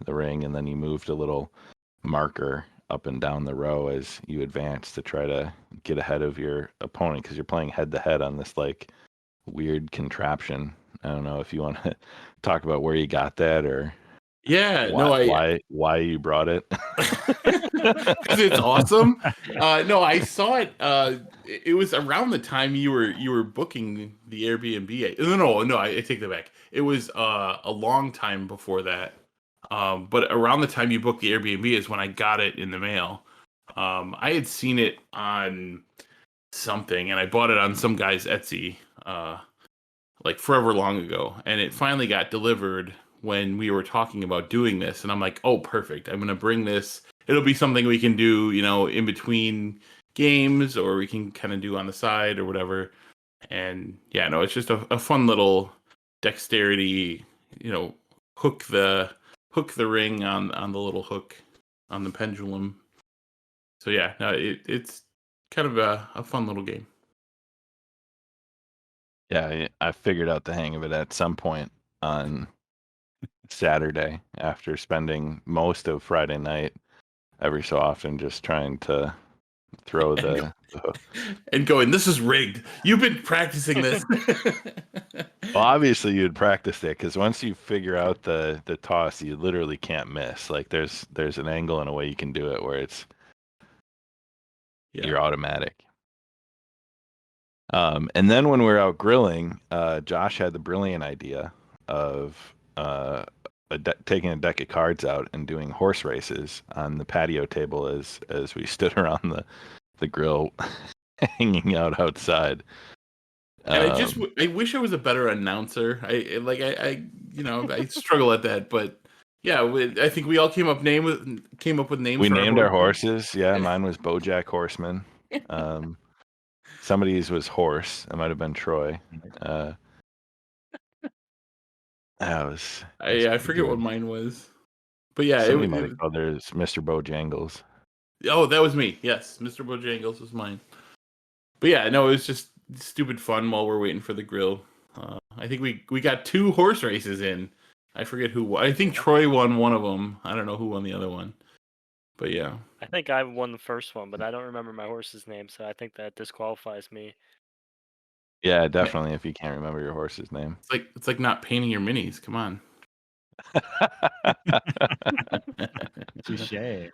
ring, and then you moved a little marker up and down the row as you advance to try to get ahead of your opponent, because you're playing head to head on this like weird contraption. I don't know if you want to talk about where you got that, or Yeah, no, why you brought it. because it's awesome. No, I saw it. It was around the time you were booking the Airbnb. No, I take that back. It was a long time before that. But around the time you booked the Airbnb is when I got it in the mail. I had seen it on something, and I bought it on some guy's Etsy, like forever long ago, and it finally got delivered when we were talking about doing this, and I'm like, oh, perfect. I'm gonna bring this. It'll be something we can do, in between games, or we can kind of do on the side or whatever. And yeah, no, it's just a fun little dexterity, hook the ring on the little hook on the pendulum. So yeah, no, it's kind of a fun little game. Yeah, I figured out the hang of it at some point on Saturday after spending most of Friday night every so often just trying to throw the and going, this is rigged. You've been practicing this. Well, obviously you'd practice it, because once you figure out the toss, you literally can't miss. Like there's an angle and a way you can do it where it's you're automatic. And then when we were out grilling, Josh had the brilliant idea of taking a deck of cards out and doing horse races on the patio table as we stood around the grill hanging out outside. And I wish I was a better announcer. I struggle at that, but yeah, I think we all came up with names. We named our horses. Yeah, mine was BoJack Horseman. Somebody's was Horse. It might have been Troy. I forget what mine was, but yeah, somebody might have called theirs Mr. Bojangles. Oh, that was me. Yes, Mr. Bojangles was mine. But yeah, no, it was just stupid fun while we're waiting for the grill. I think we got 2 horse races in. I forget who. I think Troy won one of them. I don't know who won the other one. But yeah, I think I won the first one, but I don't remember my horse's name, so I think that disqualifies me. Yeah, definitely. If you can't remember your horse's name, it's like not painting your minis. Come on. Touché.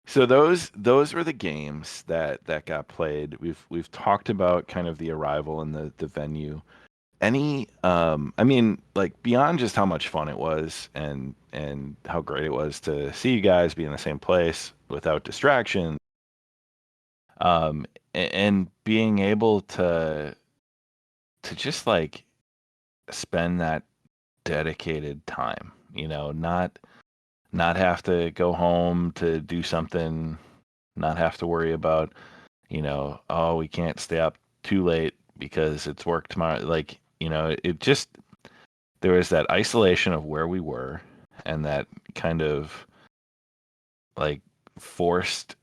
So those were the games that got played. We've talked about kind of the arrival and the venue. Any I mean, like, beyond just how much fun it was and how great it was to see you guys be in the same place without distraction, and being able to just like spend that dedicated time, not have to go home to do something, not have to worry about, oh, we can't stay up too late because it's work tomorrow. Like, it just, there was that isolation of where we were and that kind of like forced,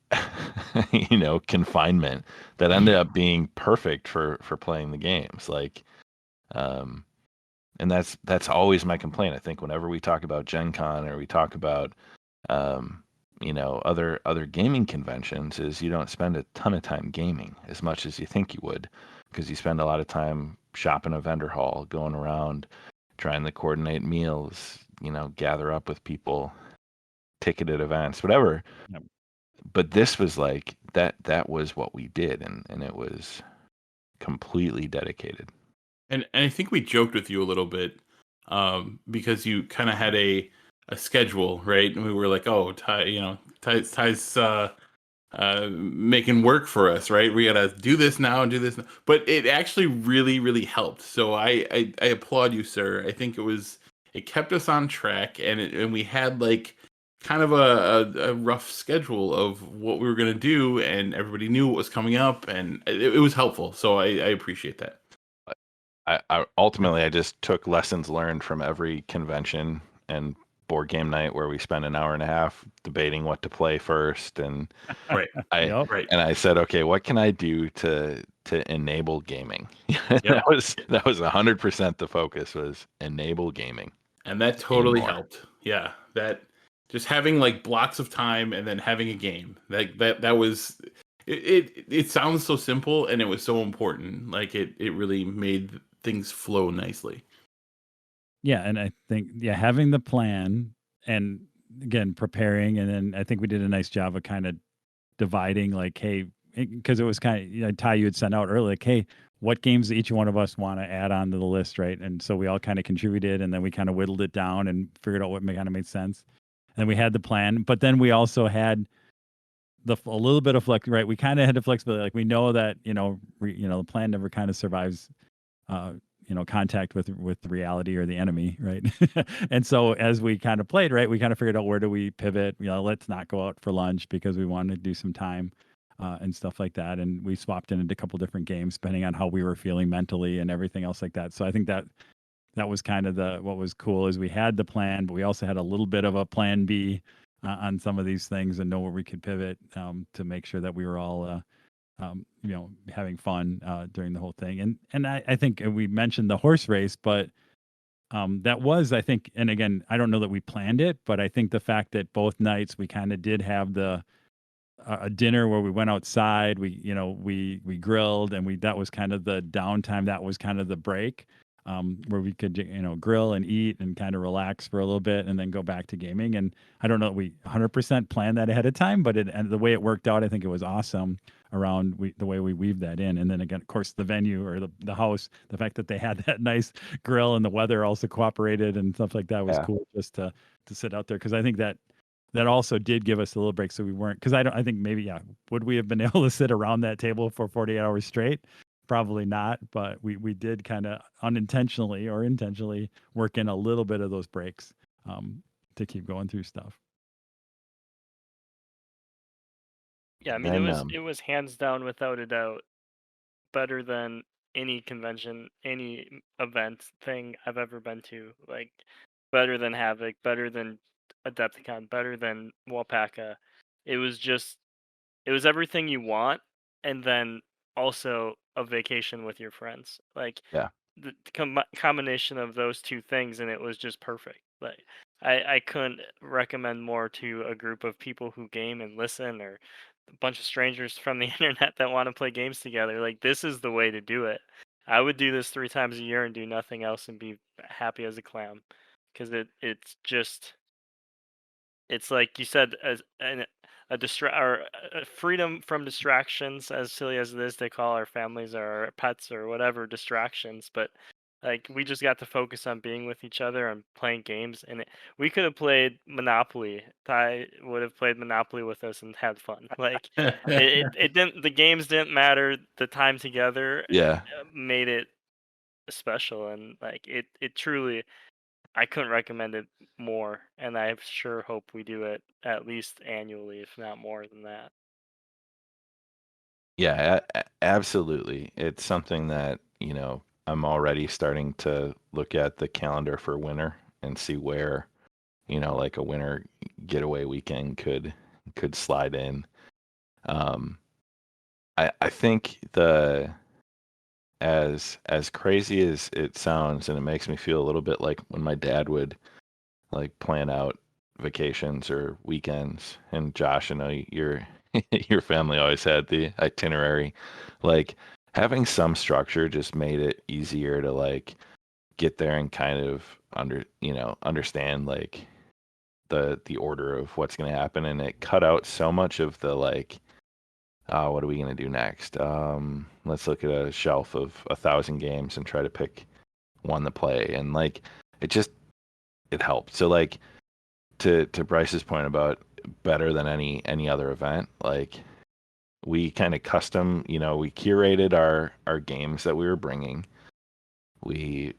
confinement that ended up being perfect for playing the games. Like, and that's always my complaint. I think whenever we talk about Gen Con or we talk about, other gaming conventions, is you don't spend a ton of time gaming as much as you think you would, because you spend a lot of time shopping a vendor hall, going around, trying to coordinate meals, gather up with people, ticketed events, whatever. Yep. But this was like that was what we did, and it was completely dedicated. And I think we joked with you a little bit, because you kind of had a schedule, right? And we were like, oh, Ty's making work for us, right? We got to do this now and do this now. But it actually really, really helped. So I applaud you, sir. I think it was it kept us on track, and we had like kind of a rough schedule of what we were going to do, and everybody knew what was coming up, and it was helpful. So I appreciate that. I ultimately I just took lessons learned from every convention and board game night where we spent an hour and a half debating what to play first, and right. And I said, okay, what can I do to enable gaming? Yep. that was 100% the focus, was enable gaming, and that totally helped. Yeah, that just having like blocks of time and then having a game that was it sounds so simple, and it was so important. Like it really made things flow nicely. Yeah, and I think having the plan and again preparing, and then I think we did a nice job of kind of dividing, like, hey, because it was kind of Ty, you had sent out earlier, like, hey, what games each one of us want to add on to the list, right? And so we all kind of contributed, and then we kind of whittled it down and figured out what kind of made sense. And we had the plan, but then we also had a little bit of flex, right? We kind of had the flexibility, like we know that the plan never kind of survives contact with reality or the enemy, right? And so as we kind of played, right, we kind of figured out, where do we pivot? Let's not go out for lunch because we wanted to do some time and stuff like that. And we swapped into a couple different games depending on how we were feeling mentally and everything else like that. So I think that was kind of what was cool, is we had the plan, but we also had a little bit of a plan B on some of these things, and know where we could pivot to make sure that we were all having fun during the whole thing. And I think we mentioned the horse race, but that was, I think, and again, I don't know that we planned it, but I think the fact that both nights we kind of did have a dinner where we went outside, we grilled, and that was kind of the downtime, that was kind of the break, where we could grill and eat and kind of relax for a little bit and then go back to gaming. And I don't know that we 100% planned that ahead of time, but and the way it worked out, I think it was awesome around the way we weaved that in. And then again, of course, the venue or the house, the fact that they had that nice grill and the weather also cooperated and stuff like that was cool, just to sit out there. Cause I think that also did give us a little break. So we weren't, cause I think maybe, would we have been able to sit around that table for 48 hours straight? Probably not, but we did kind of unintentionally or intentionally work in a little bit of those breaks to keep going through stuff. Yeah, I mean, it was hands down, without a doubt, better than any convention, any event thing I've ever been to. Like, better than Havoc, better than Adepticon, better than Walpaka. It was everything you want, and then also a vacation with your friends. Like, the combination of those two things, and it was just perfect. Like, I couldn't recommend more to a group of people who game and listen, or a bunch of strangers from the internet that want to play games together. Like, this is the way to do it. I would do this 3 times a year and do nothing else and be happy as a clam, because it's just, it's like you said, as a freedom from distractions. As silly as it is, they call our families or our pets or whatever distractions, but like, we just got to focus on being with each other and playing games. And we could have played Monopoly. Ty would have played Monopoly with us and had fun. Like, it didn't. The games didn't matter. The time together made it special, and like it truly. I couldn't recommend it more, and I sure hope we do it at least annually, if not more than that. Yeah, absolutely. It's something that, I'm already starting to look at the calendar for winter and see where, like a winter getaway weekend could slide in. I think as crazy as it sounds, and it makes me feel a little bit like when my dad would like plan out vacations or weekends. And Josh, I know your family always had the itinerary. Like, having some structure just made it easier to like get there and kind of understand like the order of what's going to happen, and it cut out so much of the like, what are we going to do next? Let's look at a shelf of 1,000 games and try to pick one to play. And like, it helped. So like, to Bryce's point about better than any other event, like, we kind of we curated our games that we were bringing. We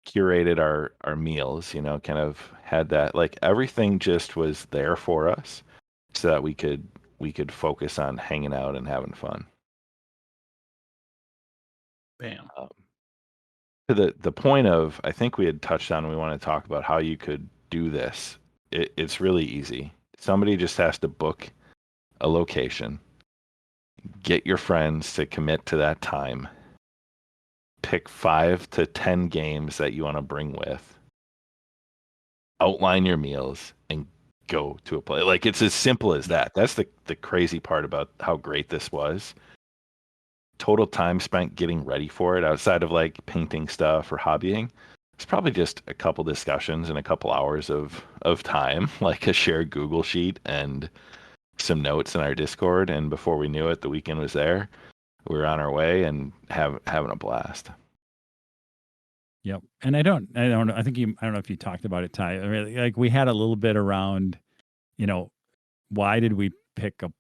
curated our meals, kind of had that, like, everything just was there for us so that we could focus on hanging out and having fun. Bam. To the point of, I think we had touched on, we want to talk about how you could do this. It's really easy. Somebody just has to book a location, get your friends to commit to that time, pick 5 to 10 games that you want to bring with, outline your meals, and go to a play. Like, it's as simple as that. That's the crazy part about how great this was. Total time spent getting ready for it, outside of like painting stuff or hobbying, it's probably just a couple discussions and a couple hours of time, like a shared Google sheet and some notes in our Discord. And before we knew it, the weekend was there. We were on our way and having a blast. Yep. And I don't know. I don't know if you talked about it, Ty. I mean, like, we had a little bit around, why did we pick a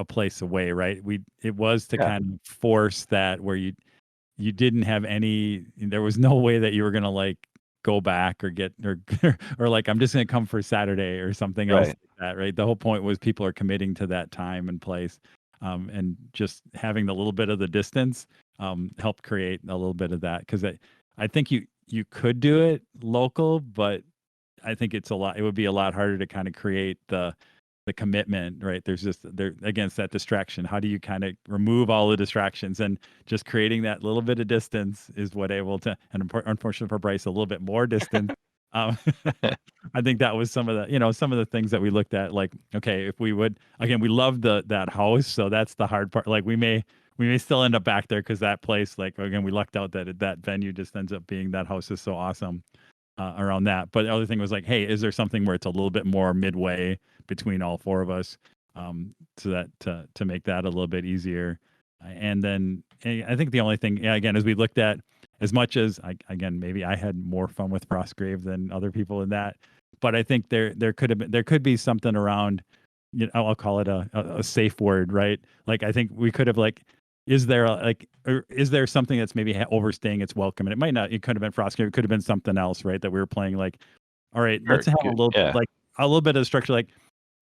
place away, right? It was to kind of force that, where you didn't have there was no way that you were gonna like go back or get or like, I'm just gonna come for Saturday or something else like that, right? The whole point was people are committing to that time and place, and just having the little bit of the distance helped create a little bit of that, because I think you could do it local, but I think it would be a lot harder to kind of create the commitment, right? There's just there against that distraction. How do you kind of remove all the distractions, and just creating that little bit of distance is what able to, and unfortunately for Bryce, a little bit more distance. I think that was some of the things that we looked at. Like, okay, if we would, again, we love that house, so that's the hard part. Like, we may still end up back there because that place, like, again, we lucked out that that venue just ends up being, that house is so awesome around that. But the other thing was like, hey, is there something where it's a little bit more midway between all 4 of us, so that to make that a little bit easier. And then I think the only thing, again, as we looked at, as much as again, maybe I had more fun with Frostgrave than other people in that, but I think there could be something around, I'll call it a safe word, right? Like, I think we could have, like, is there something that's maybe overstaying its welcome? And it might not, it could have been Frostgrave, it could have been something else, right? That we were playing, like, all right, let's have a little like a little bit of structure. Like,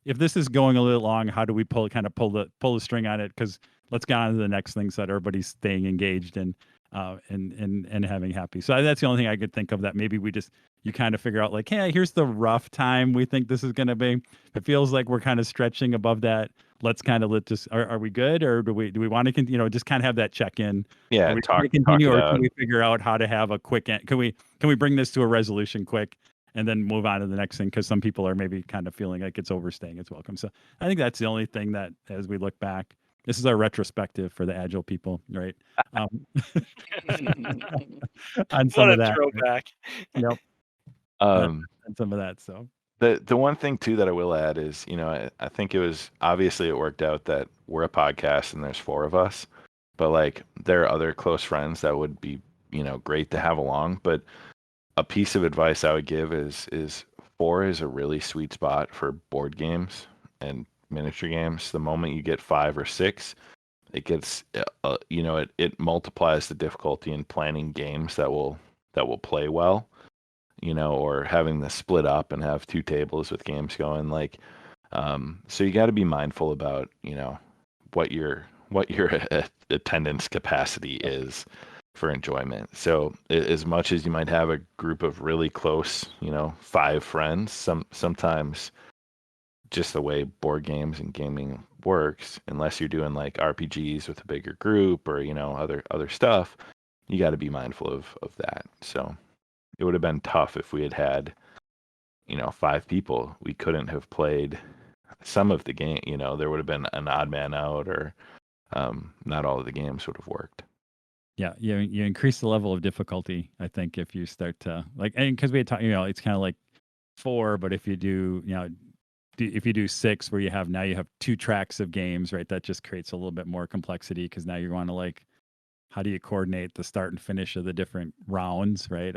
if this is going a little long, how do we pull the string on it? Because let's get on to the next thing so that everybody's staying engaged and having happy. So that's the only thing I could think of, that maybe you kind of figure out, like, hey, here's the rough time we think this is going to be. It feels like we're kind of stretching above that. Let's kind of are we good, or do we want to just kind of have that check in? Yeah, are we talk continue, it or out. can we figure out how to have a quick end? Can we bring this to a resolution quick and then move on to the next thing? Because some people are maybe kind of feeling like it's overstaying its welcome. So I think that's the only thing that, as we look back, this is our retrospective for the Agile people, right? On some What of a that. throwback. Yep. And some of that. So the one thing too that I will add is, I think it worked out that we're a podcast and there's 4 of us, but like, there are other close friends that would be, great to have along. But a piece of advice I would give is 4 is a really sweet spot for board games and miniature games. The moment you get 5 or 6, it gets, it multiplies the difficulty in planning games that will play well, or having the split up and have 2 tables with games going. Like, so you got to be mindful about, what your attendance capacity is for enjoyment. So as much as you might have a group of really close, 5 friends, sometimes just the way board games and gaming works, unless you're doing like RPGs with a bigger group or, other stuff, you got to be mindful of that. So it would have been tough if we had 5 people. We couldn't have played some of the game, there would have been an odd man out, or not all of the games would have worked. Yeah, you increase the level of difficulty, I think, if you start to, like, and because we had talked, it's kind of like 4, but if you do, if you do 6, where you have 2 tracks of games, right? That just creates a little bit more complexity, because now you want to, like, how do you coordinate the start and finish of the different rounds, right?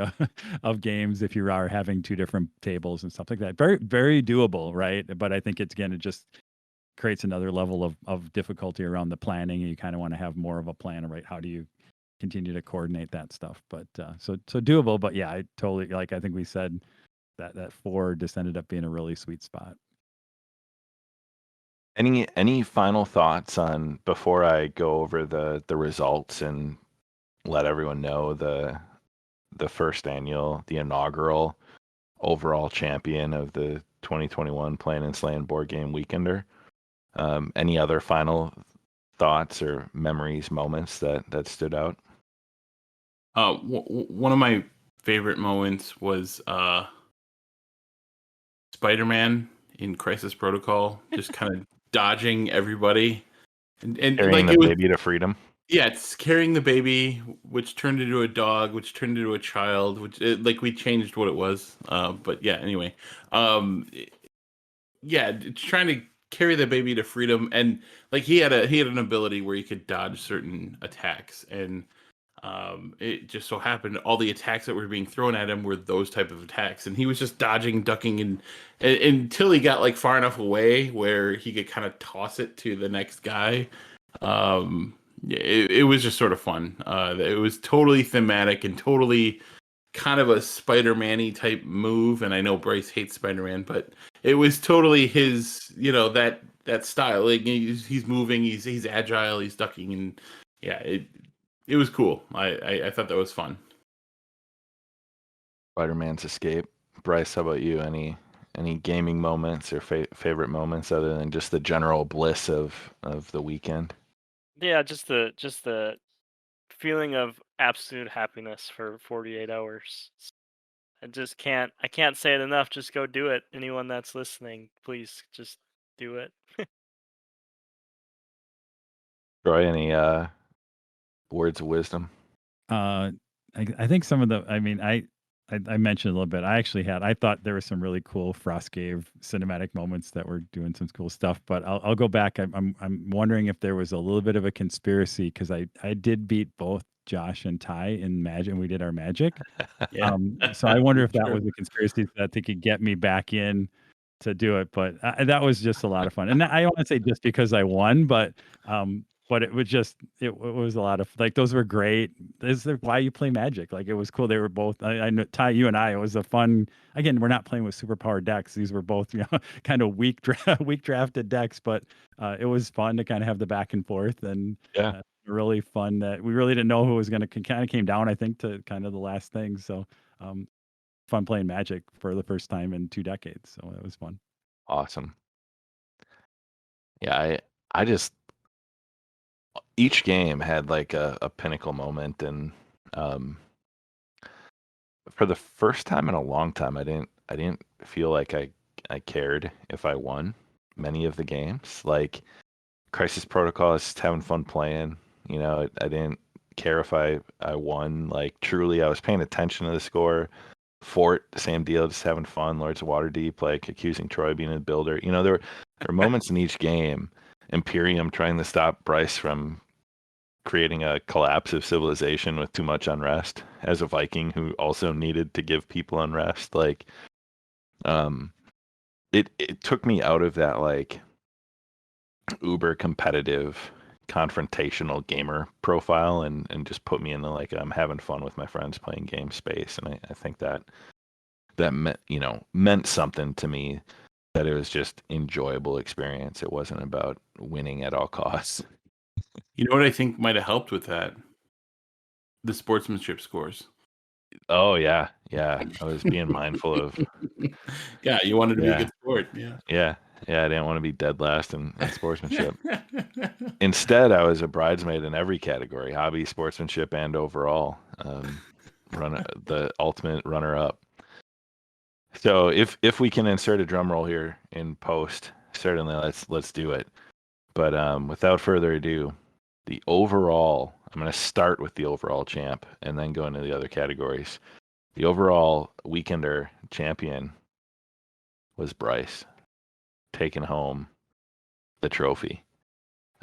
Of games, if you are having 2 different tables and stuff like that. Very, very doable, right? But I think it just creates another level of difficulty around the planning, and you kind of want to have more of a plan, right? How do you continue to coordinate that stuff. But so doable. But yeah, I totally I think we said that 4 just ended up being a really sweet spot. Any final thoughts on before I go over the results and let everyone know the inaugural overall champion of the 2021 Playin and Slayin board game weekender? Any other final thoughts or memories, moments that stood out? One of my favorite moments was Spider-Man in Crisis Protocol, just kind of dodging everybody and carrying like the baby to freedom. Yeah, it's carrying the baby, which turned into a dog, which turned into a child, which like we changed what it was. But yeah, anyway, yeah, it's trying to carry the baby to freedom, and like he had an ability where he could dodge certain attacks, and it just so happened all the attacks that were being thrown at him were those type of attacks, and he was just dodging, ducking, and until he got like far enough away where he could kind of toss it to the next guy. It was just sort of fun. It was totally thematic and totally kind of a Spider-Man-y type move. And I know Bryce hates Spider-Man, but it was totally his, that style. Like he's moving, he's agile, he's ducking, and yeah, it was cool. I thought that was fun. Spider-Man's escape. Bryce, how about you? Any gaming moments or favorite moments other than just the general bliss of the weekend? Yeah, just the feeling of absolute happiness for 48 hours. I can't say it enough. Just go do it. Anyone that's listening, please just do it. Troy, any words of wisdom? I think some of the, I mentioned a little bit. I thought there were some really cool Frostgrave cinematic moments that were doing some cool stuff. But I'll go back. I'm wondering if there was a little bit of a conspiracy because I did beat both Josh and Ty in Magic, and we did our Magic. Yeah. So I wonder if that Sure. was a conspiracy that they could get me back in to do it. But that was just a lot of fun. And I don't want to say just because I won, but it was just it was a lot of like those were great. This is why you play Magic. Like it was cool. They were both. I know Ty, you and I. It was a fun. Again, we're not playing with superpowered decks. These were both kind of weak drafted decks, but it was fun to kind of have the back and forth and Yeah. really fun that we really didn't know who was going to kind of came down. I think to kind of the last thing. So fun playing Magic for the first time in 2 decades. So it was fun. Awesome. Yeah, I just each game had like a pinnacle moment, and for the first time in a long time, I didn't feel like I cared if I won many of the games. Like Crisis Protocol, I was just having fun playing. I didn't care if I won. Like truly, I was paying attention to the score. Fort, same deal, just having fun. Lords of Waterdeep, like accusing Troy being a builder. There were moments in each game. Imperium trying to stop Bryce from creating a collapse of civilization with too much unrest as a Viking who also needed to give people unrest. Like, it took me out of that like uber competitive confrontational gamer profile and just put me in the like I'm having fun with my friends playing game space. And I think that meant something to me, that it was just enjoyable experience. It wasn't about winning at all costs. You know what I think might have helped with that? The sportsmanship scores. Oh yeah. I was being mindful of. Yeah, you wanted to be a good sport. Yeah. I didn't want to be dead last in sportsmanship. Instead, I was a bridesmaid in every category: hobby, sportsmanship, and overall. The ultimate runner-up. So if we can insert a drum roll here in post, certainly let's do it. But without further ado, the overall, I'm going to start with the overall champ and then go into the other categories. The overall weekender champion was Bryce, taking home the trophy.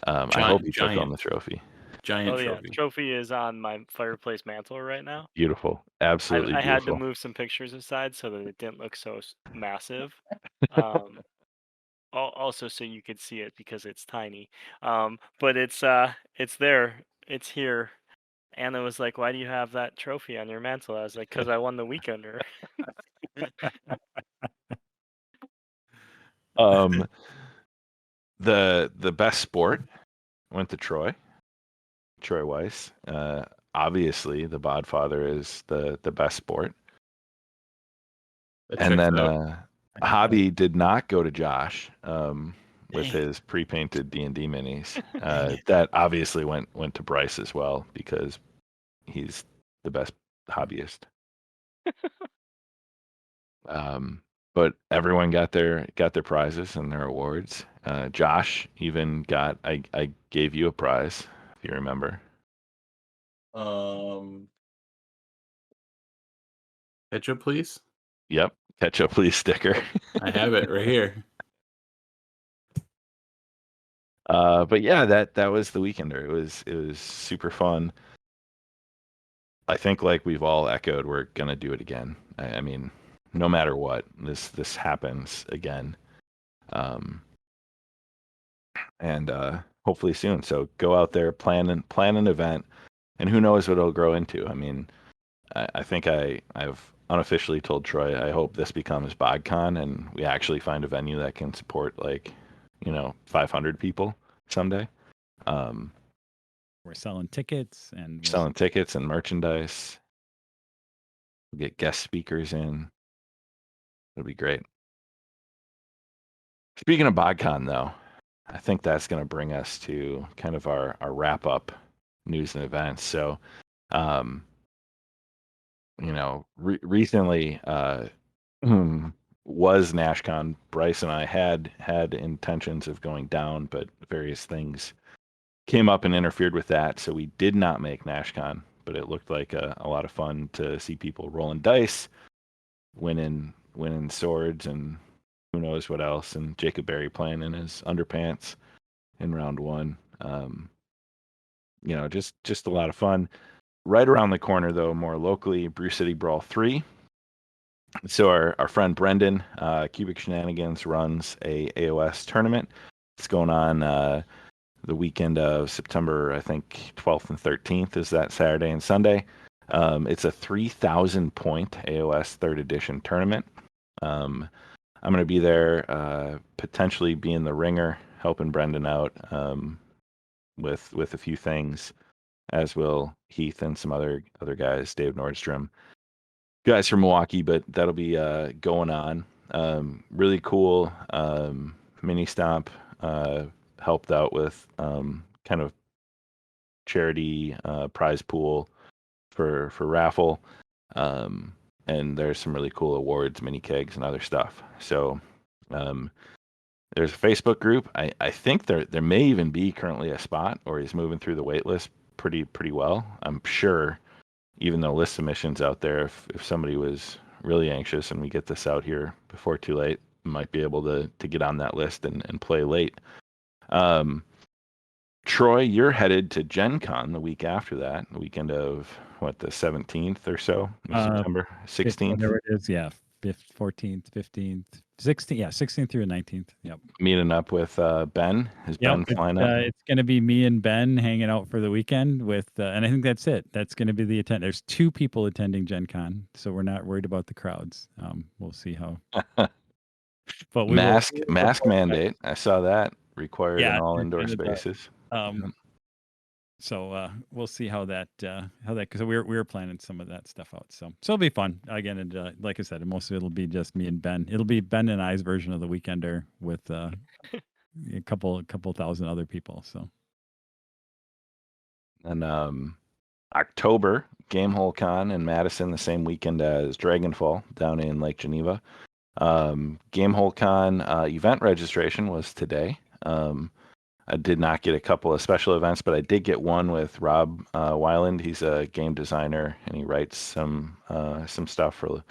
I hope he took home the trophy. Giant trophy. Yeah, the trophy is on my fireplace mantle right now. Beautiful. Absolutely I beautiful. had to move some pictures aside so that it didn't look so massive. Also so you could see it because it's tiny. But it's there. It's here. Anna was like, "Why do you have that trophy on your mantle?" I was like, "Cause I won the Weekender." The best sport went to Troy Weiss. Obviously, the Bodfather is the best sport. And then Hobby did not go to Josh with his pre-painted D&D minis. That obviously went to Bryce as well because he's the best hobbyist. But everyone got their prizes and their awards. Josh even got I gave you a prize, if you remember. Ketchup, please. Yep, ketchup please sticker. I have it right here. But yeah, that was the Weekender. It was super fun. I think like we've all echoed, we're gonna do it again. I mean, no matter what, this happens again. And hopefully soon. So go out there, plan an event, and who knows what it'll grow into. I mean, I think I've unofficially told Troy I hope this becomes BogCon and we actually find a venue that can support 500 people someday. We're selling tickets and merchandise. We'll get guest speakers in. It'll be great. Speaking of BogCon, though, I think that's going to bring us to kind of our wrap up news and events. So, recently was NashCon. Bryce and I had intentions of going down, but various things came up and interfered with that. So we did not make NashCon, but it looked like a lot of fun to see people rolling dice, winning swords, and who knows what else. And Jacob Berry playing in his underpants in round one. Just a lot of fun. Right around the corner, though, more locally, Brew City Brawl 3. So our friend Brendan, Cubic Shenanigans, runs a AOS tournament. It's going on the weekend of September, I think 12th and 13th is that Saturday and Sunday. It's a 3,000 point AOS 3rd edition tournament. I'm going to be there, potentially be in the ringer, helping Brendan out with a few things, as will Heath and some other guys, Dave Nordstrom, guys from Milwaukee. But that'll be going on. Really cool. Mini Stomp helped out with kind of charity prize pool for raffle. And there's some really cool awards, mini kegs, and other stuff. So there's a Facebook group. I think there may even be currently a spot, or he's moving through the wait list pretty well. I'm sure, even though list submissions out there, if somebody was really anxious and we get this out here before too late, might be able to get on that list and play late. Troy, you're headed to Gen Con the week after that, the weekend of the 17th or so of September, 16th. Whatever it is, yeah. 14th, 15th, 16th, yeah, 16th through the 19th. Yep. Meeting up with Ben. Is Ben flying up? It's going to be me and Ben hanging out for the weekend with, and I think that's it. That's going to be the attend. There's 2 people attending Gen Con, so we're not worried about the crowds. We'll see how. But mask mandate. I saw that required in all indoor spaces. So we'll see how that because we were planning some of that stuff out. So it'll be fun again. And like I said, most of it'll be just me and Ben. It'll be Ben and I's version of the Weekender with a couple thousand other people. So and October Gamehole Con in Madison the same weekend as Dragonfall down in Lake Geneva. Gamehole Con event registration was today. I did not get a couple of special events, but I did get one with Rob Weiland. He's a game designer, and he writes some stuff for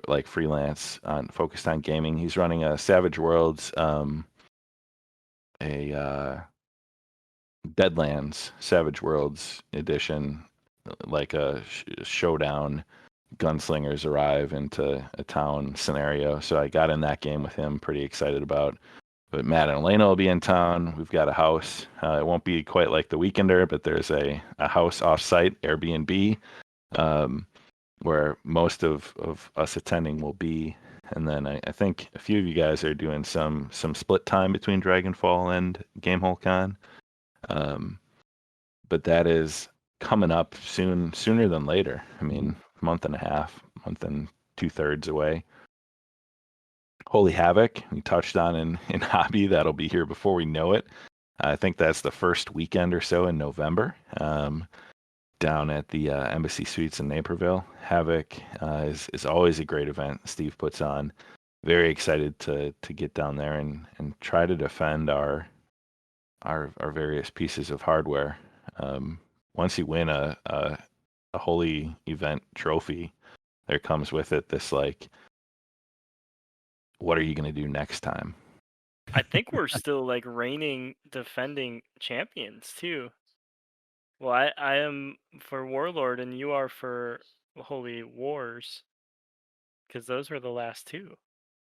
like freelance focused on gaming. He's running a Savage Worlds, a Deadlands Savage Worlds edition, like a showdown. Gunslingers arrive into a town scenario. So I got in that game with him. Pretty excited about but Matt and Elena will be in town. We've got a house. It won't be quite like the Weekender, but there's a house off-site, Airbnb, where most of us attending will be. And then I think a few of you guys are doing some split time between Dragonfall and Gamehole Con. But that is coming up sooner than later. I mean, month and a half, month and 2/3 away. Holy Havoc, we touched on in Hobby. That'll be here before we know it. I think that's the first weekend or so in November. Down at the Embassy Suites in Naperville. Havoc is always a great event Steve puts on. Very excited to get down there and try to defend our various pieces of hardware. Once you win a holy event trophy, there comes with it this like, what are you going to do next time? I think we're still like reigning defending champions too. Well, I am for Warlord, and you are for Holy Wars, because those were the last two,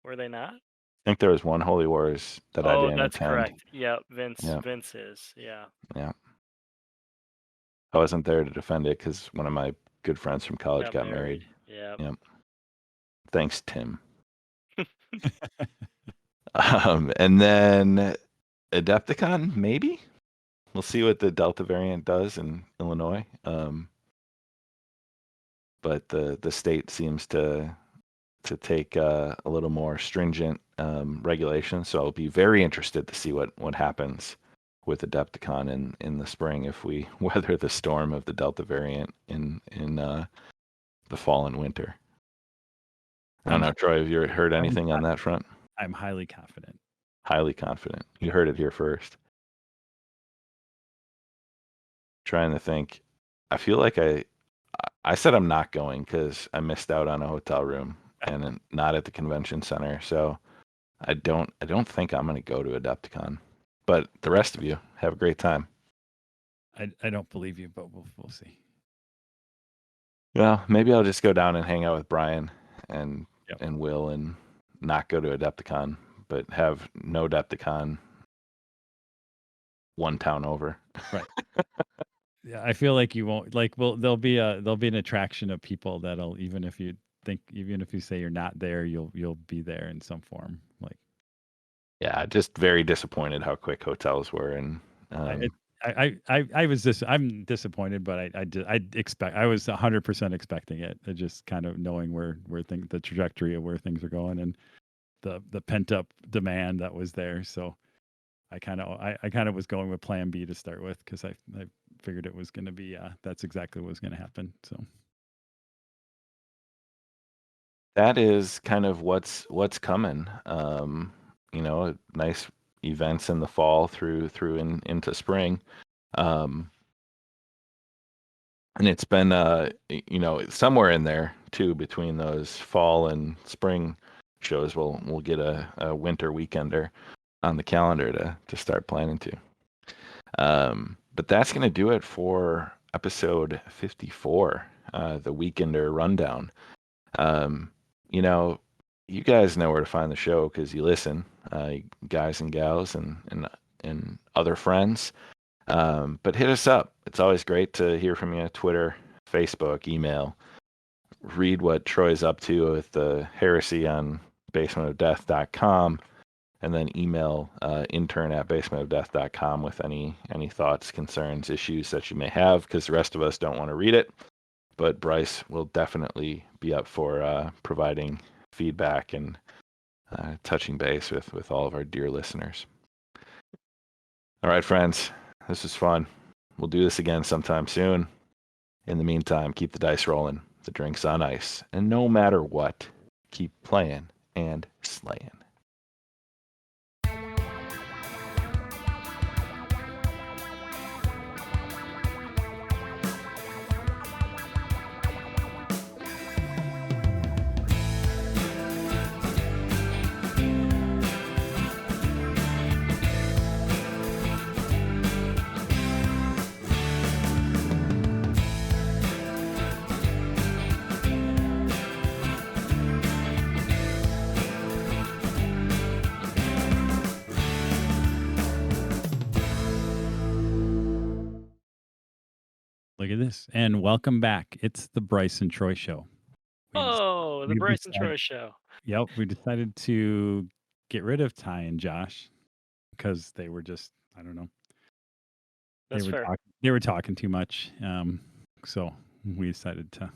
were they not? I think there was one Holy Wars that I didn't that's attend. correct. Yeah, Vince. Yeah. Vince is. Yeah. Yeah. I wasn't there to defend it because one of my good friends from college got married. Yeah. Yep. Thanks, Tim. And then Adepticon, maybe. We'll see what the Delta variant does in Illinois. But the state seems to take a little more stringent regulations. So I'll be very interested to see what happens with Adepticon in the spring if we weather the storm of the Delta variant in the fall and winter. I don't know, Troy, have you heard anything on that front? I'm highly confident. Highly confident. You heard it here first. Trying to think. I feel like I said I'm not going because I missed out on a hotel room and not at the convention center. So I don't think I'm going to go to Adepticon. But the rest of you have a great time. I don't believe you, but we'll see. Well, maybe I'll just go down and hang out with Brian and Will and not go to Adepticon, but have no Adepticon one town over. Right. Yeah, I feel like you won't there'll be an attraction of people that'll even if you say you're not there, you'll be there in some form. Like, yeah, just very disappointed how quick hotels were, and I'm disappointed, but I was 100% expecting it. Just kind of knowing the trajectory of where things are going and the pent up demand that was there. So I kind of was going with Plan B to start with because I figured it was going to be that's exactly what was going to happen. So that is kind of what's coming. Nice events in the fall through into spring, and it's been somewhere in there too between those fall and spring shows. We'll get a winter weekender on the calendar to start planning to. But that's going to do it for episode 54, the Weekender Rundown. You guys know where to find the show because you listen, guys and gals and other friends. But hit us up. It's always great to hear from you. Twitter, Facebook, email. Read what Troy's up to with the heresy on basementofdeath.com. And then email intern@basementofdeath.com with any thoughts, concerns, issues that you may have, because the rest of us don't want to read it. But Bryce will definitely be up for providing feedback and touching base with all of our dear listeners. All right, friends, this was fun. We'll do this again sometime soon. In the meantime, keep the dice rolling, the drinks on ice, and no matter what, keep playing and slaying. Look at this. And welcome back. It's the Bryce and Troy Show. Oh, the Bryce and Troy Show. Yep. We decided to get rid of Ty and Josh because they were just, I don't know. That's fair. They were talking too much. So we decided to.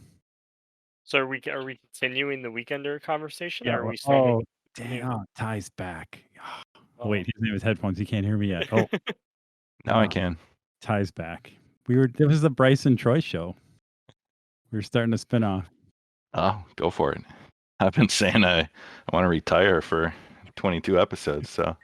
So are we continuing the Weekender conversation? Yeah. Or are we starting? Oh, damn. Ty's back. Oh. Wait, he's in his headphones. He can't hear me yet. Oh. Now I can. Ty's back. It was the Bryce and Troy Show. We were starting to spin off. Oh, go for it. I've been saying I want to retire for 22 episodes, so